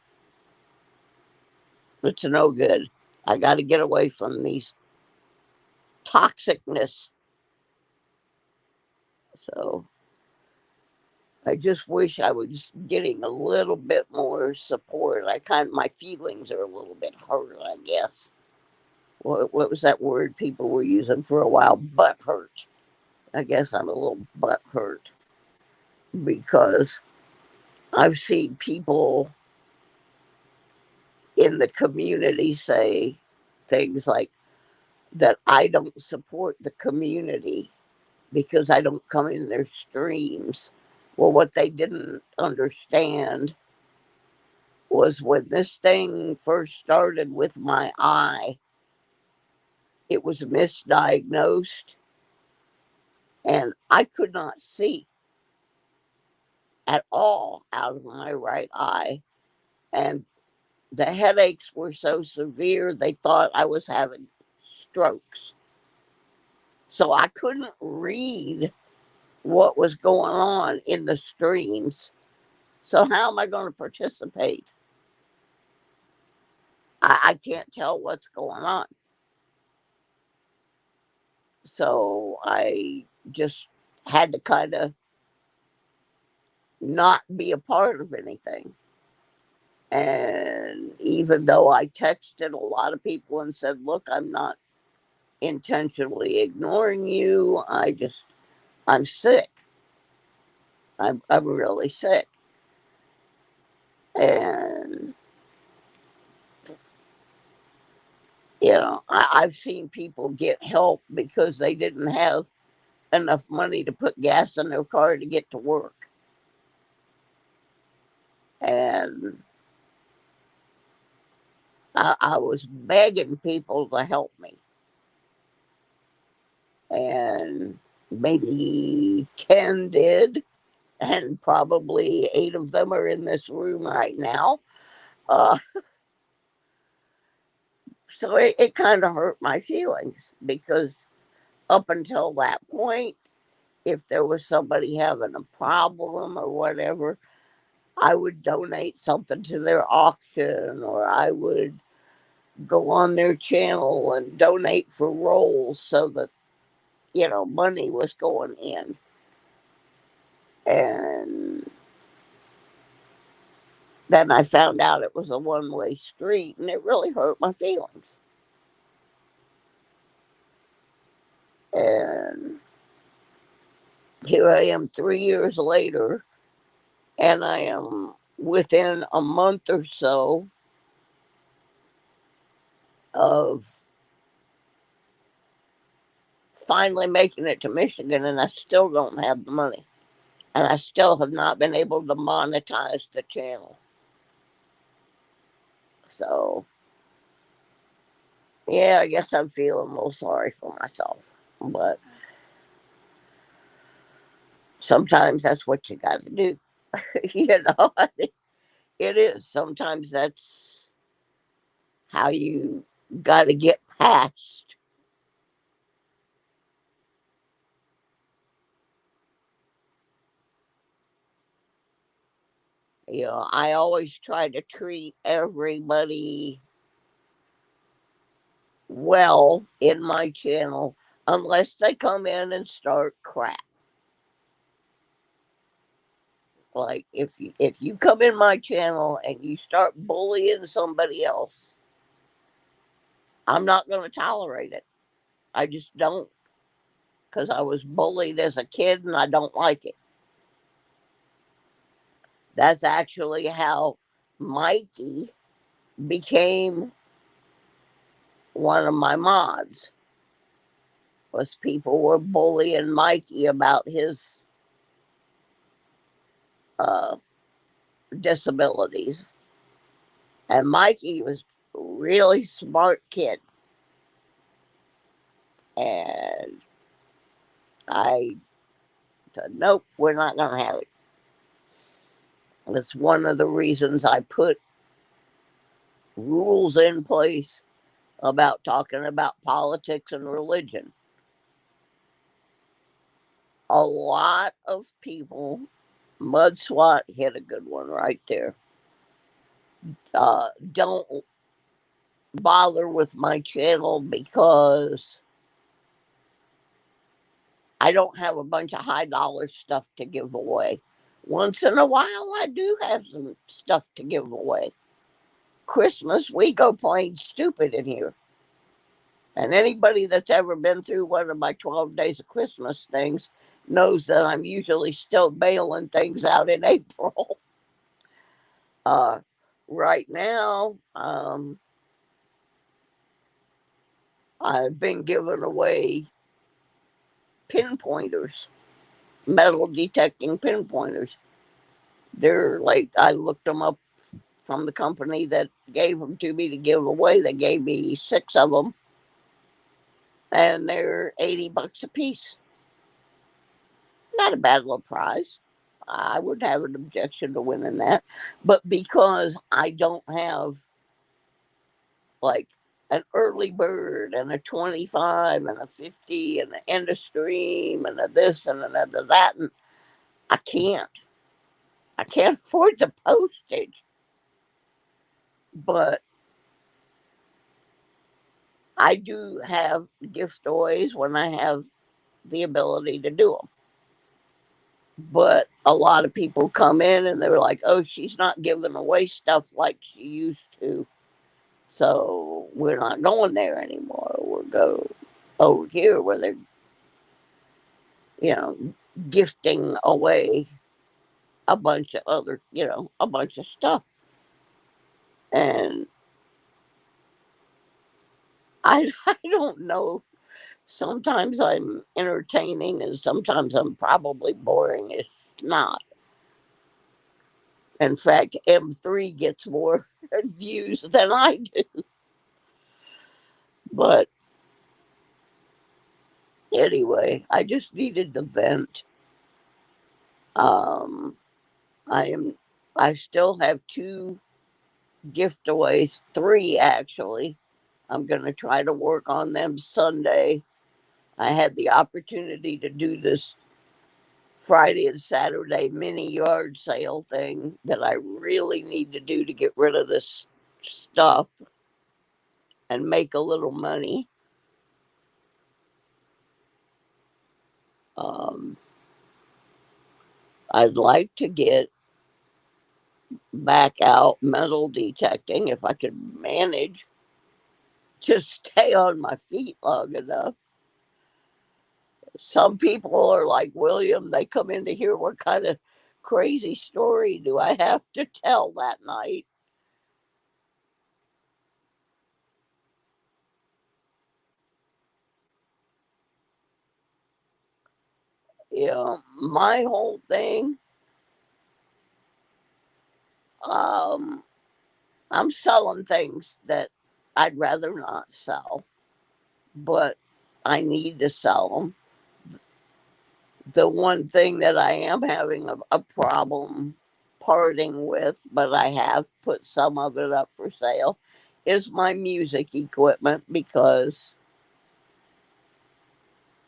[SPEAKER 1] it's no good. I got to get away from these toxicness. So I just wish I was getting a little bit more support. My feelings are a little bit hurt, I guess. what was that word people were using for a while? Butt hurt. I guess I'm a little butt hurt because I've seen people in the community say things like that I don't support the community because I don't come in their streams. Well, what they didn't understand was when this thing first started with my eye, it was misdiagnosed and I could not see at all out of my right eye. And the headaches were so severe, they thought I was having strokes. So I couldn't read what was going on in the streams. So how am I going to participate? I can't tell what's going on. So I just had to kind of not be a part of anything. And even though I texted a lot of people and said, look, I'm not intentionally ignoring you, I'm sick. I'm really sick. And, I've seen people get help because they didn't have enough money to put gas in their car to get to work. And I was begging people to help me. And maybe 10 did, and probably 8 of them are in this room right now. Uh, so it kind of hurt my feelings because up until that point, if there was somebody having a problem or whatever, I would donate something to their auction, or I would go on their channel and donate for rolls so that, money was going in. And then I found out it was a one-way street, and it really hurt my feelings. And here I am 3 years later, and I am within a month or so of finally making it to Michigan, and I still don't have the money. And I still have not been able to monetize the channel. So, yeah, I guess I'm feeling a little sorry for myself. But sometimes that's what you got to do. you know, it is. Sometimes that's how you got to get past. I always try to treat everybody well in my channel unless they come in and start crap. Like if you come in my channel and you start bullying somebody else, I'm not going to tolerate it. I just don't, because I was bullied as a kid and I don't like it. That's actually how Mikey became one of my mods. Was people were bullying Mikey about his uh, disabilities, and Mikey was a really smart kid, and I said, "Nope, we're not going to have it." That's one of the reasons I put rules in place about talking about politics and religion. A lot of people, Mud Swat hit a good one right there, don't bother with my channel because I don't have a bunch of high dollar stuff to give away. Once in a while, I do have some stuff to give away. Christmas, we go plain stupid in here. And anybody that's ever been through one of my 12 Days of Christmas things knows that I'm usually still bailing things out in April. Uh, right now, I've been giving away pinpointers, metal detecting pinpointers. They're like, I looked them up from the company that gave them to me to give away. They gave me 6 of them, and they're $80 a piece. Not a bad little prize. I wouldn't have an objection to winning that. But because I don't have like an early bird and a 25 and a 50 and an end of stream and a this and another that, and I can't. I can't afford the postage. But I do have gift toys when I have the ability to do them. But a lot of people come in and they're like, oh, she's not giving away stuff like she used to. So we're not going there anymore. We'll go over here where they're, you know, gifting away a bunch of other, a bunch of stuff. And I don't know. Sometimes I'm entertaining and sometimes I'm probably boring as not. In fact, M3 gets more views than I do. But anyway, I just needed to vent. Um, I am. I still have 2 giveaways, 3 actually. I'm going to try to work on them Sunday. I had the opportunity to do this Friday and Saturday mini yard sale thing that I really need to do to get rid of this stuff and make a little money. Um, I'd like to get back out metal detecting if I could manage to stay on my feet long enough. Some people are like, William, they come in to hear what kind of crazy story do I have to tell that night. My whole thing, um, I'm selling things that I'd rather not sell, but I need to sell them. The one thing that I am having a problem parting with, but I have put some of it up for sale, is my music equipment because,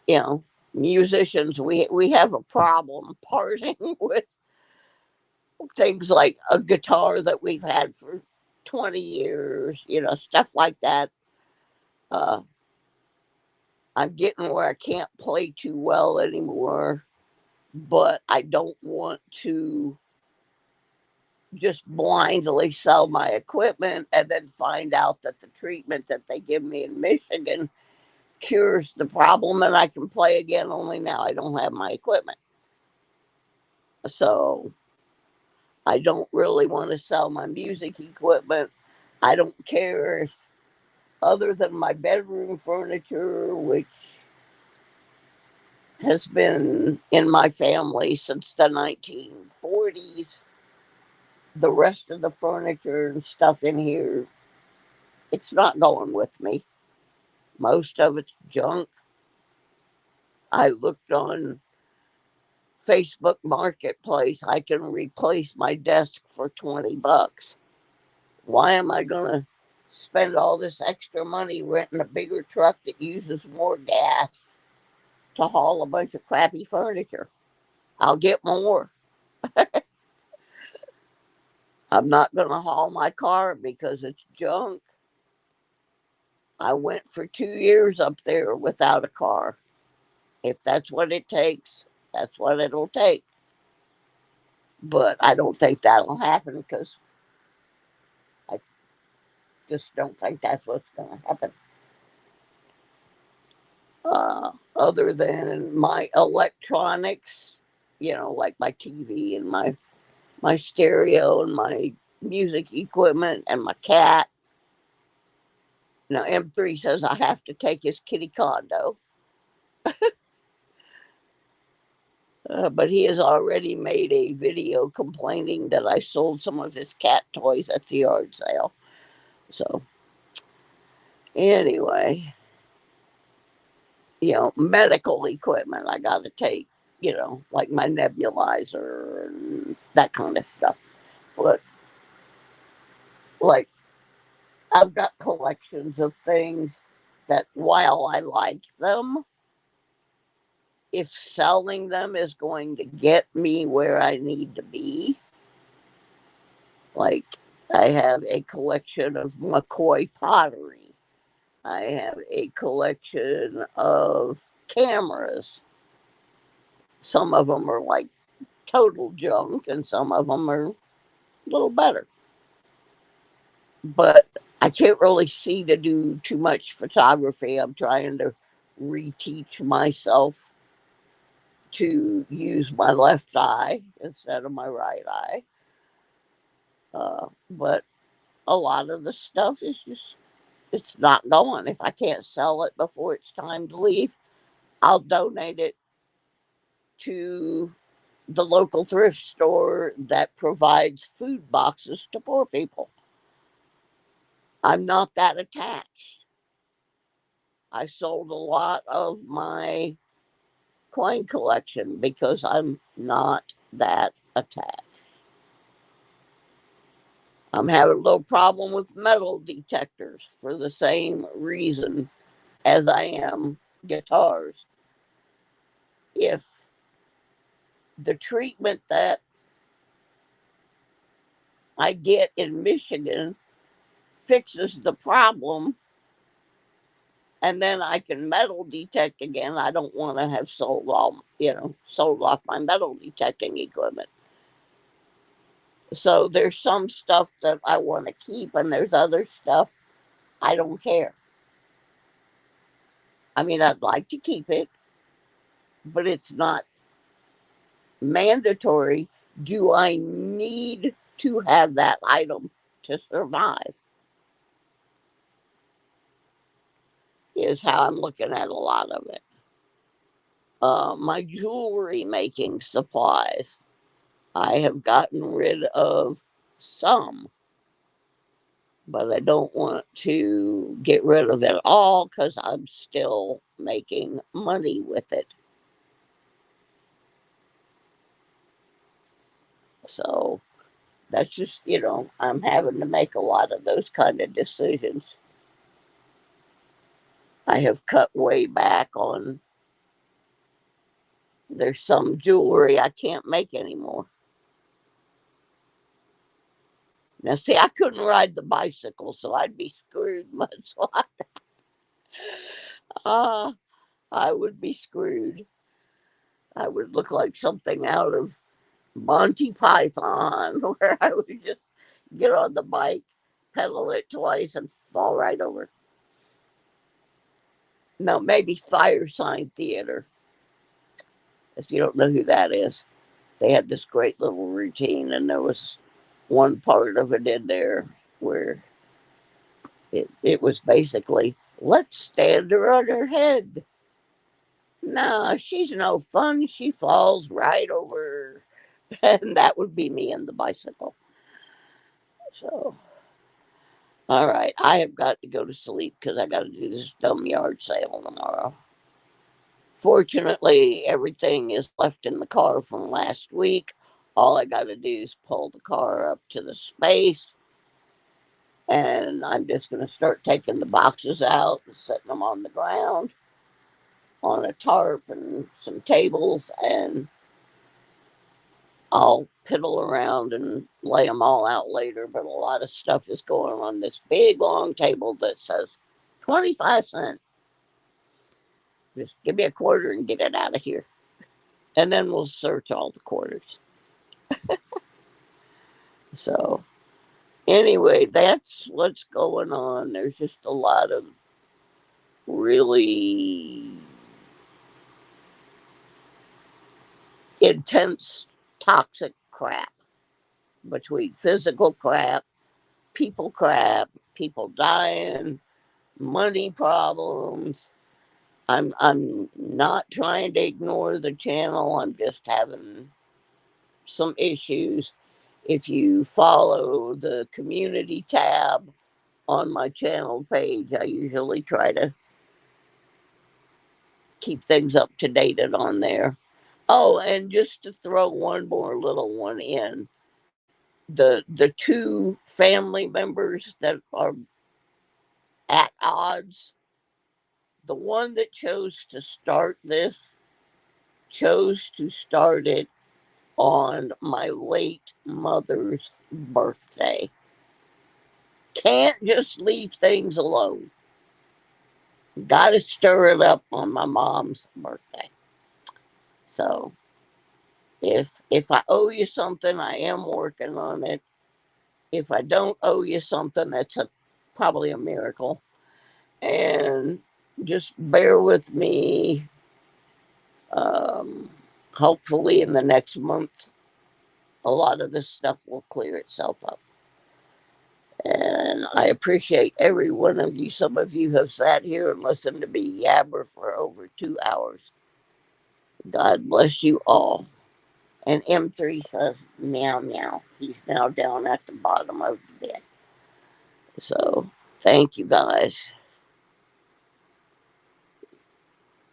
[SPEAKER 1] you know, musicians, we have a problem parting with things like a guitar that we've had for 20 years, stuff like that. Uh, I'm getting where I can't play too well anymore, but I don't want to just blindly sell my equipment and then find out that the treatment that they give me in Michigan cures the problem and I can play again, only now I don't have my equipment. So I don't really want to sell my music equipment. I don't care if, other than my bedroom furniture, which has been in my family since the 1940s, the rest of the furniture and stuff in here, it's not going with me. Most of it's junk. I looked on Facebook Marketplace. I can replace my desk for $20. Why am I going to spend all this extra money renting a bigger truck that uses more gas to haul a bunch of crappy furniture? I'll get more. I'm not going to haul my car because it's junk. I went for 2 years up there without a car. If that's what it takes, that's what it'll take. But I don't think that'll happen because I just don't think that's what's going to happen. Other than my electronics, like my TV and my stereo and my music equipment and my cat. Now, M3 says I have to take his kitty condo, but he has already made a video complaining that I sold some of his cat toys at the yard sale. So, anyway, medical equipment I got to take, like my nebulizer and that kind of stuff. But, like, I've got collections of things that while I like them, if selling them is going to get me where I need to be, like I have a collection of McCoy pottery. I have a collection of cameras. Some of them are like total junk, and some of them are a little better. But I can't really see to do too much photography. I'm trying to reteach myself to use my left eye instead of my right eye. But a lot of the stuff is just, it's not going. If I can't sell it before it's time to leave, I'll donate it to the local thrift store that provides food boxes to poor people. I'm not that attached. I sold a lot of my coin collection because I'm not that attached. I'm having a little problem with metal detectors for the same reason as I am guitars. If the treatment that I get in Michigan fixes the problem and then I can metal detect again, I don't want to have sold off my metal detecting equipment. So there's some stuff that I want to keep and there's other stuff I don't care. I mean, I'd like to keep it, but it's not mandatory. Do I need to have that item to survive? Is how I'm looking at a lot of it. My jewelry making supplies, I have gotten rid of some, but I don't want to get rid of it all because I'm still making money with it. So that's just, I'm having to make a lot of those kind of decisions. I have cut way back on, there's some jewelry I can't make anymore. Now, see, I couldn't ride the bicycle, so I'd be screwed much like uh, I would be screwed. I would look like something out of Monty Python, where I would just get on the bike, pedal it twice, and fall right over. No, maybe Fire Sign Theater, if you don't know who that is. They had this great little routine, and there was one part of it in there where it was basically, let's stand her on her head. No, she's no fun. She falls right over. And that would be me and the bicycle. So, all right. I have got to go to sleep because I got to do this dumb yard sale tomorrow. Fortunately, everything is left in the car from last week. All I got to do is pull the car up to the space. And I'm just going to start taking the boxes out and setting them on the ground on a tarp and some tables, and I'll piddle around and lay them all out later. But a lot of stuff is going on this big long table that says 25 cents. Just give me a quarter and get it out of here. And then we'll search all the quarters. So, anyway, that's what's going on. There's just a lot of really intense toxic crap, between physical crap, people dying, money problems. I'm not trying to ignore the channel. I'm just having some issues. If you follow the community tab on my channel page, I usually try to keep things up to date on there. Oh, and just to throw one more little one in, the two family members that are at odds, the one that chose to start this chose to start it on my late mother's birthday. Can't just leave things alone. Got to stir it up on my mom's birthday. So if I owe you something, I am working on it. If I don't owe you something, that's probably a miracle. And just bear with me. Um, Hopefully, in the next month, a lot of this stuff will clear itself up. And I appreciate every one of you. Some of you have sat here and listened to me yabber for over 2 hours. God bless you all. And M3 says, meow, meow. He's now down at the bottom of the bed. So, thank you guys.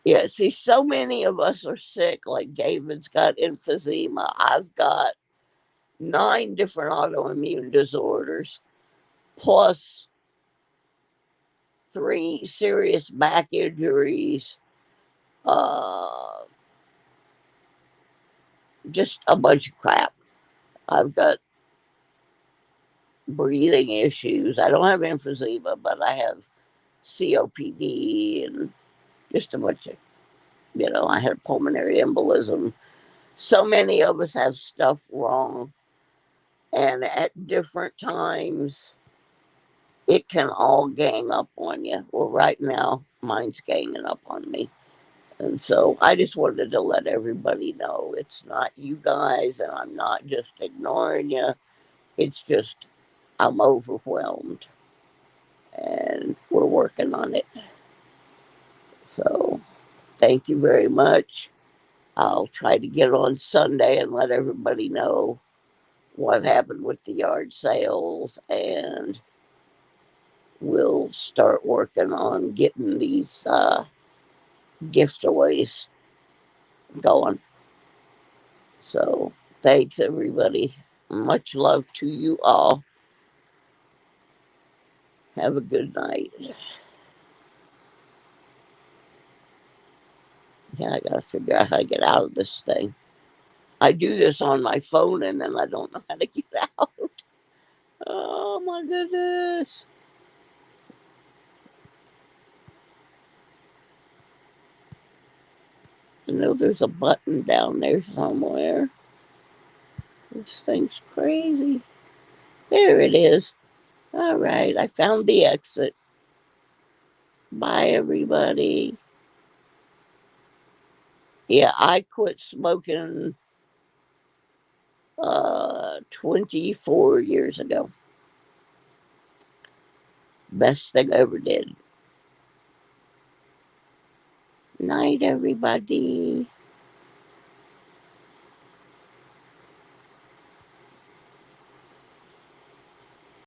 [SPEAKER 1] Yeah, see, so many of us are sick. Like David's got emphysema. I've got 9 different autoimmune disorders, plus 3 serious back injuries, uh, just a bunch of crap. I've got breathing issues. I don't have emphysema, but I have COPD and just a bunch of, I had pulmonary embolism. So many of us have stuff wrong. And at different times, it can all gang up on you. Well, right now, mine's ganging up on me. And so I just wanted to let everybody know it's not you guys, and I'm not just ignoring you. It's just I'm overwhelmed, and we're working on it. So thank you very much. I'll try to get on Sunday and let everybody know what happened with the yard sales, and we'll start working on getting these giveaways going. So thanks, everybody. Much love to you all. Have a good night. Yeah, I gotta figure out how to get out of this thing. I do this on my phone and then I don't know how to get out. Oh my goodness. I know there's a button down there somewhere. This thing's crazy. There it is. All right, I found the exit. Bye, everybody. Yeah, I quit smoking 24 years ago. Best thing I ever did. Night, everybody.